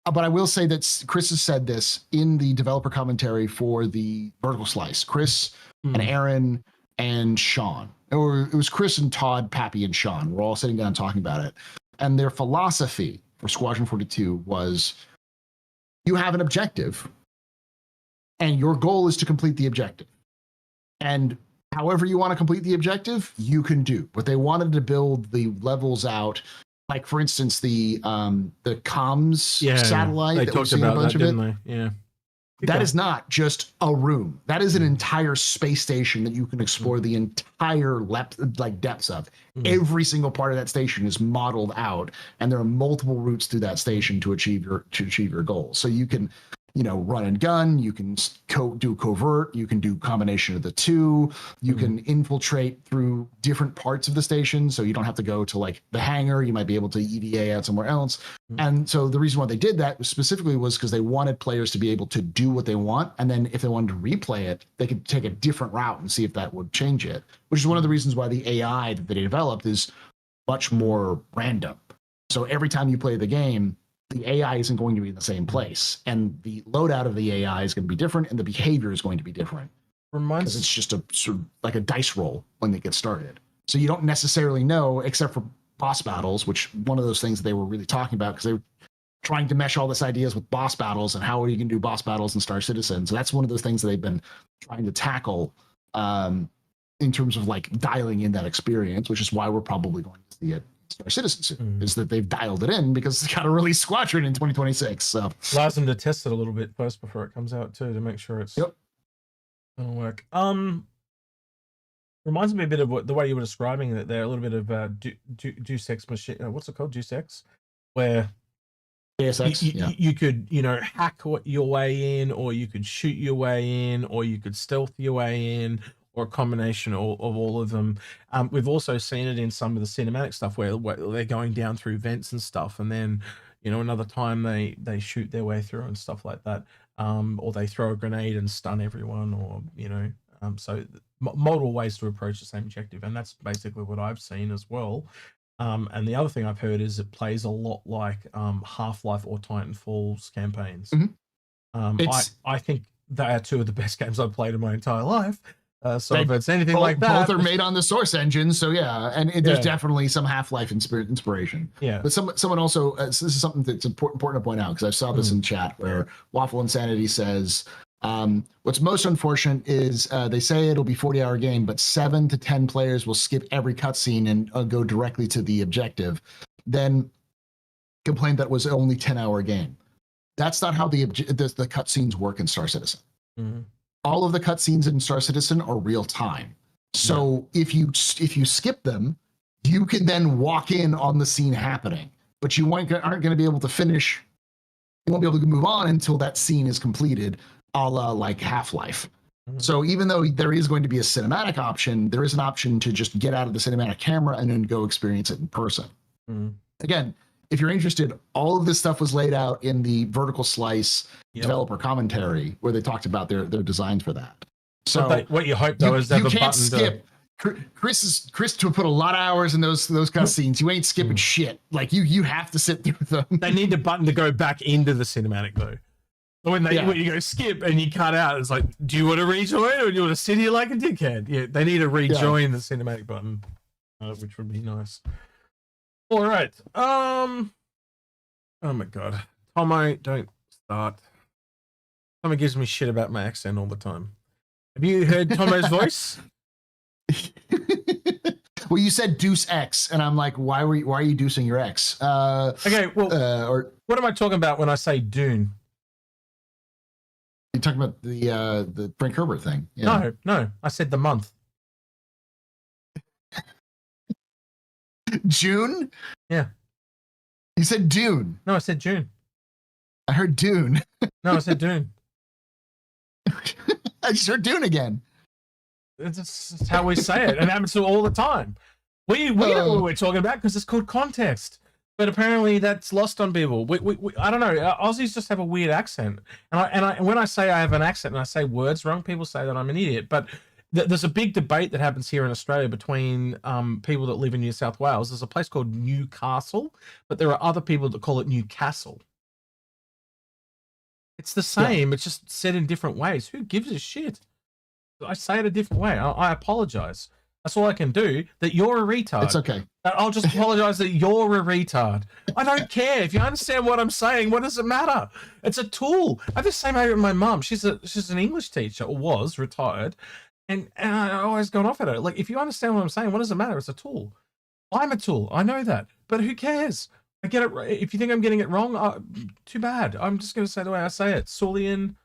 But I will say that Chris has said this in the developer commentary for the Vertical Slice. Chris and Aaron and Sean. Or it was Chris and Todd, Pappy, and Sean. We're all sitting down talking about it. And their philosophy for Squadron 42 was you have an objective and your goal is to complete the objective. And however you want to complete the objective, you can do. But they wanted to build the levels out. Like, for instance, the comms satellite. They talked about that, didn't they? Yeah. That is not just a room. That is an entire space station that you can explore the entire depths of. Every single part of that station is modeled out, and there are multiple routes through that station to achieve your goals. So you can, run and gun. You can do covert. You can do combination of the two. You can infiltrate through different parts of the station, so you don't have to go to like the hangar. You might be able to EVA out somewhere else. And so the reason why they did that specifically was because they wanted players to be able to do what they want, and then if they wanted to replay it, they could take a different route and see if that would change it. Which is one of the reasons why the AI that they developed is much more random. So every time you play the game, the AI isn't going to be in the same place, and the loadout of the AI is going to be different, and the behavior is going to be different. Because it's just a sort of like a dice roll when they get started. So you don't necessarily know, except for boss battles, which one of those things they were really talking about because they were trying to mesh all this ideas with boss battles and how you can do boss battles in Star Citizen. So that's one of those things that they've been trying to tackle in terms of like dialing in that experience, which is why we're probably going to see it. Star Citizen soon, is that they've dialed it in because they got to release Squadron in 2026. So allows them to test it a little bit first before it comes out too, to make sure it's gonna work. Reminds me a bit of the way you were describing it there, a little bit of Deus Ex machine. What's it called? Deus Ex, where you could hack your way in, or you could shoot your way in, or you could stealth your way in, or a combination of all of them. We've also seen it in some of the cinematic stuff where they're going down through vents and stuff, and then another time they shoot their way through and stuff like that, or they throw a grenade and stun everyone, or so multiple ways to approach the same objective, and that's basically what I've seen as well. And the other thing I've heard is it plays a lot like Half-Life or Titanfall's campaigns. I think they are two of the best games I've played in my entire life. So if it's anything like that, both are made on the Source engine. So yeah, and there's definitely some Half-Life inspiration. Yeah, but someone also this is something that's important to point out, because I saw this in chat where Waffle Insanity says, what's most unfortunate is they say it'll be 40-hour game, but 7 to 10 players will skip every cutscene and go directly to the objective, then complain that it was only 10-hour game. That's not how the cutscenes work in Star Citizen. All of the cutscenes in Star Citizen are real time. So if you skip them, you can then walk in on the scene happening, but you aren't going to be able to finish. You won't be able to move on until that scene is completed, a la like Half-Life. So even though there is going to be a cinematic option, there is an option to just get out of the cinematic camera and then go experience it in person. Again, if you're interested, all of this stuff was laid out in the Vertical Slice developer commentary, where they talked about their designs for that. So what you hope though is that you the can't button skip. Chris to put a lot of hours in those cutscenes. You ain't skipping shit. Like you have to sit through them. They need a button to go back into the cinematic though. When you go skip and you cut out, it's like, do you want to rejoin or do you want to sit here like a dickhead? Yeah, they need to rejoin the cinematic button, which would be nice. All right. Oh my god, Tomo, don't start. Tomo gives me shit about my accent all the time. Have you heard Tomo's voice? Well, you said Deuce X, and I'm like, why are you deucing your ex? Okay, well, what am I talking about when I say Dune? You're talking about the Frank Herbert thing. Yeah. No, I said the month. June? Yeah. You said Dune. No, I said June. I heard Dune. No, I said Dune. I just heard Dune again. It's how we say it, and it happens to all the time. We know what we're talking about because it's called context. But apparently that's lost on people. I don't know. Aussies just have a weird accent, and when I say I have an accent and I say words wrong, people say that I'm an idiot. But there's a big debate that happens here in Australia between people that live in New South Wales. There's a place called Newcastle, but there are other people that call it Newcastle. It's the same. Yeah. It's just said in different ways. Who gives a shit? I say it a different way. I apologize. That's all I can do. That you're a retard. It's okay. I'll just apologize that you're a retard. I don't care. If you understand what I'm saying, what does it matter? It's a tool. I have the same idea with my mum. She's an English teacher, or was retired, and I always gone off at her. Like, if you understand what I'm saying, what does it matter? It's a tool. I'm a tool. I know that, but who cares? I get it. If you think I'm getting it wrong, too bad. I'm just going to say the way I say it. Sulian,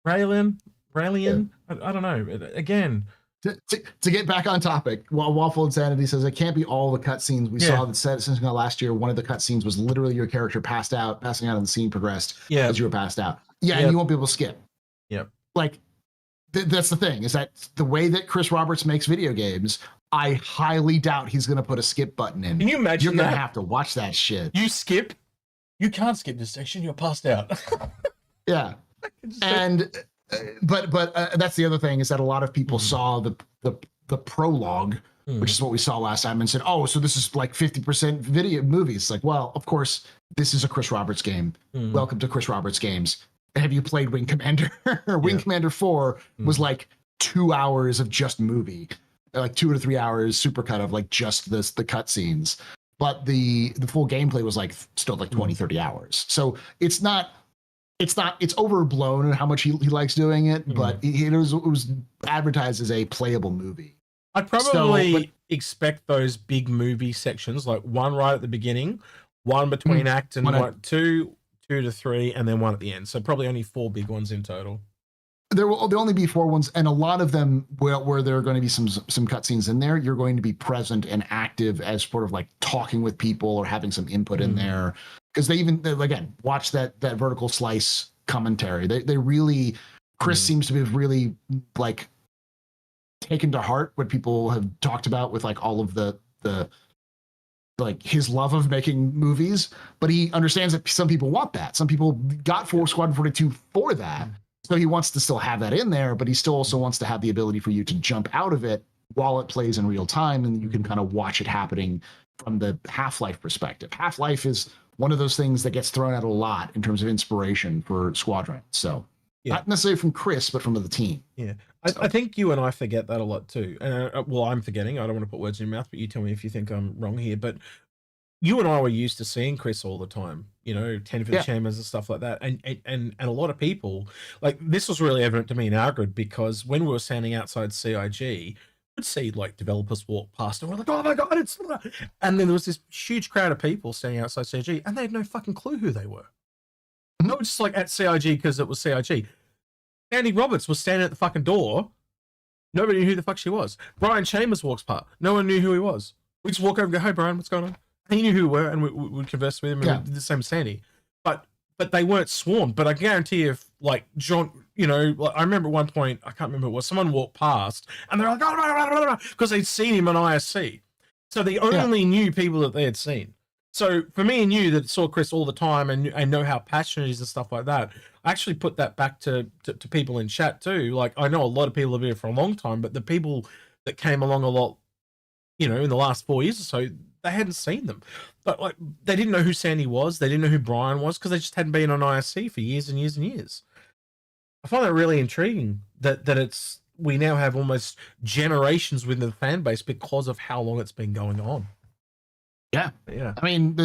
Raylin. I don't know. Again. To get back on topic, while Waffle Insanity says it can't be all the cutscenes we saw that said since last year. One of the cutscenes was literally your character passing out, and the scene progressed as you were passed out. Yeah, and you won't be able to skip. Yep. Like that's the thing, is that the way that Chris Roberts makes video games, I highly doubt he's going to put a skip button in. Can you imagine? You're going to have to watch that shit. You skip. You can't skip this section. You're passed out. Yeah, and. But that's the other thing, is that a lot of people saw the prologue, which is what we saw last time, and said, "Oh, so this is like 50% video movies." Like, well, of course, this is a Chris Roberts game. Welcome to Chris Roberts games. Have you played Wing Commander? Wing Commander 4 was like 2 hours of just movie, like 2 to 3 hours supercut of like just the cutscenes. But the full gameplay was like still like 20, 30 hours. So it's overblown how much he likes doing it, but it was advertised as a playable movie. I'd probably expect those big movie sections, like one right at the beginning, one between act and two to three, and then one at the end. So probably only 4 big ones in total. There'll only be 4 ones, and a lot of them where there are going to be some cutscenes in there, you're going to be present and active as sort of like talking with people or having some input in there. Because they again, watch that Vertical Slice commentary. They really, Chris seems to be really like taken to heart what people have talked about with like all of the like his love of making movies, but he understands that some people want that. Some people got for Squadron 42 for that. So he wants to still have that in there, but he still also wants to have the ability for you to jump out of it while it plays in real time, and you can kind of watch it happening from the Half-Life perspective. Half-Life is one of those things that gets thrown out a lot in terms of inspiration for Squadron. So not necessarily from Chris, but from the team. Yeah. I think you and I forget that a lot too. Well, I'm forgetting. I don't want to put words in your mouth, but you tell me if you think I'm wrong here. But you and I were used to seeing Chris all the time, you know, 10 for the Chambers and stuff like that. And a lot of people, like, this was really evident to me in Algared, because when we were standing outside CIG, would see like developers walk past and we're like, oh my God, it's, and then there was this huge crowd of people standing outside CIG and they had no fucking clue who they were. Not just like at CIG because it was CIG. Andy Roberts was standing at the fucking door. Nobody knew who the fuck she was. Brian Chambers walks past. No one knew who he was. We just walk over and go, hey Brian, what's going on? He knew who we were and we'd converse with him and we did the same with Sandy. But they weren't swarmed. But I guarantee if like John, you know, like I remember at one point, I can't remember what, someone walked past and they're like, because they'd seen him on ISC. So they only knew people that they had seen. So for me and you that saw Chris all the time and know how passionate he is and stuff like that, I actually put that back to people in chat too. Like, I know a lot of people have been here for a long time, but the people that came along a lot, you know, in the last 4 years or so, they hadn't seen them. But like, they didn't know who Sandy was. They didn't know who Brian was because they just hadn't been on ISC for years and years and years. I find that really intriguing that it's, we now have almost generations within the fan base because of how long it's been going on. Yeah. I mean,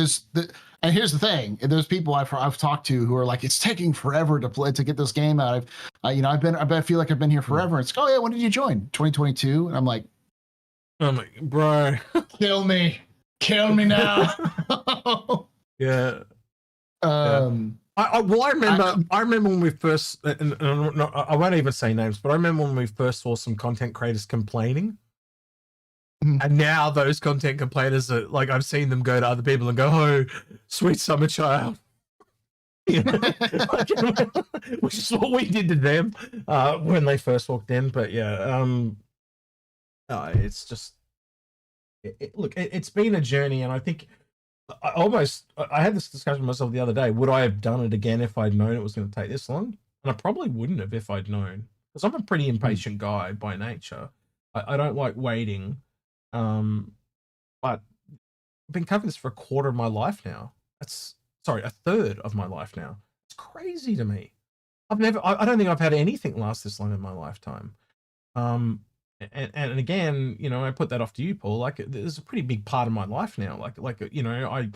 and here's the thing: there's people I've talked to who are like, it's taking forever to get this game out. I feel like I've been here forever. It's like, oh yeah, when did you join? 2022. And I'm like, bro, kill me now. Yeah. I remember when we first, and I won't even say names, but I remember when we first saw some content creators complaining. And now those content complainers are like, I've seen them go to other people and go, oh, sweet summer child. You know? Which is what we did to them when they first walked in. But yeah, it's just, look, it's been a journey. And I think I had this discussion with myself the other day. Would I have done it again if I'd known it was going to take this long? And I probably wouldn't have if I'd known. Because I'm a pretty impatient guy by nature. I don't like waiting. But I've been covering this for a quarter of my life now. A third of my life now. It's crazy to me. I don't think I've had anything last this long in my lifetime. And again, you know, I put that off to you, Paul. Like, there's a pretty big part of my life now. Like you know,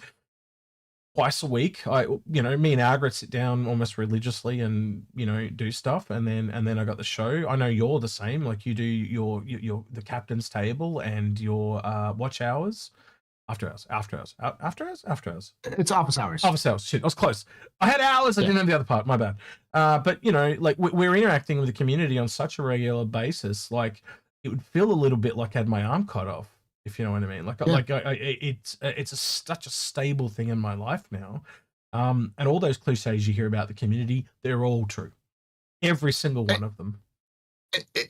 twice a week, you know, me and Algared sit down almost religiously and, you know, do stuff. And then I got the show. I know you're the same. Like, you do the captain's table and your watch hours, after hours. It's office hours. Office hours. Shit, I was close. I had hours. I didn't have the other part. My bad. But you know, like we're interacting with the community on such a regular basis. Like, it would feel a little bit like I had my arm cut off, if you know what I mean. It's such a stable thing in my life now. And all those cliches you hear about the community, they're all true. Every single one of them.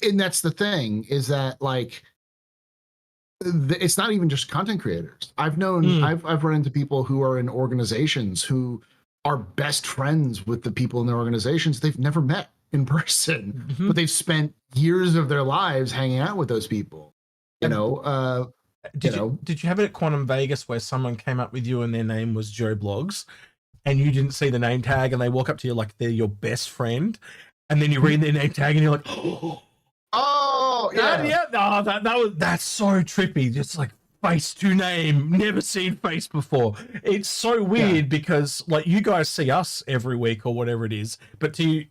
And that's the thing, is that like, it's not even just content creators. I've known, I've run into people who are in organizations who are best friends with the people in their organizations they've never met in person, but they've spent years of their lives hanging out with those people. You know, did you have it at Quantum Vegas where someone came up with you and their name was Joe Blogs and you didn't see the name tag and they walk up to you like they're your best friend and then you read their name tag and you're like, oh yeah. No, that's so trippy. Just like face to name, never seen face before. It's so weird because like you guys see us every week or whatever it is, but to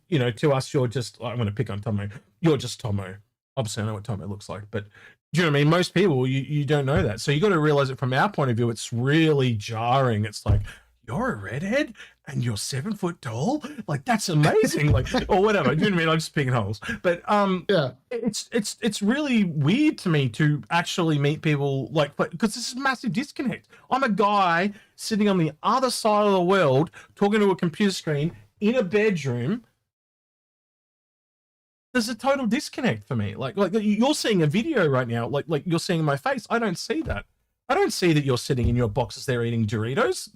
us, you're just, I'm going to pick on Tomo. You're just Tomo. Obviously I know what Tomo looks like, but do you know what I mean? Most people, you don't know that. So you got to realize it from our point of view. It's really jarring. It's like, you're a redhead and you're 7 foot tall. Like, that's amazing. Like, or whatever. Do you know what I mean? I'm just picking holes. But it's really weird to me to actually meet people like, because this is a massive disconnect. I'm a guy sitting on the other side of the world talking to a computer screen in a bedroom. there's a total disconnect for me. Like you're seeing a video right now, like you're seeing my face. I don't see that. I don't see that you're sitting in your boxes there eating Doritos.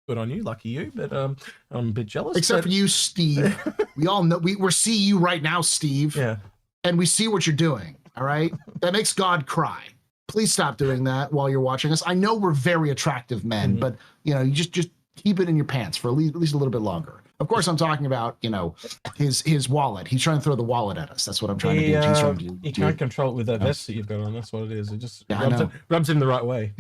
Good on you, lucky you, but I'm a bit jealous. Except for you, Steve. We all know we're seeing you right now, Steve. Yeah. And we see what you're doing. All right. That makes God cry. Please stop doing that while you're watching us. I know we're very attractive men, but you know, you just keep it in your pants for at least a little bit longer. Of course, I'm talking about, you know, his wallet. He's trying to throw the wallet at us. That's what I'm trying to do. He's trying to you can't control it with that vest that you've got on. That's what it is. It just rubs him the right way.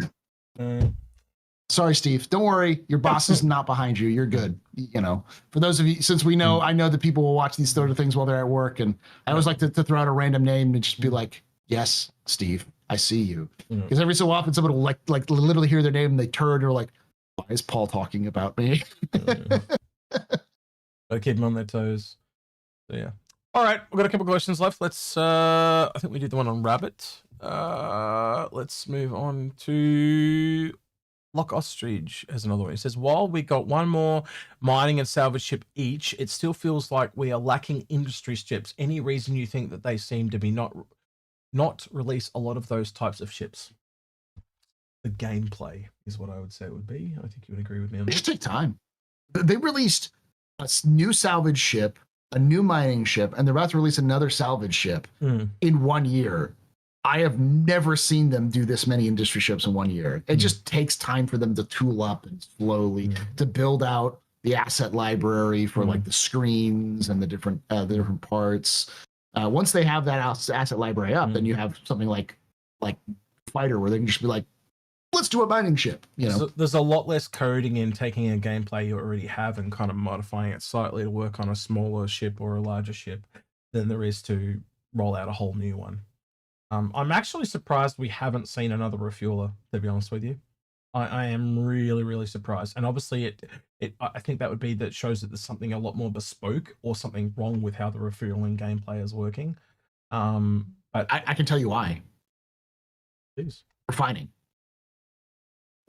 Sorry, Steve. Don't worry. Your boss is not behind you. You're good. You know, for those of you, since we know, I know that people will watch these sort of things while they're at work. And I always like to throw out a random name and just be like, yes, Steve, I see you. Because every so often someone will like literally hear their name and they turn or like, why is Paul talking about me? Gotta keep them on their toes. So yeah. All right, we've got a couple questions left. Let's I think we did the one on Rabbit. Let's move on to Lock Ostrich as another one. It says, while we got one more mining and salvage ship each, it still feels like we are lacking industry ships. Any reason you think that they seem to be not release a lot of those types of ships? The gameplay is what I would say it would be. I think you would agree with me on that. It just take time. They released a new salvage ship, a new mining ship, and they're about to release another salvage ship in 1 year. I have never seen them do this many industry ships in 1 year. It just takes time for them to tool up and slowly to build out the asset library for like the screens and the different parts. Once they have that asset library up, then you have something like Fighter, where they can just be like, let's do a mining ship. You know, there's a lot less coding in taking a gameplay you already have and kind of modifying it slightly to work on a smaller ship or a larger ship than there is to roll out a whole new one. I'm actually surprised we haven't seen another refueler, to be honest with you. I am really, really surprised. And obviously I think that would be that shows that there's something a lot more bespoke or something wrong with how the refueling gameplay is working. But I can tell you why. Please. Refining.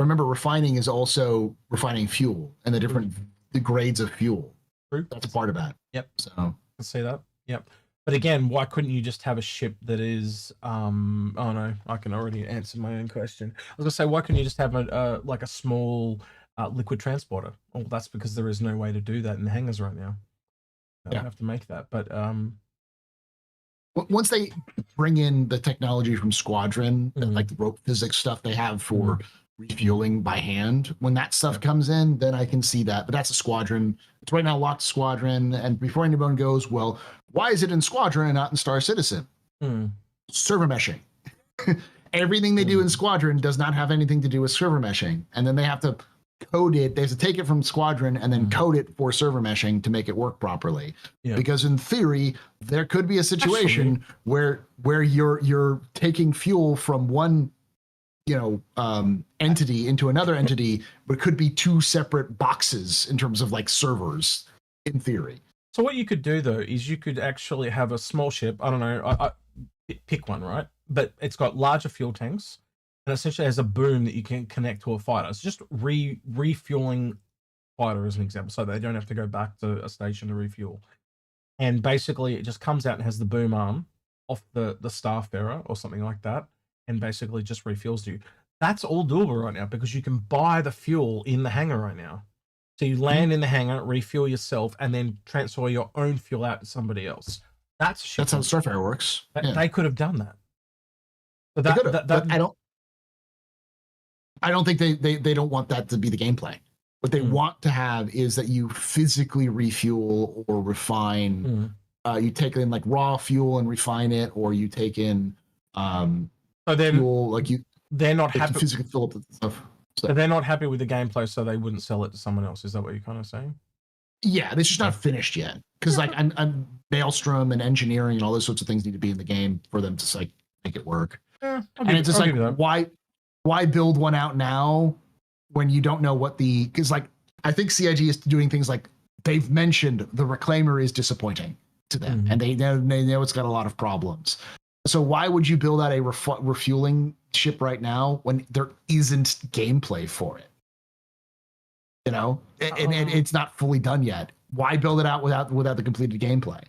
Remember, refining is also refining fuel and the grades of fuel. True. That's a part of that. Yep. So let's see that. Yep. But again, why couldn't you just have a ship that is oh no, I can already answer my own question. I was gonna say, why couldn't you just have like a small liquid transporter? Well, that's because there is no way to do that in the hangars right now. They'll have to make that. But once they bring in the technology from Squadron, like the rope physics stuff they have for refueling by hand, when that stuff comes in, then I can see that. But that's a Squadron. It's right now locked to Squadron. And before anyone goes, well, why is it in Squadron and not in Star Citizen? Server meshing. Everything they do in Squadron does not have anything to do with server meshing. And then they have to code it. They have to take it from Squadron and then code it for server meshing to make it work properly. Because in theory, there could be a situation where you're taking fuel from one entity into another entity, but it could be two separate boxes in terms of like servers in theory. So what you could do though is you could actually have a small ship. I don't know, I pick one, right? But it's got larger fuel tanks and essentially has a boom that you can connect to a fighter. It's just refueling fighter as an example, so they don't have to go back to a station to refuel. And basically it just comes out and has the boom arm off the Starfarer or something like that, and basically just refuels you. That's all doable right now because you can buy the fuel in the hangar right now. So you land in the hangar, refuel yourself, and then transfer your own fuel out to somebody else. That's how Starfire works. They could have done that. But but I don't think they don't want that to be the gameplay. What they want to have is that you physically refuel or refine. You take in like raw fuel and refine it, or you take in fuel like you. They're not happy. Physically fill up the stuff. So they're not happy with the gameplay, so they wouldn't sell it to someone else. Is that what you're kind of saying? Yeah, it's just not finished yet. Because like I'm Maelstrom and engineering and all those sorts of things need to be in the game for them to like make it work. And it's just like why build one out now when you don't know what because like I think CIG is doing things like they've mentioned the Reclaimer is disappointing to them, and they know it's got a lot of problems. So why would you build out a refueling ship right now when there isn't gameplay for it? And it's not fully done yet. Why build it out without the completed gameplay?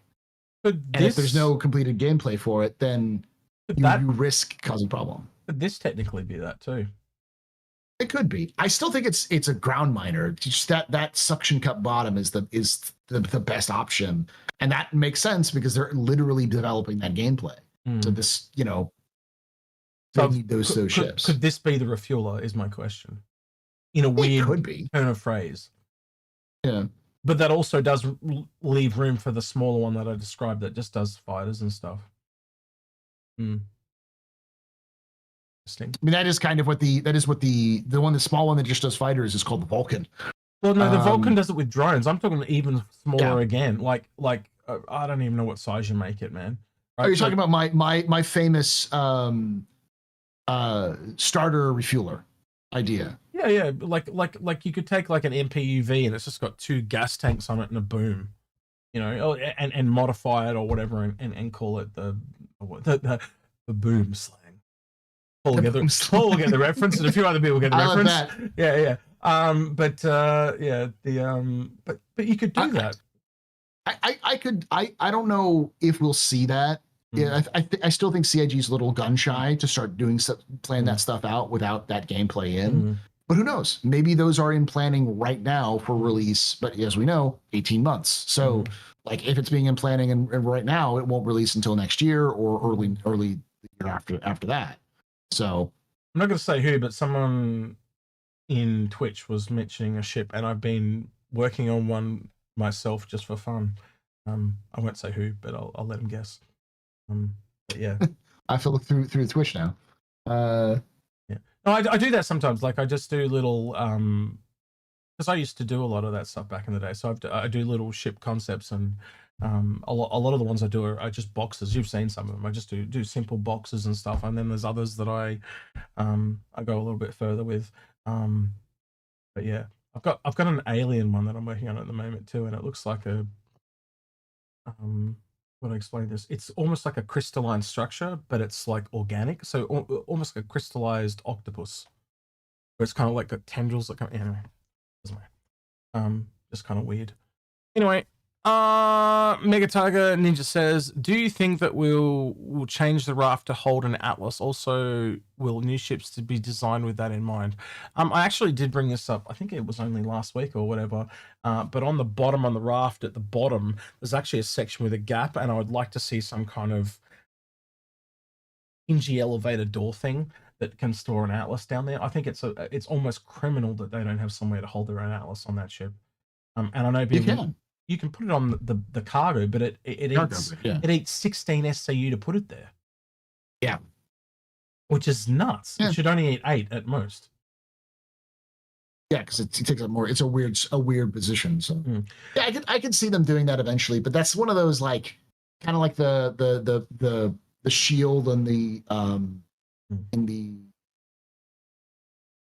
Could And if there's no completed gameplay for it, then you risk causing problem. Could this technically be that too? It could be. I still think it's a ground miner. Just that suction cup bottom is the best option, and that makes sense because they're literally developing that gameplay. So this, they need those ships. Could this be the refueler? Is my question. In a weird turn of phrase. Yeah. But that also does leave room for the smaller one that I described that just does fighters and stuff. Interesting. I mean, that is kind of what the one, the small one that just does fighters is called the Vulcan. Well, no, the Vulcan does it with drones. I'm talking even smaller again. Like I don't even know what size you make it, man. Right? Oh, you're talking about my famous starter refueler idea. Yeah, like you could take like an MPUV and it's just got 2 gas tanks on it and a boom, and modify it or whatever and call it the boom slang. Paul will get the reference, and a few other people get the reference. Yeah. But you could do that. I don't know if we'll see that. Yeah, I still think CIG is a little gun shy to start playing that stuff out without that gameplay in. But who knows? Maybe those are in planning right now for release. But as we know, 18 months. So, like, if it's being in planning and right now, it won't release until next year or early the year after that. So, I'm not going to say who, but someone in Twitch was mentioning a ship, and I've been working on one myself just for fun. I won't say who, but I'll let him guess. But yeah, I have to look through Twitch now. Yeah, no, I do that sometimes. Like I just do little, because I used to do a lot of that stuff back in the day. So I do little ship concepts, and a lot of the ones I do are just boxes. You've seen some of them. I just do simple boxes and stuff, and then there's others that I go a little bit further with. But yeah, I've got an alien one that I'm working on at the moment too, and it looks like a how do I explain this? It's almost like a crystalline structure, but it's like organic. So almost like a crystallized octopus. Where it's kind of like got tendrils that come. Anyway, doesn't matter. Just kind of weird. Anyway, Mega Tiger Ninja says, do you think that we'll change the raft to hold an Atlas? Also, will new ships to be designed with that in mind? I actually did bring this up. I think it was only last week or whatever. But on the bottom, on the raft at the bottom, there's actually a section with a gap, and I would like to see some kind of hingy elevator door thing that can store an Atlas down there. I think it's almost criminal that they don't have somewhere to hold their own Atlas on that ship. And I know people. You can put it on the cargo, but it eats 16 SCU to put it there. Yeah, which is nuts. Yeah. It should only eat 8 at most. Yeah, because it takes up more. It's a weird position. So yeah, I could see them doing that eventually. But that's one of those like kind of like the shield and the in the.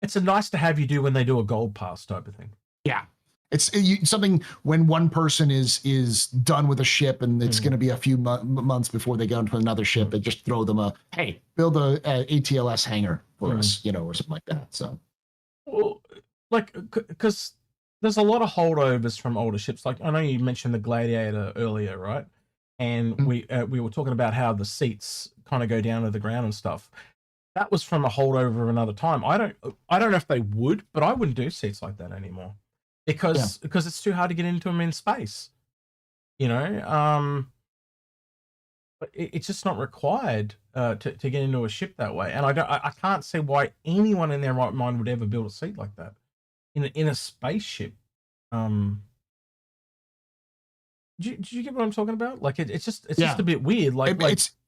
It's a nice to have you do when they do a gold pass type of thing. Yeah. It's something when one person is done with a ship and it's going to be a few months before they go into another ship, and just throw them hey, build a ATLS hangar for us, or something like that. So, well, like, because there's a lot of holdovers from older ships. Like I know you mentioned the Gladiator earlier, right? And we were talking about how the seats kind of go down to the ground and stuff. That was from a holdover of another time. I don't know if they would, but I wouldn't do seats like that anymore. Because it's too hard to get into them in space, but it's just not required to get into a ship that way. And I can't see why anyone in their right mind would ever build a seat like that in a spaceship. Do you get what I'm talking about? Like it's just a bit weird.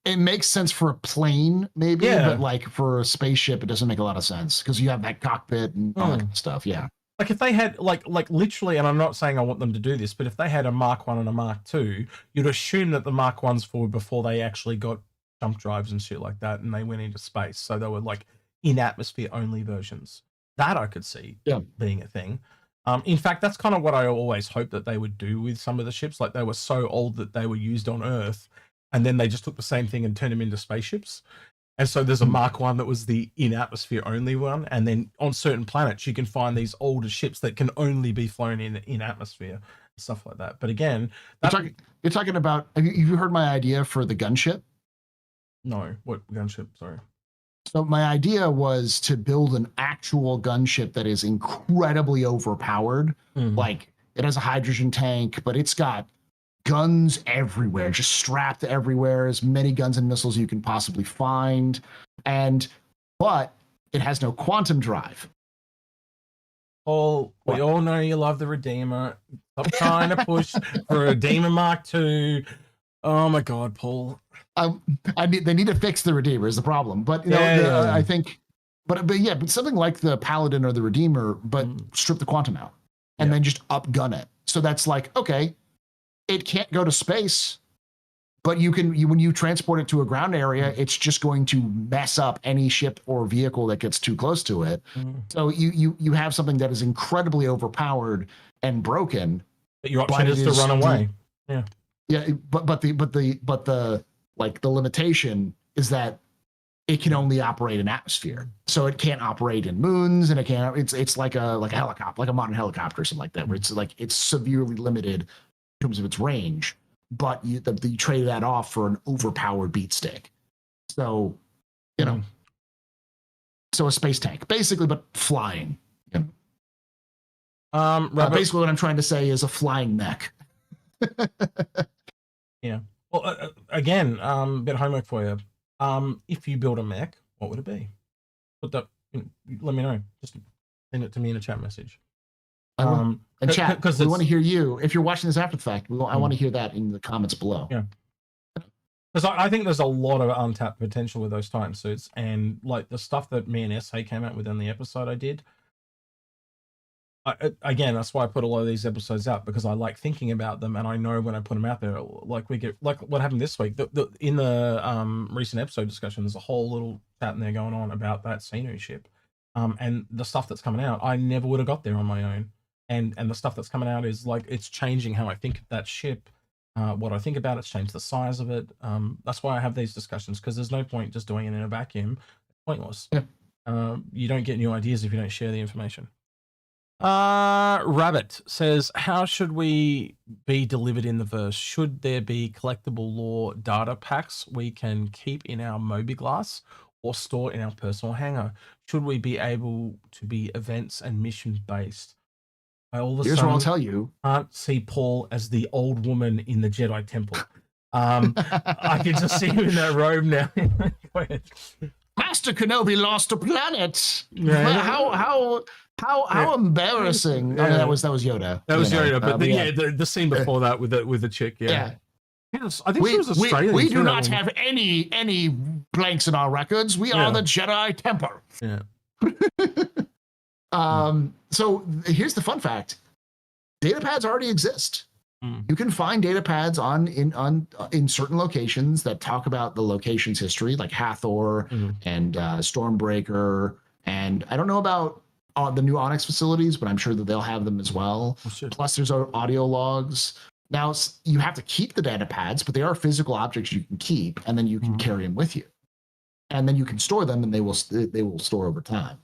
It makes sense for a plane maybe, but like for a spaceship, it doesn't make a lot of sense because you have that cockpit and all that kind of stuff. Yeah. Like if they had like literally, and I'm not saying I want them to do this, but if they had a Mark 1 and a Mark 2, you'd assume that the Mark 1s forward before they actually got jump drives and shit like that, and they went into space. So they were like in atmosphere only versions. That I could see being a thing. In fact, that's kind of what I always hoped that they would do with some of the ships. Like they were so old that they were used on Earth, and then they just took the same thing and turned them into spaceships. And so there's a Mark 1 that was the in-atmosphere only one. And then on certain planets, you can find these older ships that can only be flown in atmosphere. stuff like that. But again, you're talking about. Have you heard my idea for the gunship? No, what gunship? Sorry. So my idea was to build an actual gunship that is incredibly overpowered. Like it has a hydrogen tank, but it's got guns everywhere, just strapped everywhere, as many guns and missiles you can possibly find. But it has no quantum drive. We all know you love the Redeemer. Stop trying to push for a Redeemer Mark II. Oh my God, Paul. They need to fix the Redeemer is the problem. But I think, but something like the Paladin or the Redeemer, but strip the quantum out and then just upgun it. So that's like, okay, it can't go to space, but when you transport it to a ground area, it's just going to mess up any ship or vehicle that gets too close to it. So you have something that is incredibly overpowered and broken. But your option is to run away. Yeah, but the limitation is that it can only operate in atmosphere, so it can't operate in moons, and it's like a helicopter, like a modern helicopter or something like that, where it's severely limited in terms of its range. But you trade that off for an overpowered beat stick. So, so a space tank, basically, but flying. Basically, what I'm trying to say is a flying mech. Yeah. Well, again, bit of homework for you. If you build a mech, what would it be? Let me know. Just send it to me in a chat message. And chat, because we want to hear you. If you're watching this after the fact, I want to hear that in the comments below. Yeah. Because I think there's a lot of untapped potential with those Titan suits, and like the stuff that me and SA came out with in the episode I did. Again, that's why I put a lot of these episodes out, because I like thinking about them, and I know when I put them out there, like we get like what happened this week. In the recent episode discussion, there's a whole little chat in there going on about that Sinu ship, and the stuff that's coming out. I never would have got there on my own, and the stuff that's coming out is like it's changing how I think of that ship, what I think about it's changed the size of it. That's why I have these discussions, because there's no point just doing it in a vacuum. It's pointless. Yeah. You don't get new ideas if you don't share the information. Rabbit says, how should we be delivered in the verse? Should there be collectible lore data packs we can keep in our Mobiglass or store in our personal hangar? Should we be able to be events and mission based? Here's what I'll tell you. Can't see Paul as the old woman in the Jedi temple. I can just see him in that robe now. Go ahead. Master Kenobi lost a planet. Yeah. How embarrassing! Yeah. Oh, that was Yoda. That was Yoda, but the scene before that with the chick, yeah. Yes, I think she was Australian. We do not have any blanks in our records. We are the Jedi Temple. Yeah. So here's the fun fact: data pads already exist. You can find data pads in certain locations that talk about the location's history, like Hathor and Stormbreaker, and I don't know about the new Onyx facilities, but I'm sure that they'll have them as well. Plus, there's audio logs. Now, you have to keep the data pads, but they are physical objects you can keep, and then you can carry them with you, and then you can store them, and they will store over time.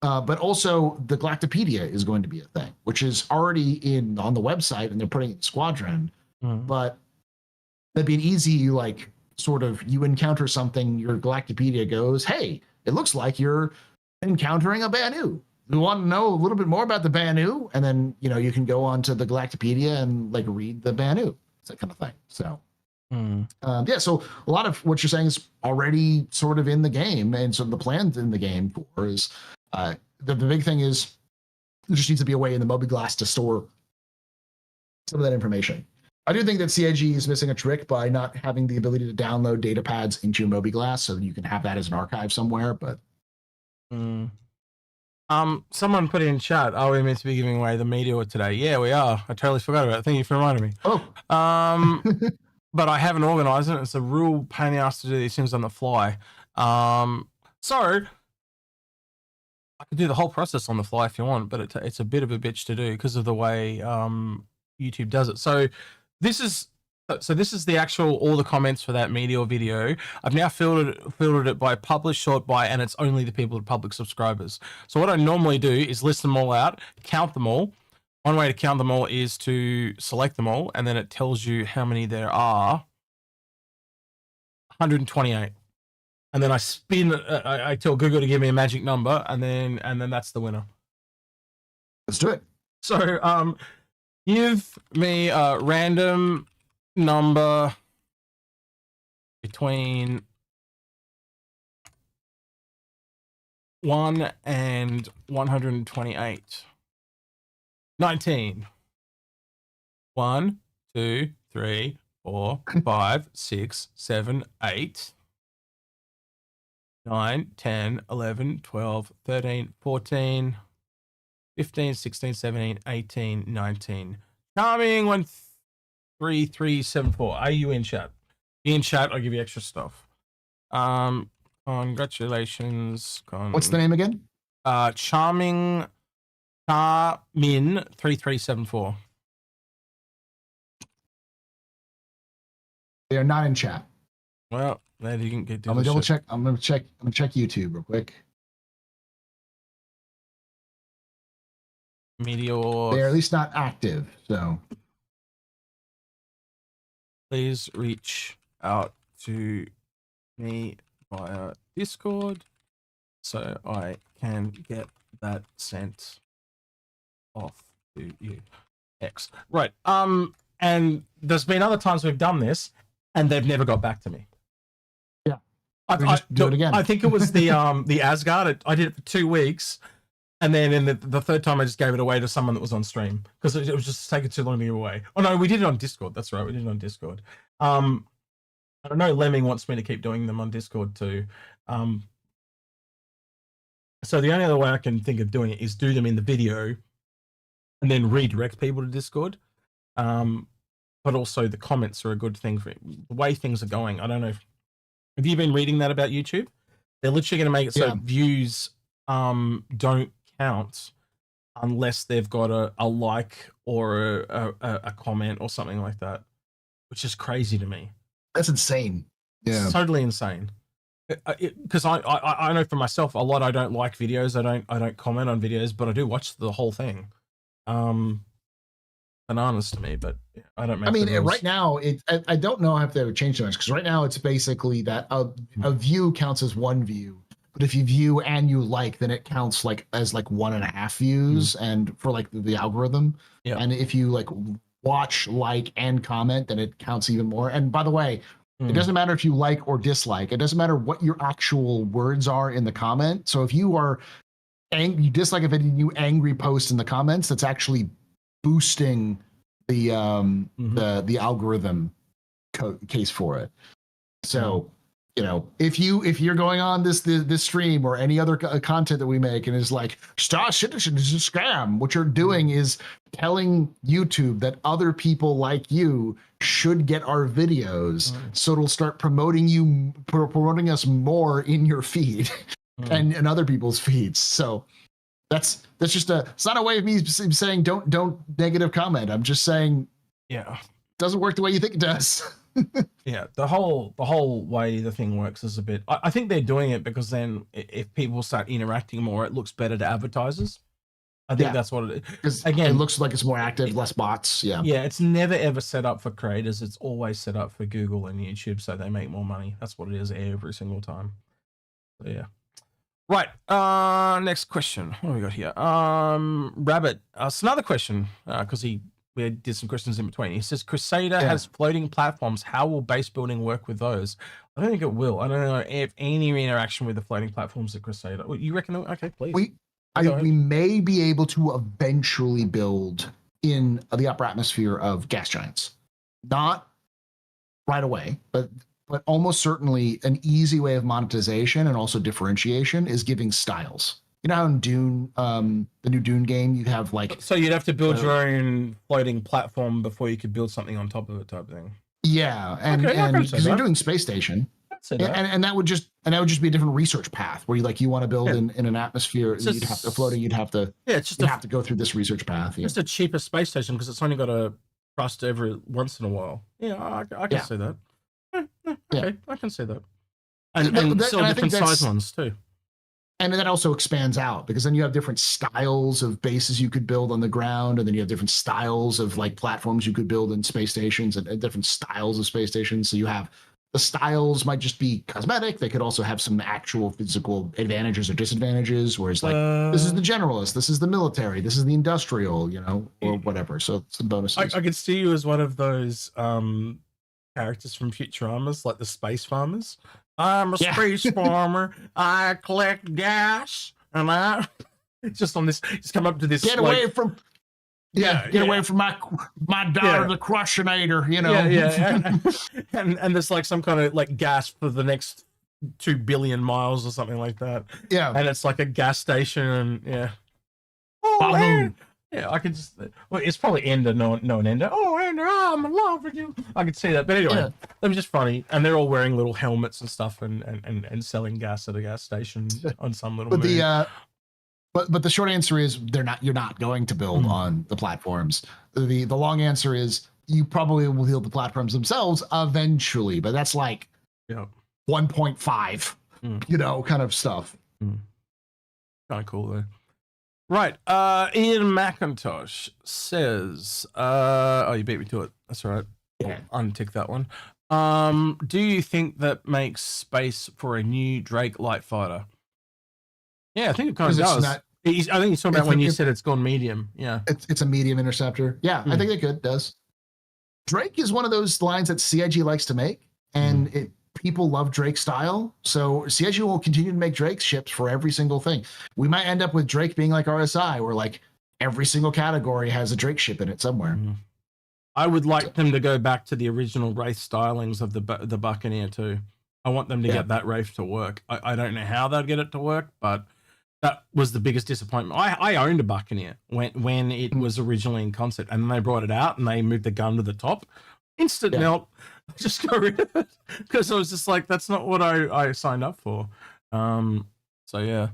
But also, the Galactopedia is going to be a thing, which is already on the website, and they're putting it in Squadron. But that'd be an easy, you encounter something, your Galactopedia goes, hey, it looks like you're encountering a Banu. You want to know a little bit more about the Banu, and then you can go on to the Galactopedia and read the Banu. It's that kind of thing. So so a lot of what you're saying is already sort of in the game, and so the plans in the game is the big thing is there just needs to be a way in the Mobiglass to store some of that information. I do think that CIG is missing a trick by not having the ability to download data pads into your Mobiglass, so that you can have that as an archive somewhere, but someone put in chat, are we meant to be giving away the Meteor today? Yeah, we are. I totally forgot about it. Thank you for reminding me. But I haven't organized it. It's a real pain in the ass to do these things on the fly. So I could do the whole process on the fly if you want, but it's a bit of a bitch to do because of the way YouTube does it. So this is the actual all the comments for that Meteor video. I've now filtered it by published, short by, and it's only the people with public subscribers. So what I normally do is list them all out, count them all, one way to count them all is to select them all, and then it tells you how many there are. 128. And then I spin. I tell Google to give me a magic number, and then that's the winner. Let's do it. So, give me a random number between 1 and 128. 19. 1, 2, 3, 4, 5, 6, 7, 8, 9, 10, 11, 12, 13, 14, 15, 16, 17, 18, 19. Charming 13374. Are you in chat? Be in chat, I'll give you extra stuff. Congratulations. What's the name again? Charming Charmin 3374. They are not in chat. Well, they didn't get. I'm gonna double check. I'm gonna check YouTube real quick. Meteor. They're at least not active, so Please reach out to me via Discord so I can get that sent off to you. X. Right. And there's been other times we've done this and they've never got back to me. Yeah. Do it again. I think it was the Asgard. I did it for 2 weeks. And then in the third time, I just gave it away to someone that was on stream because it was just taking too long to give away. Oh, no, we did it on Discord. That's right. We did it on Discord. I don't know. Lemming wants me to keep doing them on Discord too. So the only other way I can think of doing it is do them in the video and then redirect people to Discord. But also the comments are a good thing for the way things are going. I don't know. Have you been reading that about YouTube? They're literally going to make it so views don't count unless they've got a like or a comment or something like that, which is crazy to me. That's insane. Yeah, it's totally insane. Because I know for myself, a lot I don't like videos. I don't comment on videos, but I do watch the whole thing. Bananas to me, but I don't. I mean, right now, I don't know if they would change so much because right now it's basically that a view counts as one view. But if you view and you like, then it counts like as like 1.5 views, and for like the algorithm. Yeah. And if you like watch, like, and comment, then it counts even more. And by the way, it doesn't matter if you like or dislike. It doesn't matter what your actual words are in the comment. So if you are angry, you dislike a video, you angry post in the comments, that's actually boosting the algorithm case for it. So. You know, if you're going on this stream or any other content that we make and is like Star Citizen is a scam, what you're doing is telling YouTube that other people like you should get our videos, so it'll start promoting us more in your feed and in other people's feeds. So that's just it's not a way of me saying don't negative comment. I'm just saying it doesn't work the way you think it does. Yeah, the whole way the thing works is a bit. I think they're doing it because then if people start interacting more, it looks better to advertisers. I think that's what it is. Again, it looks like it's more active, less bots. Yeah, it's never ever set up for creators. It's always set up for Google and YouTube, so they make more money. That's what it is every single time. So yeah. Right. Next question. What do we got here? Rabbit asked another question because we did some questions in between. He says, Crusader has floating platforms. How will base building work with those? I don't think it will. I don't know if any interaction with the floating platforms at Crusader. You reckon? Okay, please. We may be able to eventually build in the upper atmosphere of gas giants. Not right away, but almost certainly an easy way of monetization and also differentiation is giving styles. You know how in Dune, the new Dune game, you have like... So you'd have to build your own floating platform before you could build something on top of it type thing. Yeah, and because you're doing space station, and that would just be a different research path where you want to build in an atmosphere. You'd have to floating. You'd have to have to go through this research path. Just a cheaper space station because it's only got a thrust every once in a while. Yeah, I can see that. Okay, I can see that. And still different size ones too. And that also expands out because then you have different styles of bases you could build on the ground, and then you have different styles of like platforms you could build in space stations, and different styles of space stations. So you have the styles might just be cosmetic. They could also have some actual physical advantages or disadvantages. Whereas like this is the generalist, this is the military, this is the industrial, you know, or whatever. So it's the bonuses. I could see you as one of those characters from Futurama's, like the space farmers. I'm a space farmer. I collect gas, and I just on this. Just come up to this. Get away from. Get away from my daughter, the Crushinator. You know. And there's like some kind of like gas for the next 2 billion miles or something like that. Yeah. And it's like a gas station, and Oh, man. Yeah, I could just. Well, it's probably Ender, no Ender. Oh, Ender, I'm in love with you. I could see that, but anyway, that was just funny. And they're all wearing little helmets and stuff, and selling gas at a gas station on some little. But the short answer is you're not going to build on the platforms. The long answer is you probably will build the platforms themselves eventually, but that's like 1.5, you know, kind of stuff. Kind of cool though. Right. Ian McIntosh says, oh, you beat me to it. That's all right. Yeah. I'll untick that one. Do you think that makes space for a new Drake light fighter? Yeah, I think it kind of does. I think he's talking about when you said it's gone medium. Yeah. It's a medium interceptor. Yeah, I think it does. Drake is one of those lines that CIG likes to make, and people love Drake style. So CIG will continue to make Drake ships for every single thing. We might end up with Drake being like RSI, where like every single category has a Drake ship in it somewhere. I would like them to go back to the original Wraith stylings of the Buccaneer too. I want them to get that Wraith to work. I don't know how they'll get it to work, but that was the biggest disappointment. I owned a Buccaneer when it was originally in concept, and then they brought it out and they moved the gun to the top. Instant melt. Just got rid of it because I was just like, that's not what I signed up for. So yeah.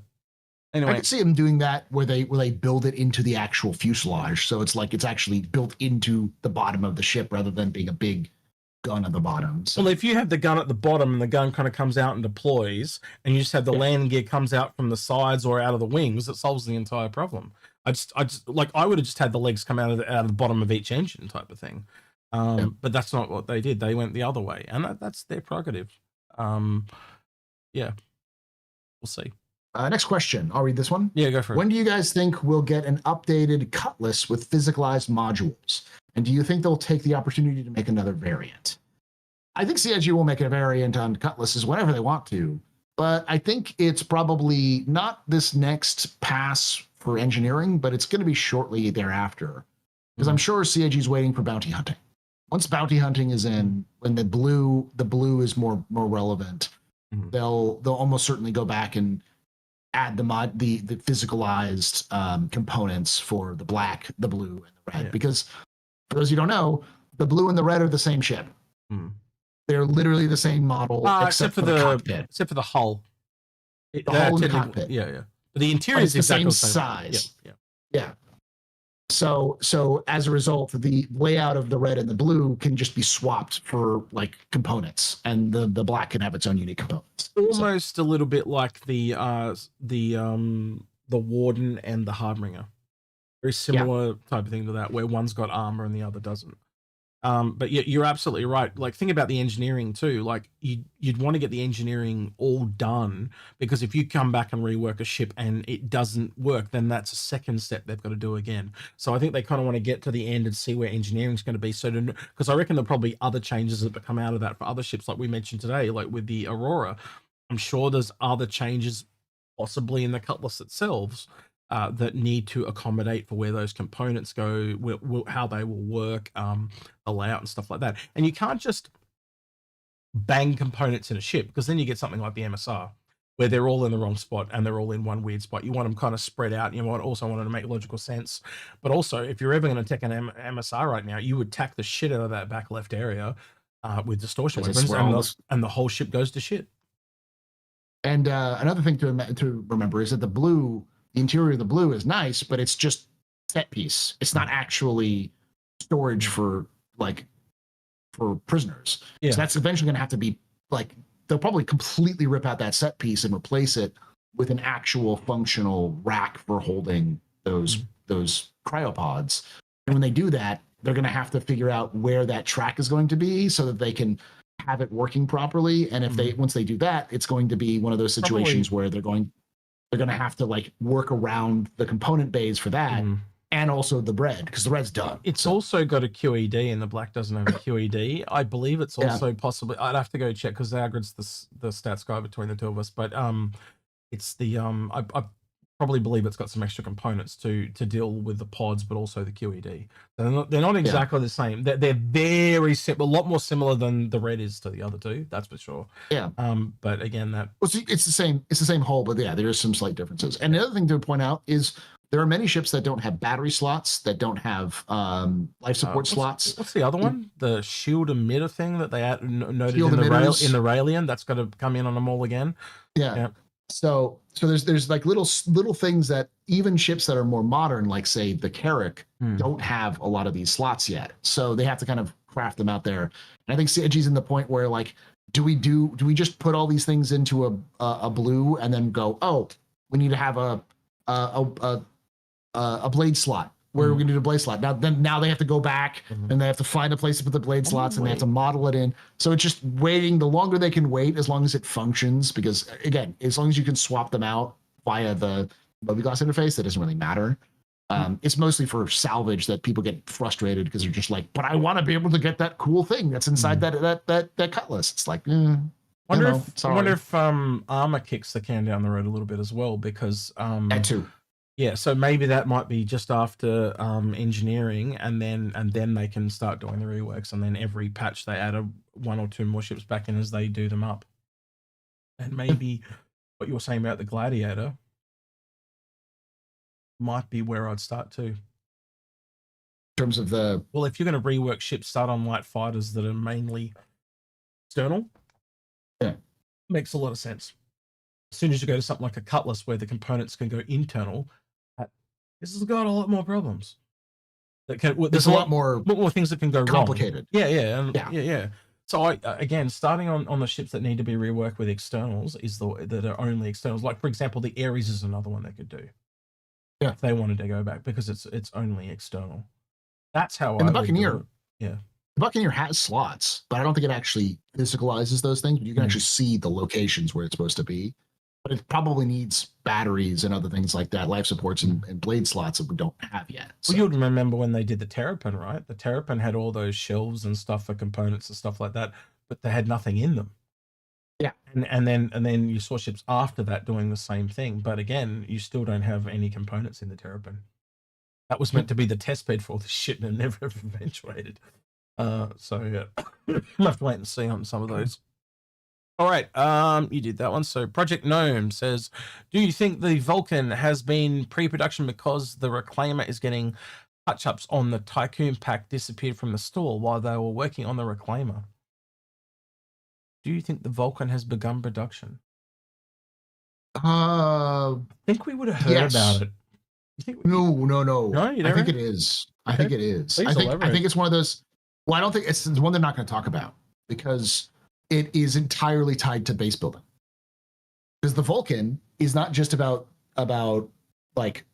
Anyway, I could see them doing that where they build it into the actual fuselage, so it's like it's actually built into the bottom of the ship rather than being a big gun at the bottom. So. Well, if you have the gun at the bottom and the gun kind of comes out and deploys, and you just have the landing gear comes out from the sides or out of the wings, it solves the entire problem. I just like I would have just had the legs come out of the bottom of each engine type of thing. But that's not what they did. They went the other way, and that's their prerogative. We'll see. Next question. I'll read this one. Yeah, go for it. When do you guys think we'll get an updated Cutlass with physicalized modules? And do you think they'll take the opportunity to make another variant? I think CIG will make a variant on Cutlasses whenever they want to, but I think it's probably not this next pass for engineering, but it's going to be shortly thereafter, because I'm sure CIG is waiting for bounty hunting. Once bounty hunting is in, when the blue is more relevant, they'll almost certainly go back and add the physicalized components for the black, the blue, and the red. Because for those who don't know, the blue and the red are the same ship. They're literally the same model, except for the cockpit. Except for the hull. The hull and the cockpit. Yeah. But the interior is the same size. Yeah. So as a result, the layout of the red and the blue can just be swapped for like components, and the black can have its own unique components. Almost a little bit like the Warden and the Hardbringer. Very similar type of thing to that, where one's got armor and the other doesn't. But you're absolutely right. Like, think about the engineering too. Like, you'd want to get the engineering all done, because if you come back and rework a ship and it doesn't work, then that's a second step they've got to do again. So I think they kind of want to get to the end and see where engineering's going to be. So, because I reckon there'll probably other changes that come out of that for other ships, like we mentioned today, like with the Aurora. I'm sure there's other changes possibly in the Cutlass itself that need to accommodate for where those components go, how they will work, the layout and stuff like that. And you can't just bang components in a ship, because then you get something like the MSR, where they're all in the wrong spot and they're all in one weird spot. You want them kind of spread out. You also want them to make logical sense. But also, if you're ever going to take an MSR right now, you would tack the shit out of that back left area with distortion weapons, and the whole ship goes to shit. And another thing to remember is that the interior of the blue is nice, but it's just set piece. It's not actually storage for prisoners. So that's eventually going to have to be like, they'll probably completely rip out that set piece and replace it with an actual functional rack for holding those cryopods. And when they do that, they're going to have to figure out where that track is going to be so that they can have it working properly. And if once they do that, it's going to be one of those situations where they're going to have to like work around the component bays for that. And also the bread, because the bread's done. It's also got a QED, and the black doesn't have a QED. I believe it's also possibly. I'd have to go check because Algared's the stats guy between the two of us. But it's the I probably believe it's got some extra components to deal with the pods, but also the QED. They're not exactly the same. They're very simple, a lot more similar than the red is to the other two. That's for sure. Yeah. But again, it's the same. It's the same hull, but yeah, there is some slight differences. And the other thing to point out is there are many ships that don't have battery slots, that don't have life support slots. What's the other one? The shield emitter thing that they noted in the Raelian. That's got to come in on them all again. Yeah. So there's like little things that even ships that are more modern, like say the Carrack, don't have a lot of these slots yet. So they have to kind of craft them out there. And I think CIG's in the point where like, do we just put all these things into a blue and then go, oh, we need to have a blade slot. Where are we going to do a blade slot? Now they have to go back and they have to find a place to put the blade slots and they have to model it in. So it's just waiting. The longer they can wait, as long as it functions, because again, as long as you can swap them out via the mobiGlas interface, that doesn't really matter. It's mostly for salvage that people get frustrated because they're just like, but I want to be able to get that cool thing that's inside that cutlass. It's like, I wonder if armor kicks the can down the road a little bit as well, because that too. Yeah, so maybe that might be just after engineering, and then they can start doing the reworks, and then every patch they add one or two more ships back in as they do them up. And maybe what you were saying about the Gladiator might be where I'd start too. In terms of if you're going to rework ships, start on light fighters that are mainly external. Yeah, makes a lot of sense. As soon as you go to something like a Cutlass where the components can go internal, this has got a lot more problems. There's a lot more things that can go complicated. Wrong. Yeah. So again, starting on the ships that need to be reworked with externals that are only externals. Like for example, the Ares is another one they could do. Yeah, if they wanted to go back because it's only external. That's how. And the Buccaneer. Yeah. The Buccaneer has slots, but I don't think it actually physicalizes those things. But you can actually see the locations where it's supposed to be. But it probably needs batteries and other things like that, life supports and blade slots that we don't have yet. So. Well, you would remember when they did the Terrapin, right? The Terrapin had all those shelves and stuff for components and stuff like that, but they had nothing in them. Yeah. And then you saw ships after that doing the same thing. But again, you still don't have any components in the Terrapin. That was meant to be the test bed for all this shit and it never eventuated. So yeah, we'll have to wait and see on some of those. All right, you did that one. So Project Gnome says, do you think the Vulcan has been pre-production because the Reclaimer is getting touch-ups on the Tycoon pack disappeared from the store while they were working on the Reclaimer? Do you think the Vulcan has begun production? I think we would have heard about it. No. No, I think it is. Okay. I think it is. I think it's one of those. Well, I don't think it's one they're not going to talk about because it is entirely tied to base building. Because the Vulcan is not just about like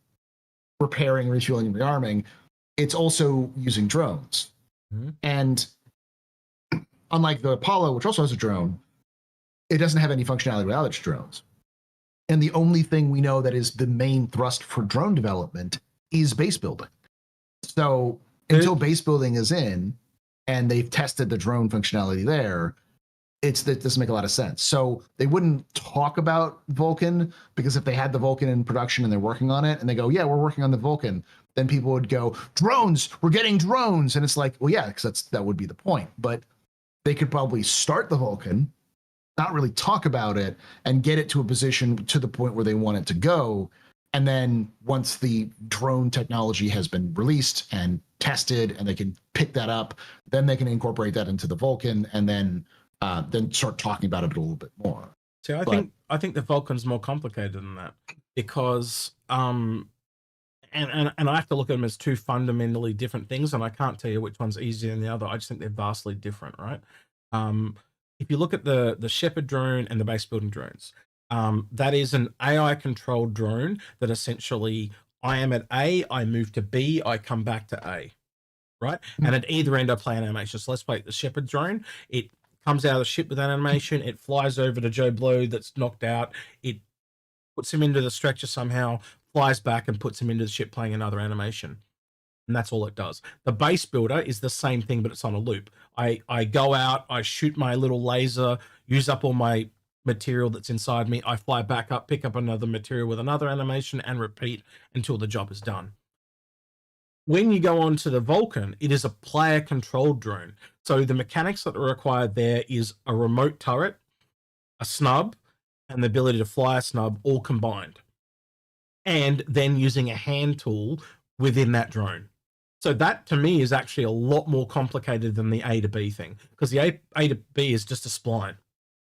repairing, refueling, and rearming. It's also using drones. And unlike the Apollo, which also has a drone, it doesn't have any functionality without its drones. And the only thing we know that is the main thrust for drone development is base building. So until base building is in and they've tested the drone functionality there, that doesn't make a lot of sense. So they wouldn't talk about Vulcan because if they had the Vulcan in production and they're working on it and they go, yeah, we're working on the Vulcan, then people would go, drones, we're getting drones. And it's like, well, yeah, because that would be the point. But they could probably start the Vulcan, not really talk about it, and get it to a position to the point where they want it to go. And then once the drone technology has been released and tested and they can pick that up, then they can incorporate that into the Vulcan and then start talking about it a little bit more. See, I think the Vulcan's more complicated than that because and I have to look at them as two fundamentally different things, and I can't tell you which one's easier than the other. I just think they're vastly different, right? If you look at the Shepherd drone and the base building drones, That is an AI controlled drone that essentially I am at A, I move to B, I come back to A, right? And at either end I play an animation. So let's play the Shepherd drone. It comes out of the ship with an animation, it flies over to Joe Blow that's knocked out, it puts him into the stretcher somehow, flies back and puts him into the ship playing another animation. And that's all it does. The base builder is the same thing, but it's on a loop. I go out, I shoot my little laser, use up all my material that's inside me, I fly back up, pick up another material with another animation, and repeat until the job is done. When you go on to the Vulcan, it is a player-controlled drone. So the mechanics that are required there is a remote turret, a snub, and the ability to fly a snub all combined. And then using a hand tool within that drone. So that, to me, is actually a lot more complicated than the A to B thing, because the A to B is just a spline,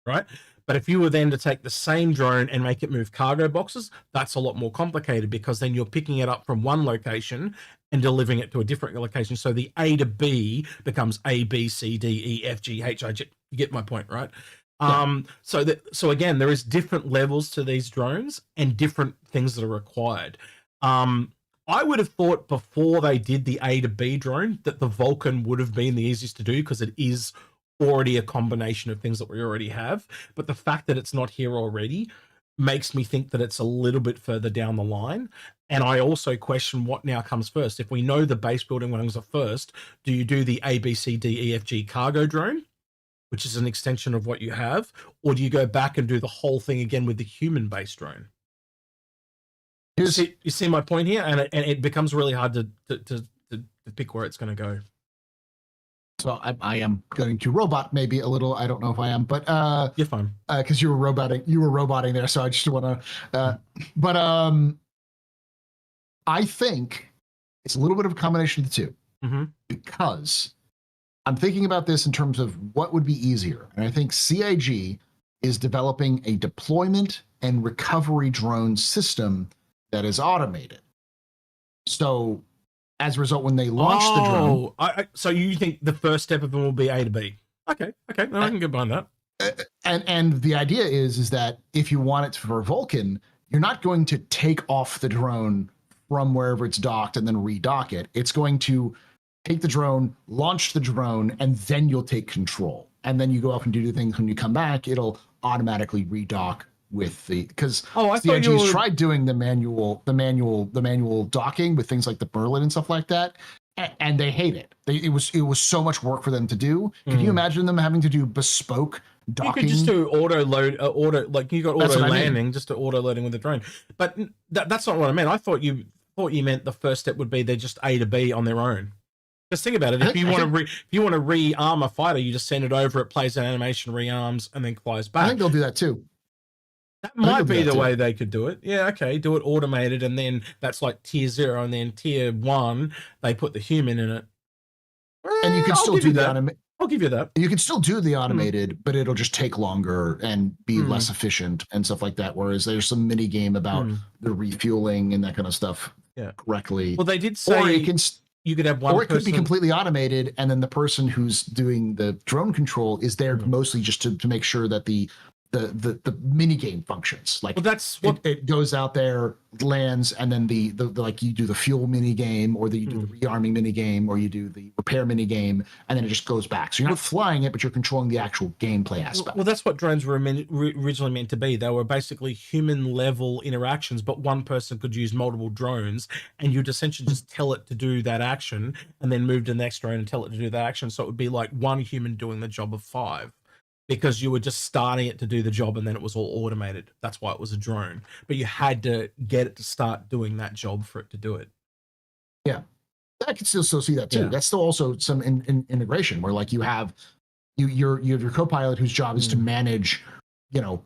right? But if you were then to take the same drone and make it move cargo boxes, that's a lot more complicated, because then you're picking it up from one location and delivering it to a different location. So the A to B becomes A, B, C, D, E, F, G, H, I, J. You get my point, right? Yeah. So again, there is different levels to these drones and different things that are required. I would have thought before they did the A to B drone that the Vulcan would have been the easiest to do, because it is already a combination of things that we already have. But the fact that it's not here already makes me think that it's a little bit further down the line. And I also question what now comes first. If we know the base building ones are first, do you do the A, B, C, D, E, F, G cargo drone, which is an extension of what you have, or do you go back and do the whole thing again with the human-based drone? You see my point here, and it becomes really hard to pick where it's going to go. So I am going to robot maybe a little. I don't know if I am, but you're fine, because you were roboting there. So I just want to, I think it's a little bit of a combination of the two, because I'm thinking about this in terms of what would be easier, and I think CIG is developing a deployment and recovery drone system that is automated. So as a result, when they launch the drone... so you think the first step of them will be A to B? Okay, no, I can get behind that. And the idea is that if you want it for Vulcan, you're not going to take off the drone from wherever it's docked and then redock it. It's going to take the drone, launch the drone, and then you'll take control. And then you go off and do the things. When you come back, it'll automatically redock with the, because CIG's tried doing the manual docking with things like the Berlin and stuff like that, and they hate it. It was so much work for them to do. Can you imagine them having to do bespoke docking? You could just do auto like you got auto landing, just to auto loading with the drone. But that's not what I meant. I thought you meant the first step would be they're just A to B on their own. Just think about it. If you want to rearm a fighter, you just send it over, it plays an animation, rearms, and then flies back. I think they'll do that too. That might be the way they could do it. Yeah, okay, do it automated, and then that's like tier 0, and then tier 1, they put the human in it. And you can still do that. I'll give you that. You can still do the automated, but it'll just take longer and be less efficient and stuff like that. Whereas there's some mini game about the refueling and that kind of stuff correctly. Well, they did say you could have one, or it could be completely automated, and then the person who's doing the drone control is there mostly just to make sure that the mini game functions. Like, well, that's what it goes out there, lands, and then the like you do the fuel mini game, or you do the rearming mini game, or you do the repair mini game, and then it just goes back. So you're not flying it, but you're controlling the actual gameplay aspect. Well, that's what drones were originally meant to be. They were basically human level interactions, but one person could use multiple drones, and you'd essentially just tell it to do that action, and then move to the next drone and tell it to do that action. So it would be like one human doing the job of 5. Because you were just starting it to do the job, and then it was all automated. That's why it was a drone. But you had to get it to start doing that job for it to do it. Yeah, I can still see that too. Yeah. That's still also some integration where, like, you have your co-pilot whose job is to manage,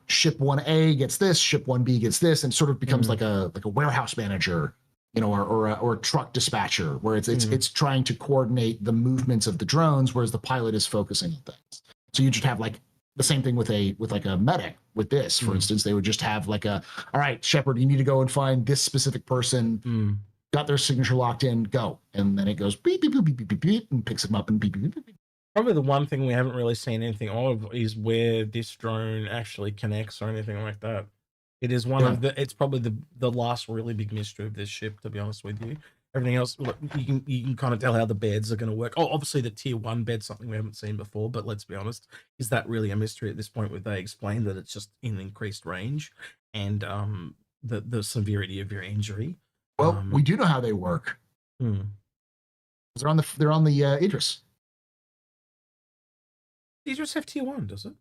ship 1A gets this, ship 1B gets this, and sort of becomes like a warehouse manager, or a truck dispatcher, where it's trying to coordinate the movements of the drones, whereas the pilot is focusing on things. So you just have like the same thing with like a medic. With this, for instance, they would just have like all right, Shepard, you need to go and find this specific person, got their signature locked in, go. And then it goes beep, beep, beep, beep, beep, beep, and picks them up and beep, beep, beep, beep. Probably the one thing we haven't really seen anything of is where this drone actually connects or anything like that. It is one of the. It's probably the last really big mystery of this ship, to be honest with you. Everything else, look, you can kind of tell how the beds are going to work. Oh, obviously the tier 1 bed's something we haven't seen before, but let's be honest, is that really a mystery at this point? Where they explain that it's just in increased range and the severity of your injury. Well, we do know how they work. They're on the Idris. Idris have tier 1, does it?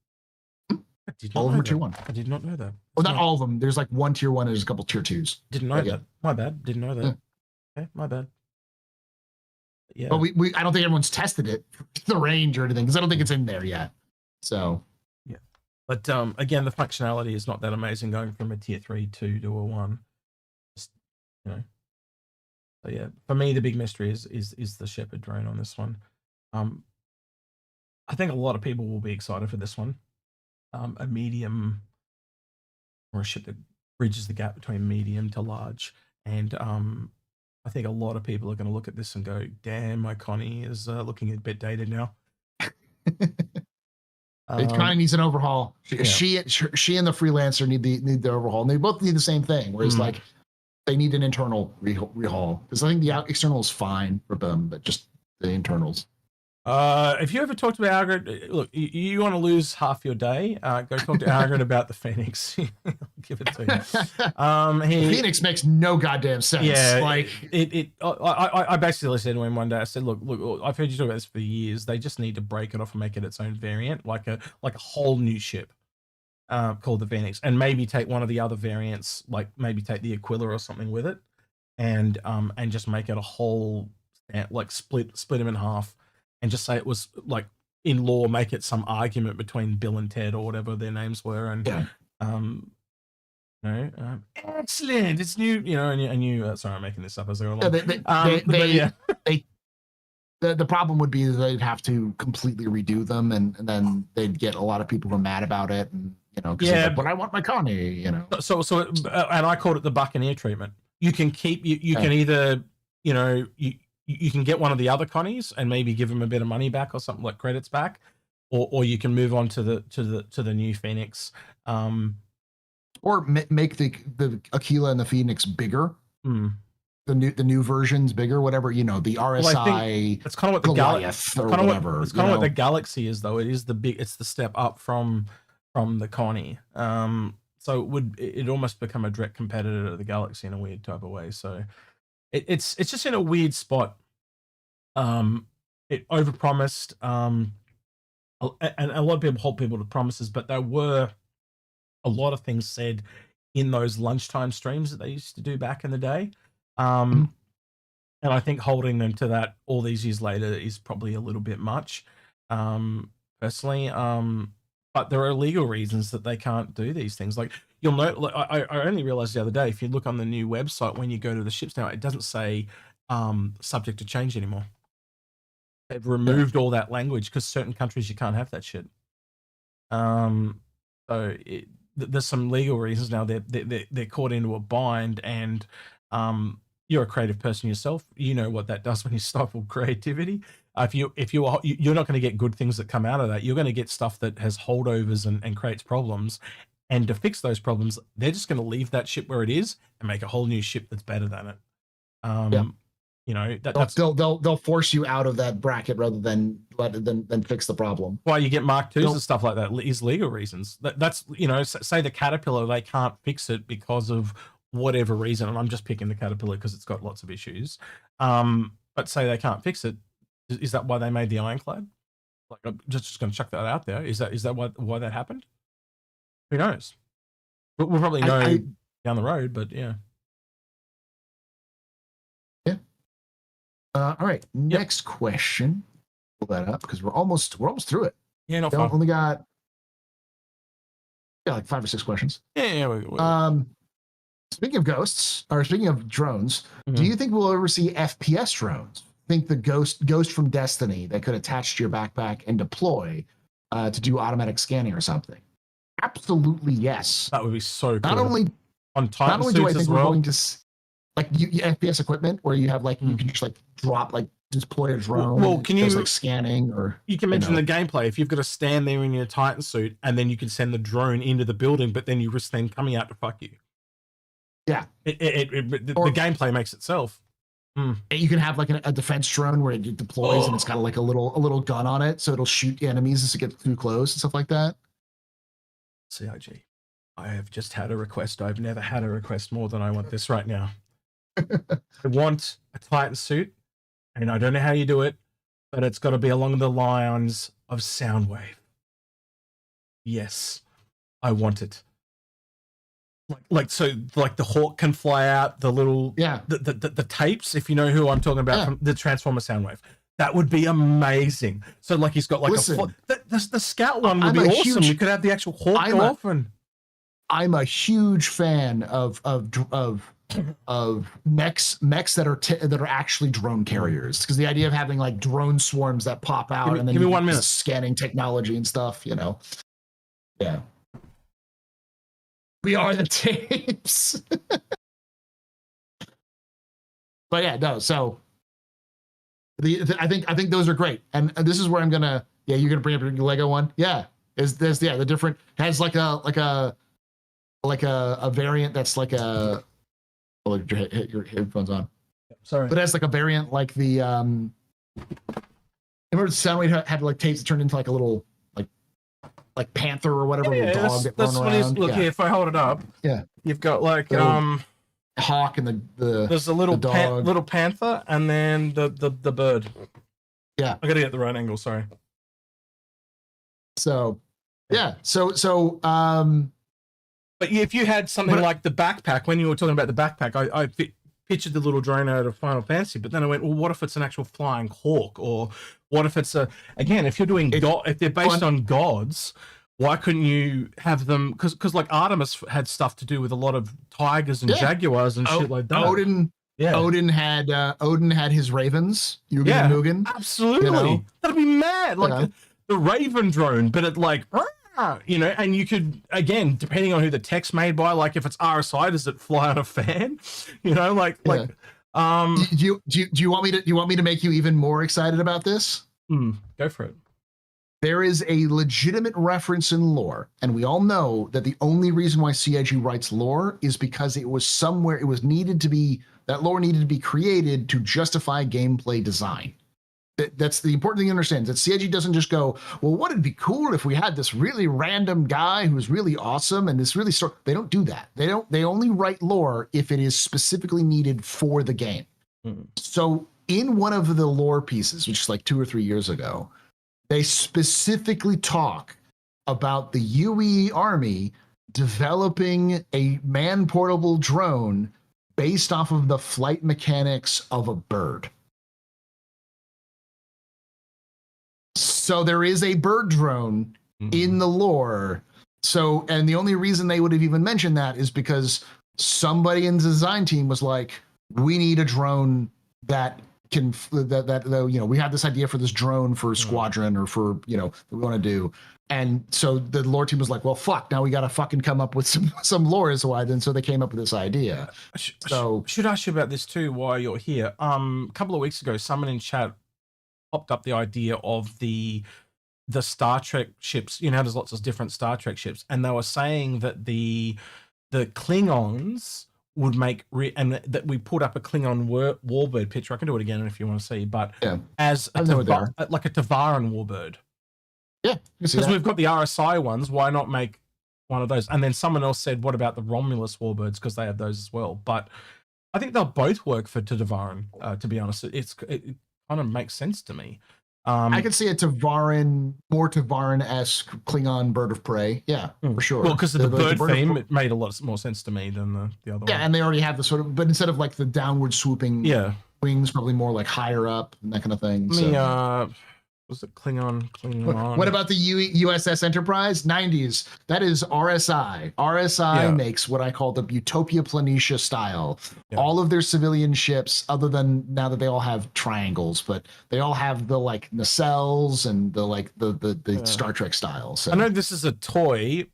All of them are tier 1. I did not know that. Well, not all of them. There's like one tier 1 and there's a couple tier 2s. Didn't know that. My bad. Didn't know that. Yeah. Okay, my bad. Yeah. But we I don't think everyone's tested it, the range or anything, because I don't think it's in there yet. So yeah. But again, the functionality is not that amazing going from a tier 3 2 to a 1. Just, you know. So yeah, for me the big mystery is the Shepherd drone on this one. I think a lot of people will be excited for this one. A medium or a ship that bridges the gap between medium to large. And I think a lot of people are going to look at this and go, damn, my Connie is looking a bit dated now. It kind of needs an overhaul. She and the Freelancer need the overhaul. And they both need the same thing, whereas like they need an internal rehaul. Because I think the external is fine for them, but just the internals. If you ever talk to Algared, look, you want to lose half your day, go talk to Algared about the Phoenix. Give it to him. Phoenix makes no goddamn sense. Yeah, like I basically said to him one day, I said, look, I've heard you talk about this for years. They just need to break it off and make it its own variant, like a whole new ship called the Phoenix, and maybe take one of the other variants, like maybe take the Aquila or something with it, and just make it a whole, like split them in half. And just say it was like in law, make it some argument between Bill and Ted or whatever their names were, and excellent. It's new, and you. Sorry, I'm making this up as I go along. The problem would be that they'd have to completely redo them, and then they'd get a lot of people who are mad about it, and but I want my Connie, So, and I called it the Buccaneer treatment. You can keep you can either you can get one of the other Connies and maybe give them a bit of money back or something, like credits back, or you can move on to the new Phoenix, or make the Aquila and the Phoenix bigger. The new versions bigger, whatever, the RSI. Well, that's kind of what the Galaxy or whatever. It's kind of what the Galaxy is, though. It's the step up from the Connie. So it almost become a direct competitor to the Galaxy in a weird type of way. So it's just in a weird spot. It overpromised, and a lot of people hold people to promises, but there were a lot of things said in those lunchtime streams that they used to do back in the day. And I think holding them to that all these years later is probably a little bit much, personally. But there are legal reasons that they can't do these things. Like you'll note, I only realized the other day, if you look on the new website, when you go to the ships now, it doesn't say subject to change anymore. They've removed all that language because certain countries you can't have that shit. So there's some legal reasons now. They're caught into a bind, and you're a creative person yourself. You know what that does when you stifle creativity. You're not going to get good things that come out of that. You're going to get stuff that has holdovers and creates problems. And to fix those problems, they're just going to leave that ship where it is and make a whole new ship that's better than it. They'll force you out of that bracket rather than fix the problem. Why you get Mark IIs and stuff like that is legal reasons. That's say the Caterpillar, they can't fix it because of whatever reason, and I'm just picking the Caterpillar because it's got lots of issues. But say they can't fix it, is that why they made the Ironclad? Like, I'm just going to chuck that out there. Is that why that happened? Who knows? We'll probably know down the road, but yeah. All right. Next question. Pull that up because we're almost through it. Yeah, no. Only got like 5 or 6 questions. Yeah. Speaking of ghosts, or speaking of drones, do you think we'll ever see FPS drones? Think the ghost from Destiny that could attach to your backpack and deploy to do automatic scanning or something? Absolutely yes. That would be so cool. Not only do I think we're going to like FPS equipment where you have like you can just like drop like deploy a drone. Well, can you does, like scanning or you can mention the gameplay if you've got to stand there in your Titan suit and then you can send the drone into the building, but then you risk them coming out to fuck you. Yeah, the gameplay makes itself. You can have like a defense drone where it deploys and it's got like a little gun on it, so it'll shoot enemies as it gets too close and stuff like that. CIG, I have just had a request. I've never had a request more than I want this right now. I want a Titan suit, and I don't know how you do it, but it's got to be along the lines of Soundwave. Yes, I want it. Like the Hawk can fly out, the little the tapes, if you know who I'm talking about, from the Transformer Soundwave. That would be amazing. So like he's got like the Scout one would be awesome. You could have the actual Hawk go off and I'm a huge fan of mechs that are actually drone carriers, because the idea of having like drone swarms that pop out and then give me 1 minute scanning technology and stuff, you know. Yeah. We are the tapes. But yeah, no, so I think those are great. And this is where I'm gonna you're gonna bring up your Lego one. Yeah. Is this the different has like a variant that's like a your headphones on. Sorry. But it has like a variant like the remember the Soundwave had like tapes that turned into like a little like panther or whatever, dog that run around. Look here, if I hold it up, you've got like hawk and there's a little little panther and then the bird. Yeah, I gotta get the right angle. Sorry. So but if you had something like the backpack, when you were talking about the backpack, I pictured the little drone out of Final Fantasy, but then I went, well, what if it's an actual flying hawk? Or what if it's if you're doing if they're based on gods, why couldn't you have them? Because like Artemis had stuff to do with a lot of tigers and jaguars and shit like that. Odin had his ravens. Mugen. Absolutely. You know? That'd be mad. Like the Raven drone, but it like, you know, and you could, again, depending on who the tech's made by, like if it's RSI, does it fly on a fan? You know, do you want me to make you even more excited about this? Go for it. There is a legitimate reference in lore, and we all know that the only reason why CIG writes lore is because it was somewhere that lore needed to be created to justify gameplay design. That's the important thing to understand, that CIG doesn't just go, well, what would be cool if we had this really random guy who's really awesome and this really they don't do that. They only write lore if it is specifically needed for the game. So in one of the lore pieces, which is like 2 or 3 years ago, they specifically talk about the UE Army developing a man-portable drone based off of the flight mechanics of a bird. So there is a bird drone in the lore. So, and the only reason they would have even mentioned that is because somebody in the design team was like, we need a drone that can, we have this idea for this drone for Squadron or for, that we want to do. And so the lore team was like, well, fuck, now we got to fucking come up with some lore as why then. So they came up with this idea. Should ask you about this too while you're here. A couple of weeks ago, someone in chat popped up the idea of the Star Trek ships. You know, there's lots of different Star Trek ships, and they were saying that the Klingons would make and that we put up a Klingon warbird picture. I can do it again if you want to see, but as like a Tavaran warbird. Yeah, because we've got the RSI ones. Why not make one of those? And then someone else said, what about the Romulus warbirds? Because they have those as well. But I think they'll both work for Tavaran. To be honest, it kind of makes sense to me. I could see a more Tavaran-esque Klingon bird of prey. Yeah, for sure. Well, because of the bird theme, it made a lot more sense to me than the other one. Yeah, and they already have the sort of, but instead of like the downward swooping wings, probably more like higher up and that kind of thing. Was it Klingon? What about the USS Enterprise? 90s. That is RSI. RSI makes what I call the Utopia Planitia style. Yeah. All of their civilian ships, other than now that they all have triangles, but they all have the like nacelles and the Star Trek style. So I know this is a toy,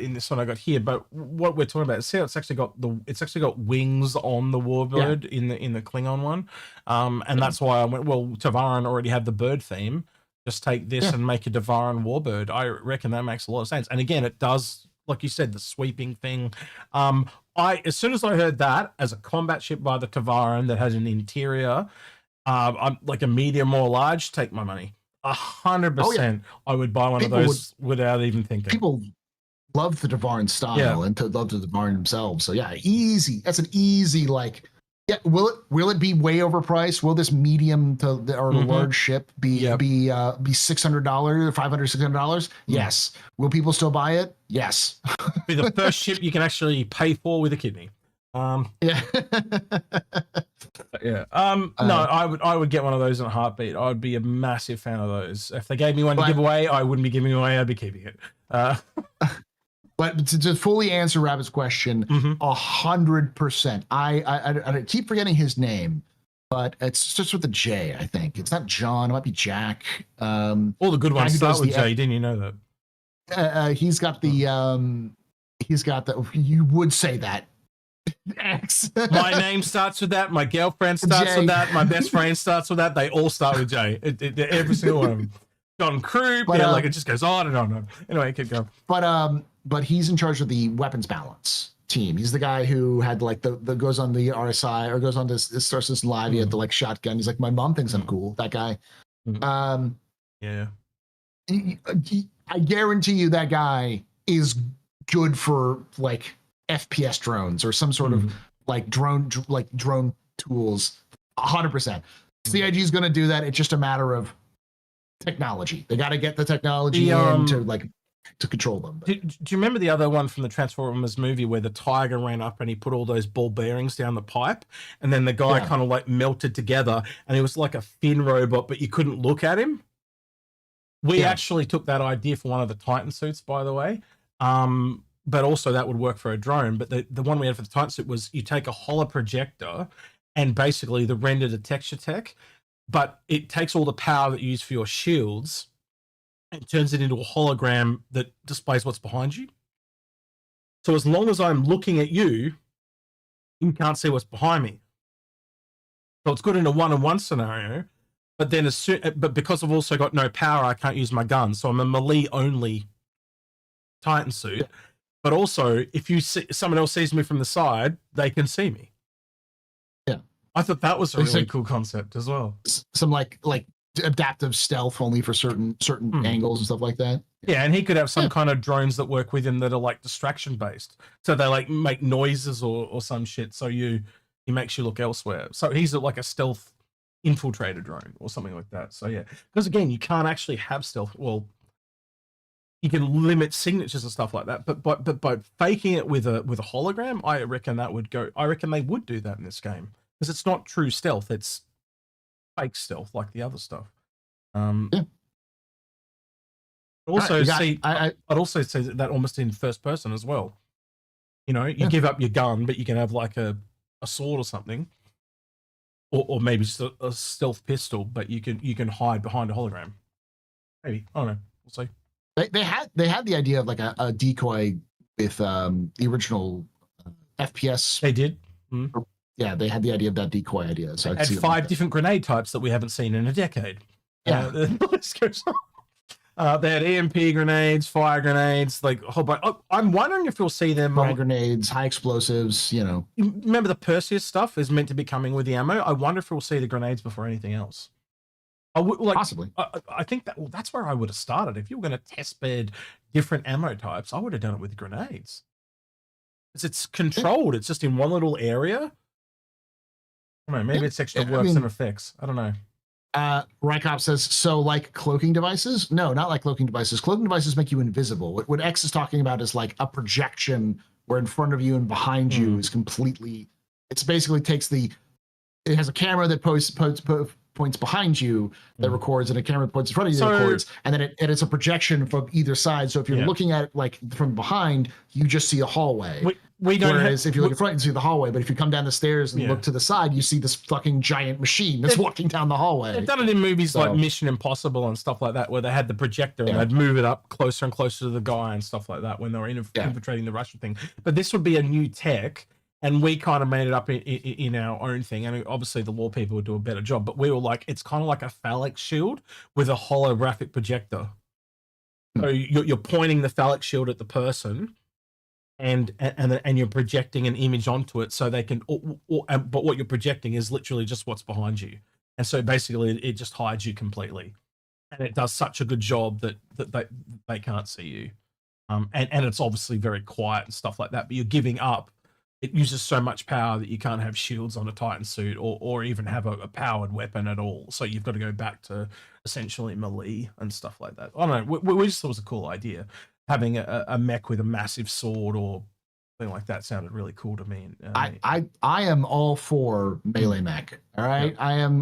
in this one I got here, but what we're talking about, see how it's actually got wings on the warbird in the Klingon one, and that's why I went, well, Tavaran already had the bird theme. Just take this and make a Tavaran warbird. I reckon that makes a lot of sense. And again, it does, like you said, the sweeping thing. As soon as I heard that as a combat ship by the Tavaran that has an interior, I'm like a medium or large, take my money. 100%. I would buy one of those without even thinking. People love the Tavaran style and to love the Tavaran themselves. So yeah, easy. That's an easy, like, yeah. Will it be way overpriced? Will this medium to or large ship be $600, $500, $600? Yes. Will people still buy it? Yes. Be the first ship you can actually pay for with a kidney. No, I would get one of those in a heartbeat. I would be a massive fan of those. If they gave me one to give away, I wouldn't be giving away. I'd be keeping it. But to fully answer Rabbit's question, 100%. I keep forgetting his name, but it's just with a J. I think it's not John. It might be Jack. All the good ones start with J. Didn't you know that? He's got the. You would say that. X. My name starts with that. My girlfriend starts with that. My best friend starts with that. They all start with J. Every single one of them. John Krueger, like it just goes on and on. Anyway, keep going. But he's in charge of the weapons balance team. He's the guy who had like the goes on the RSI or goes on this Star System Live. He had the like shotgun. He's like, my mom thinks I'm cool. That guy. I guarantee you that guy is good for like FPS drones or some sort of like drone tools. 100%. CIG is going to do that. It's just a matter of technology. They got to get the technology in to control them. Do you remember the other one from the Transformers movie where the tiger ran up and he put all those ball bearings down the pipe, and then the guy kind of like melted together, and he was like a fin robot, but you couldn't look at him? We actually took that idea for one of the Titan suits, by the way. But also that would work for a drone. But the one we had for the Titan suit was you take a holo projector and basically the rendered a texture tech, but it takes all the power that you use for your shields and turns it into a hologram that displays what's behind you. So as long as I'm looking at you, you can't see what's behind me. So it's good in a one-on-one scenario, but then but because I've also got no power, I can't use my gun. So I'm a melee-only Titan suit. But also, if someone else sees me from the side, they can see me. Yeah, I thought that was a really cool concept as well. Some like adaptive stealth only for certain angles and stuff like that. Yeah, and he could have some kind of drones that work with him that are like distraction based, so they like make noises or some shit. So he makes you look elsewhere. So he's like a stealth infiltrator drone or something like that. So yeah, because again, you can't actually have stealth. Well, you can limit signatures and stuff like that, but by faking it with a hologram, I reckon that would go. I reckon they would do that in this game because it's not true stealth; it's fake stealth like the other stuff. Also, I'd also say that almost in first person as well. You know, you give up your gun, but you can have like a sword or something, or maybe just a stealth pistol, but you can hide behind a hologram. Maybe, I don't know. We'll see. They had the idea of like a decoy with the original FPS. They did. Yeah, they had the idea of that decoy idea. So had 5 different grenade types that we haven't seen in a decade. Yeah, they had EMP grenades, fire grenades, like a whole bunch. I'm wondering if we'll see them. Fire grenades, high explosives. You know, remember the Perseus stuff is meant to be coming with the ammo. I wonder if we'll see the grenades before anything else. I would possibly. I think that's where I would have started. If you were going to test bed different ammo types, I would have done it with grenades. Because it's controlled. It's just in one little area. I don't know. Maybe it's extra works and effects. I don't know. Rykop says, so like cloaking devices? No, not like cloaking devices. Cloaking devices make you invisible. What X is talking about is like a projection where in front of you and behind you is completely. It's basically it has a camera that points behind you that records, and a camera that points in front of you that records, and then it's a projection from either side. So if you're looking at it like from behind, you just see a hallway. we don't. Whereas if you look in front, you see the hallway. But if you come down the stairs and look to the side, you see this fucking giant machine that's walking down the hallway. They've done it in movies like Mission Impossible and stuff like that, where they had the projector and they'd move it up closer and closer to the guy and stuff like that when they were infiltrating the Russian thing. But this would be a new tech, and we kind of made it up in our own thing. And obviously the lore people would do a better job. But we were like, it's kind of like a phallic shield with a holographic projector. So you're pointing the phallic shield at the person, and you're projecting an image onto it, so they can. But what you're projecting is literally just what's behind you, and so basically it just hides you completely, and it does such a good job that they can't see you, and it's obviously very quiet and stuff like that. But you're giving up. It uses so much power that you can't have shields on a Titan suit or even have a powered weapon at all. So you've got to go back to essentially melee and stuff like that. I don't know. We just thought it was a cool idea. Having a mech with a massive sword or something like that sounded really cool to me. I am all for melee mech. All right, I am.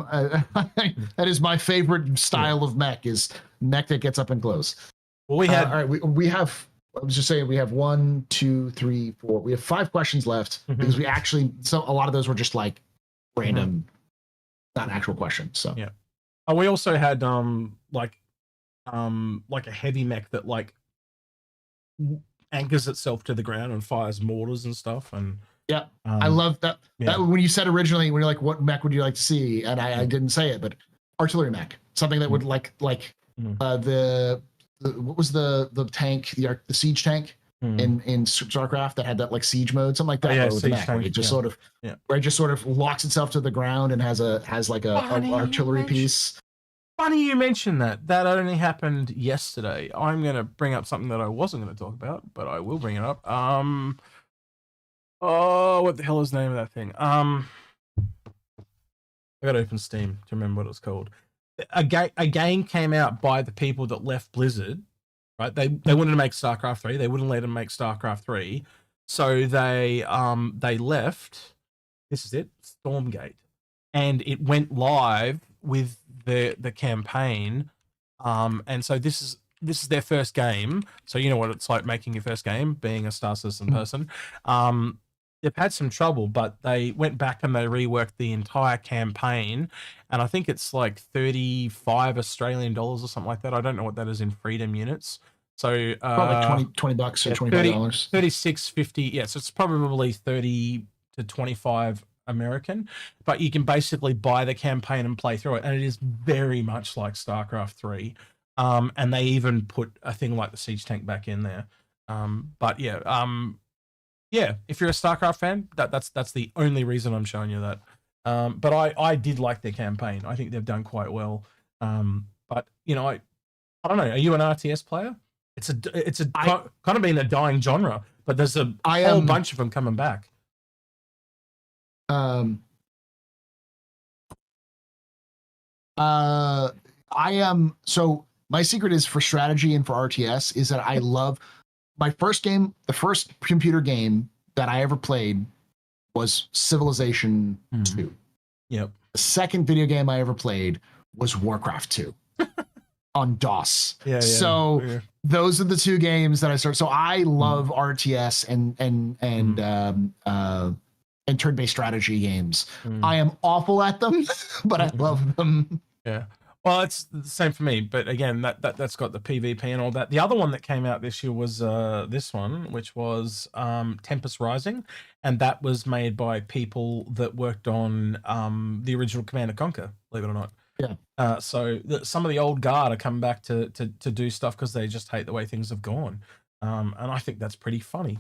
That is my favorite style of mech. Is mech that gets up and close. Well, we had. All right, we have. I was just saying we have 1, 2, 3, 4. We have 5 questions left because we actually a lot of those were just like random, not actual questions. So yeah. We also had like a heavy mech that like anchors itself to the ground and fires mortars and stuff. And I love that. That when you said originally, when you're like, what mech would you like to see? And I didn't say it, but artillery mech, something that would like what was the tank, the siege tank in StarCraft that had that like siege mode, something like that. With the mech, where it just sort of where it just sort of locks itself to the ground and has like a artillery piece. Funny you mentioned that. That only happened yesterday. I'm going to bring up something that I wasn't going to talk about, but I will bring it up. What the hell is the name of that thing? I got to open Steam to remember what it's called. A game came out by the people that left Blizzard, right? They wanted to make StarCraft 3. They wouldn't let them make StarCraft 3. So they left. This is it, Stormgate. And it went live with the campaign. And so this is their first game. So you know what it's like making your first game, being a Star Citizen person. They've had some trouble, but they went back and they reworked the entire campaign, and I think it's like 35 Australian dollars or something like that. I don't know what that is in freedom units. So probably like $20 or $25. 36.50. Yeah, so it's probably 30 to 25 American, but you can basically buy the campaign and play through it, and it is very much like StarCraft 3. And they even put a thing like the siege tank back in there. But yeah, if you're a StarCraft fan, that's the only reason I'm showing you that. But I did like their campaign. I think they've done quite well. But you know, I don't know. Are you an RTS player? It's kind of been a dying genre, but there's a whole bunch of them coming back. I am. So my secret is for strategy and for RTS is that I love. My first game, the first computer game that I ever played was Civilization 2. Yep. The second video game I ever played was Warcraft 2 on DOS. So those are the two games that I started. So I love RTS and turn-based strategy games. I am awful at them, but I love them. Yeah. Well, it's the same for me, but again, that's got the PvP and all that. The other one that came out this year was this one, which was Tempest Rising, and that was made by people that worked on the original Command & Conquer, believe it or not. Yeah. So some of the old guard are coming back to do stuff because they just hate the way things have gone, and I think that's pretty funny.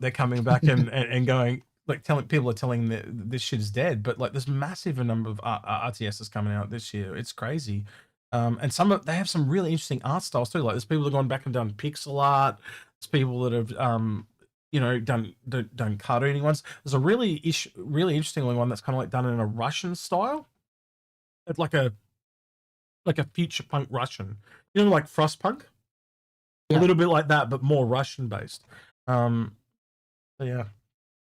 They're coming back and going. Like people are telling this shit is dead, but like there's massive number of RTSs coming out this year. It's crazy, and they have some really interesting art styles too. Like there's people that have gone back and done pixel art. There's people that have done cartooning ones. There's a really interesting one that's kind of like done in a Russian style. It's like a future punk Russian, like Frostpunk, a little bit like that, but more Russian based. So yeah.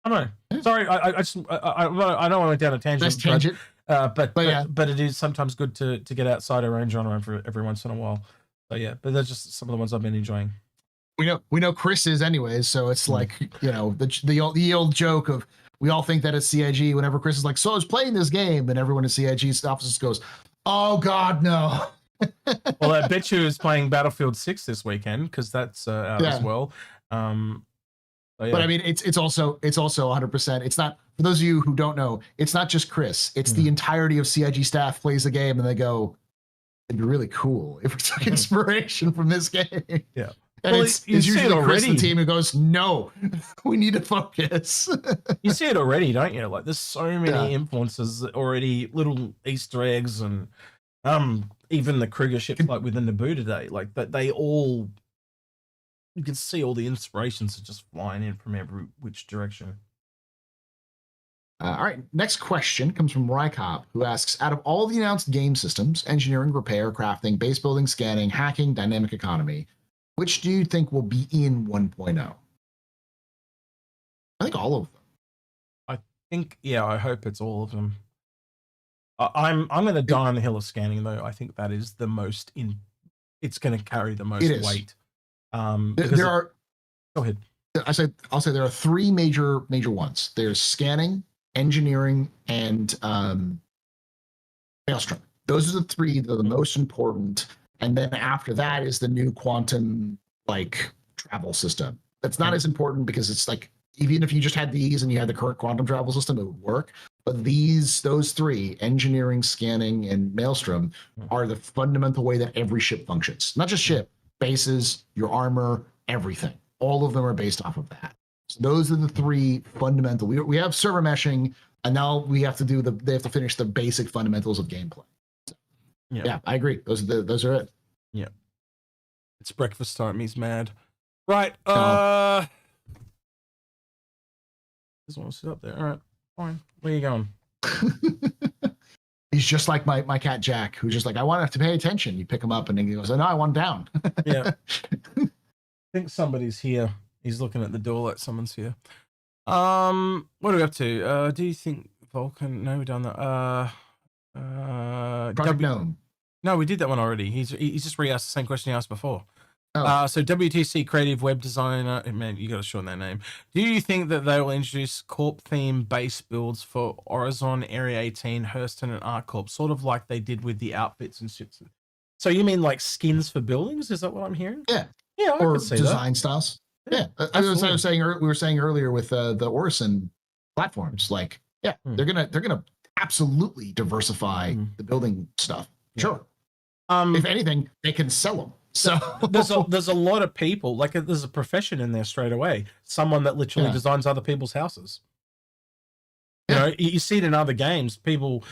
I don't know. Sorry, I know I went down a tangent. Nice tangent. But it is sometimes good to get outside our own genre for every once in a while. So yeah, but they're just some of the ones I've been enjoying. we know Chris is anyways, so it's like, you know, the old joke of we all think that it's CIG whenever Chris is like, so I was playing this game, and everyone in CIG's office goes, oh God, no. Well, I bet you is playing Battlefield 6 this weekend because that's out as well. So yeah. But I mean, it's also 100%. It's not, for those of you who don't know, it's not just Chris. It's the entirety of CIG staff plays the game and they go, it'd be really cool if we took inspiration from this game. Yeah. And well, it's usually Chris, the team, who goes, no, we need to focus. You see it already, don't you? Like, there's so many influences already, little Easter eggs, and even the Krueger ships, like within the Naboo today, like that they all, you can see all the inspirations are just flying in from every which direction. All right, next question comes from Rykop, who asks, out of all the announced game systems, engineering, repair, crafting, base building, scanning, hacking, dynamic economy, which do you think will be in 1.0? I think all of them. I think, yeah, I hope it's all of them. I'm going to die on the hill of scanning, though. I think that is the most it's going to carry the most weight. There are. Go ahead. I'll say there are three major ones. There's scanning, engineering, and Maelstrom. Those are the three that are the most important. And then after that is the new quantum like travel system. That's not as important because it's like, even if you just had these and you had the current quantum travel system, it would work. But those three, engineering, scanning, and Maelstrom, are the fundamental way that every ship functions. Not just ship, bases, your armor, everything. All of them are based off of that. So those are the three fundamental. We have server meshing, and now we have to they have to finish the basic fundamentals of gameplay. Yeah, I agree. Those are it. Yeah. It's breakfast time. He's mad. Right. No. Doesn't want to sit up there. All right. Fine. Where are you going? He's just like my cat Jack, who's just like, I want to pay attention. You pick him up and he goes, oh, no, I want him down. Yeah. I think somebody's here. He's looking at the door like someone's here. What are we up to? Do you think Vulcan? No, we've done that. Project Gnome. No, we did that one already. He's just re-asked the same question he asked before. Oh. So WTC Creative Web Designer, man, you got to shorten that name. Do you think that they will introduce Corp theme base builds for Orison, Area 18, Hurston, and ArcCorp, sort of like they did with the outfits and shit? So you mean like skins for buildings? Is that what I'm hearing? Yeah. Yeah, I or could see design that. styles. Yeah. I was saying we were saying earlier with the Orison platforms, like, yeah, they're gonna absolutely diversify the building stuff. Sure. If anything, they can sell them. So there's a lot of people, like there's a profession in there straight away. Someone that literally designs other people's houses. You know, you see it in other games. People,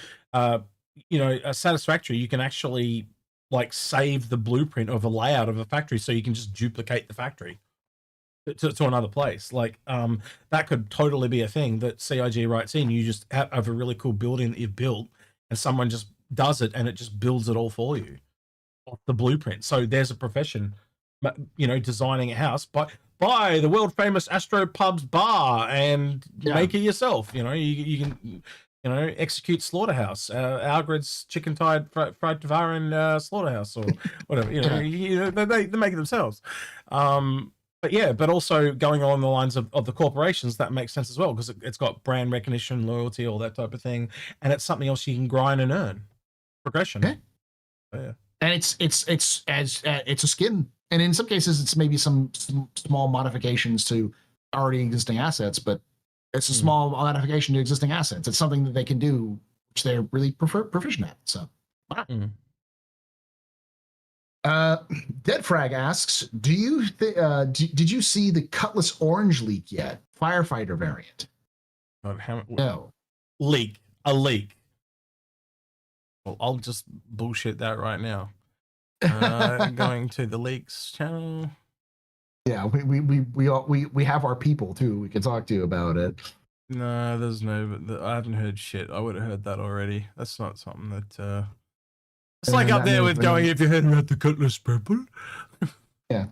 Satisfactory, you can actually like save the blueprint of a layout of a factory, so you can just duplicate the factory to another place. Like that could totally be a thing that CIG writes in. You just have a really cool building that you've built, and someone just does it, and it just builds it all for you. The blueprint. So there's a profession, designing a house by the world famous Astropub's bar and make it yourself. You can execute Slaughterhouse, Algared's chicken fried Tavarin Slaughterhouse, or whatever. They make it themselves. But also going along the lines of the corporations, that makes sense as well, because it's got brand recognition, loyalty, all that type of thing, and it's something else you can grind and earn progression. Okay. Yeah. And it's a skin, and in some cases it's maybe some small modifications to already existing assets, but it's a small modification to existing assets. It's something that they can do, which they're really proficient at. So, Dead Frag asks, did you see the Cutlass Orange leak yet? Firefighter variant. No. A leak. Well, I'll just bullshit that right now. Going to the leaks channel. Yeah, we have our people too. We can talk to you about it. No, there's no. I haven't heard shit. I would have heard that already. That's not something that. It's like up there with going. If you heard about the Cutlass Purple. Yeah.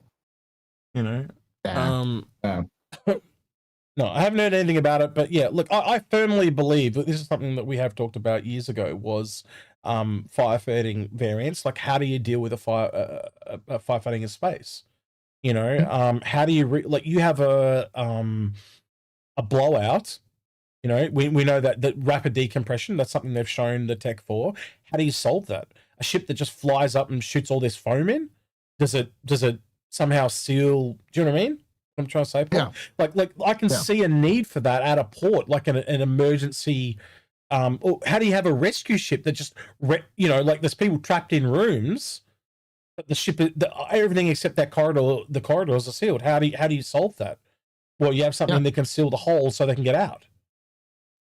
No, I haven't heard anything about it, but yeah, look, I firmly believe that this is something that we have talked about years ago, was firefighting variants. Like, how do you deal with a firefighting in space? You know, how do you like you have a blowout? You know, we know that rapid decompression, that's something they've shown the tech for. How do you solve that? A ship that just flies up and shoots all this foam in? Does it somehow seal? Do you know what I mean? I'm trying to say, Paul? Yeah. Like I can see a need for that at a port, like an emergency. Or how do you have a rescue ship that just, you know, like there's people trapped in rooms, but the ship, everything except that corridor, the corridors are sealed. How do you solve that? Well, you have something that can seal the hole so they can get out.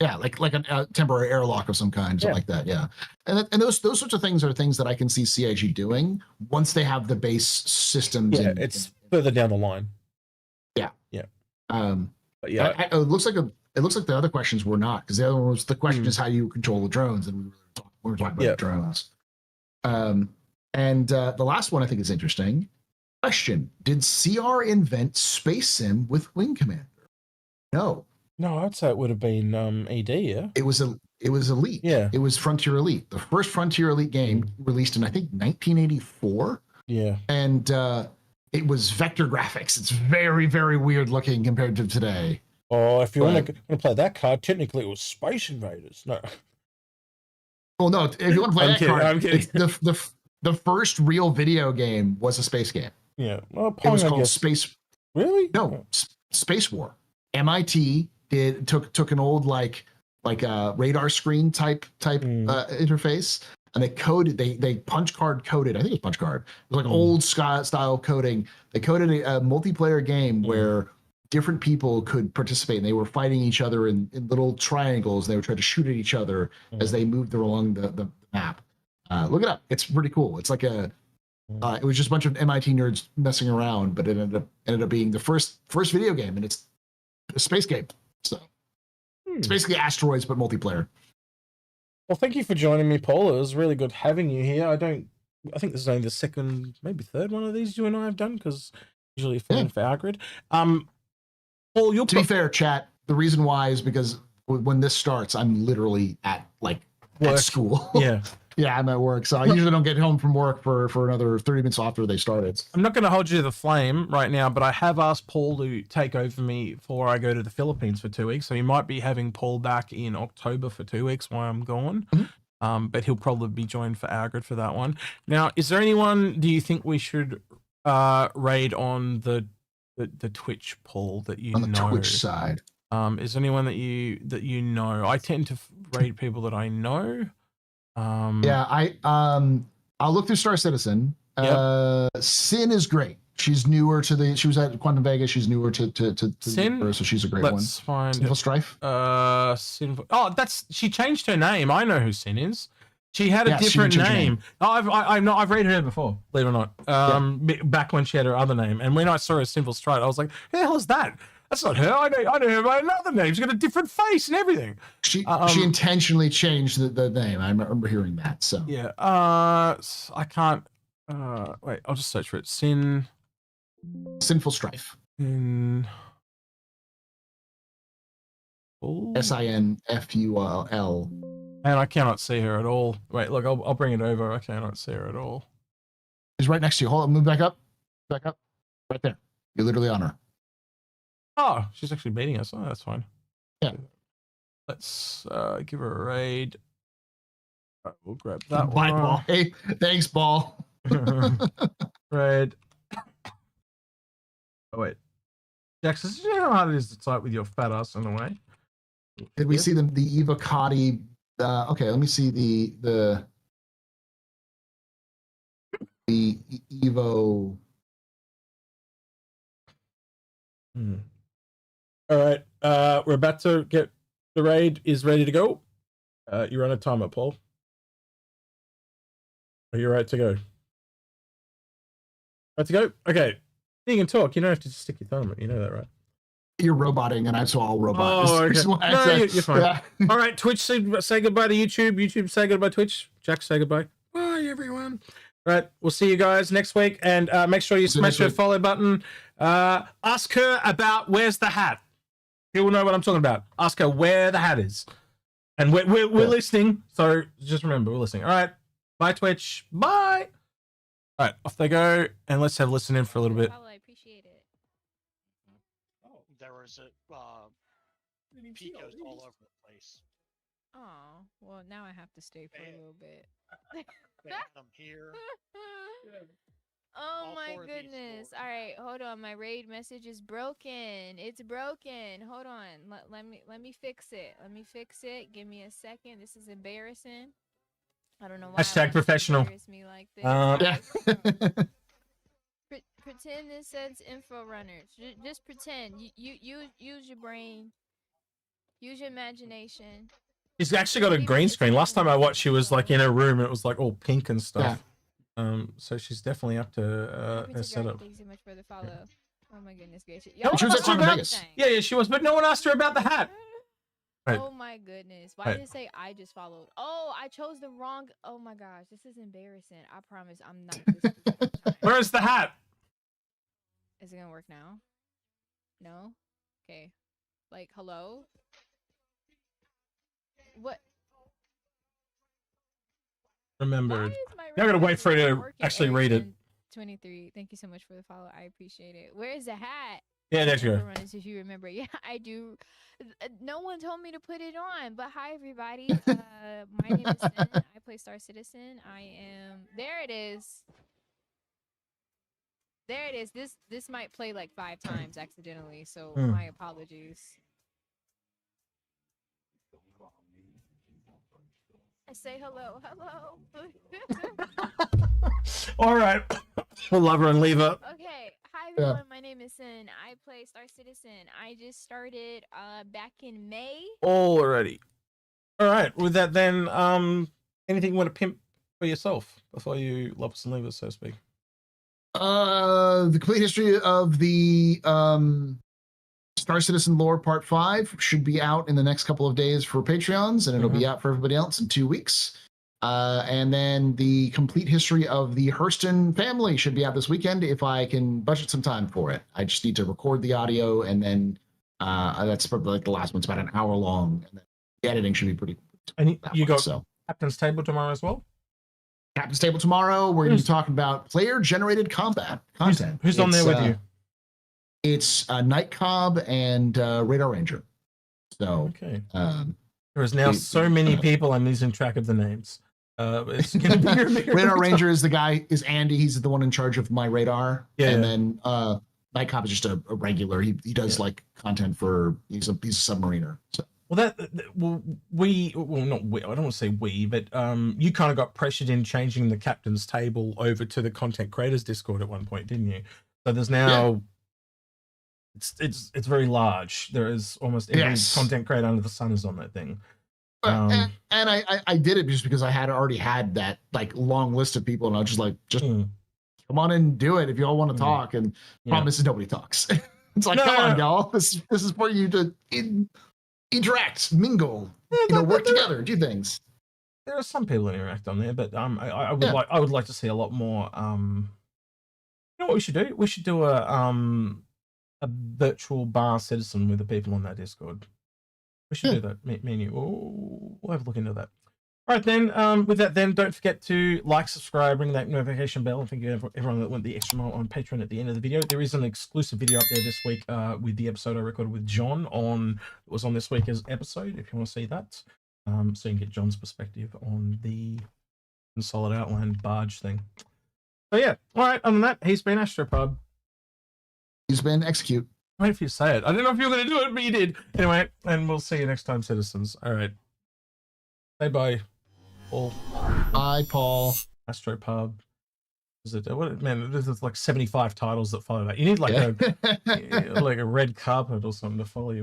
Yeah, like a temporary airlock of some kind, something like that. Yeah, and those sorts of things are things that I can see CIG doing once they have the base systems. Yeah, it's further down the line. Yeah, yeah. But yeah, it looks like the other questions were not, because the other one was the question is how you control the drones, and we were talking about drones. And the last one I think is interesting. Question: did CR invent Space Sim with Wing Commander? No. No, I'd say it would have been ED, yeah. It was Elite. Yeah. It was Frontier Elite. The first Frontier Elite game released in, I think, 1984. Yeah. And it was vector graphics. It's very, very weird looking compared to today. Oh, if you want to play that card, technically it was Space Invaders. No. Well, no, if you want to play card, I'm kidding. The first real video game was a space game. Yeah. Well, it was called Space. Really? No, Space War. MIT took an old like a radar screen type interface, and they punch card coded. I think it was punch card. It was like old style coding. They coded a multiplayer game where different people could participate, and they were fighting each other in little triangles. They would try to shoot at each other as they moved along the map. Look it up. It's pretty cool. It's like it was just a bunch of MIT nerds messing around, but it ended up being the first video game, and it's a space game. So it's basically Asteroids, but multiplayer. Well, thank you for joining me, Paul. It was really good having you here. I think this is only the second, maybe third one of these you and I have done, because usually filling for Algared. Paul, to be fair, chat, the reason why is because when this starts, I'm literally at school. Yeah. Yeah, I'm at work, so I usually don't get home from work for another 30 minutes after they started. I'm not going to hold you to the flame right now, but I have asked Paul to take over me before I go to the Philippines for 2 weeks, so you might be having Paul back in October for 2 weeks while I'm gone. But he'll probably be joined for Algared for that one. Now, is there anyone, do you think we should raid on the Twitch, Paul, that you know? On the Twitch side. Is there anyone that you know? I tend to raid people that I know. I'll look through Star Citizen. Sin is great. She's newer to she was at Quantum Vega. She's newer to Sin, so she's a great one. Let's find Sinful Strife. Sinful. Oh, she changed her name. I know who Sin is. She had a different name. Oh, I've rated her before, believe it or not. Back when she had her other name, and when I saw her Sinful Strife, I was like, "Who the hell is that? That's not her. I know her by another name. She's got a different face and everything." She intentionally changed the name. I remember hearing that. So yeah. I can't. Wait. I'll just search for it. Sinful Strife. SINFUL. And I cannot see her at all. Wait, look. I'll bring it over. I cannot see her at all. She's right next to you. Hold on. Move back up. Back up. Right there. You're literally on her. Oh, she's actually beating us. Oh, that's fine. Yeah. Let's give her a raid. Right, we'll grab that one. Bye, Paul. Hey, thanks, Paul. Raid. Oh, wait. Jackson, did you know how hard it is to type with your fat ass in a way? Did we see the Eva Cotti? Okay, let me see the Evo. All right, we're about to get the raid is ready to go. You're on a timer, Paul. Are you right to go? Right to go? Okay. You can talk. You don't have to stick your thumb in it. You know that, right? You're roboting, and I saw all robots. Oh, okay. No, you're fine. Yeah. All right, Twitch, say goodbye to YouTube. YouTube, say goodbye to Twitch. Jack, say goodbye. Bye, everyone. All right, we'll see you guys next week, and make sure you smash the follow button. Ask her about where's the hat. People know what I'm talking about. Ask her where the hat is. And we're listening, so just remember, we're listening. All right, bye, Twitch. Bye. All right, off they go, and let's have a listen in for a little bit. I appreciate it. or is it Pico's all over the place? Oh, well, now I have to stay for a little bit. Phantom here. Oh All my 4 of these goodness. stores. All right, hold on. My raid message is broken. It's broken. Hold on. Let me fix it. Let me fix it. Give me a second. This is embarrassing. I don't know why. Hashtag I professional. embarrass me like this. Yeah. Pretend this says Inforunners. Just pretend. You use your brain. Use your imagination. She's actually got a green screen. Last time I watched, she was like in her room. It was like all pink and stuff. So she's definitely up to her setup. Thank you so much for the follow. Oh my goodness gracious. No, she was at Summer Vegas. Yeah, she was, but no one asked her about the hat. Right. Oh my goodness. Why did it say I just followed? Oh, I chose the wrong. Oh my gosh. This is embarrassing. I promise I'm not this time. Where is the hat? Is it going to work now? No? Okay. Like, hello? What? Remembered. Now I gotta wait for her to actually read it. 23. Thank you so much for the follow. I appreciate it. Where is the hat? Yeah, there you go. If you remember. Yeah, I do. No one told me to put it on. But hi, everybody. My name is Sin. I play Star Citizen. I am. There it is. There it is. This might play like 5 times accidentally. So my apologies. I say hello. Hello. All right. We'll love her and leave her. Okay. Hi, everyone. My name is Sin. I play Star Citizen. I just started back in May. Alrighty. All right. With that, then, anything you want to pimp for yourself before you love us and leave us, so to speak? The complete history of the Star Citizen lore Part 5 should be out in the next couple of days for Patreons, and it'll be out for everybody else in 2 weeks. And then the complete history of the Hurston family should be out this weekend if I can budget some time for it. I just need to record the audio, and then that's probably like the last one. It's about an hour long, and then the editing should be pretty. And you got Captain's Table tomorrow as well? Captain's Table tomorrow. We're going to be talking about player-generated combat content. Who's on there with you? It's Night Cobb and Radar Ranger. So okay. There is now so many people. I'm losing track of the names. It's gonna be Radar Ranger is the guy. Is Andy? He's the one in charge of my radar. Yeah. And then Night Cobb is just a regular. He does like content for. He's a submariner. So. Well, not we. I don't want to say we, but you kind of got pressured in changing the Captain's Table over to the Content Creators Discord at one point, didn't you? So there's now. Yeah. It's very large. There is almost every content creator under the sun is on that thing. And I did it just because I had already had that like long list of people, and I was just like, come on and do it if y'all want to talk. And promise is nobody talks. It's like, come on, y'all. This is for you to interact, mingle, work together, do things. There are some people that interact on there, but I would like to see a lot more. You know what we should do? We should do a virtual bar citizen with the people on that Discord. We should do that. Me and you. We'll have a look into that. All right, then. With that, then, don't forget to like, subscribe, ring that notification bell. And thank you everyone that went the extra mile on Patreon at the end of the video. There is an exclusive video up there this week with the episode I recorded with John it was on this week's episode, if you want to see that. So you can get John's perspective on the solid outline barge thing. So yeah, all right, other than that, he's been Astropub. He's been Execute. Wait if you say it. I don't know if you were going to do it, but you did. Anyway, and we'll see you next time, citizens. All right. Say bye, Paul. Bye, Paul. Astropub. Is it? What? Man, there's like 75 titles that follow that. You need like a like a red carpet or something to follow you.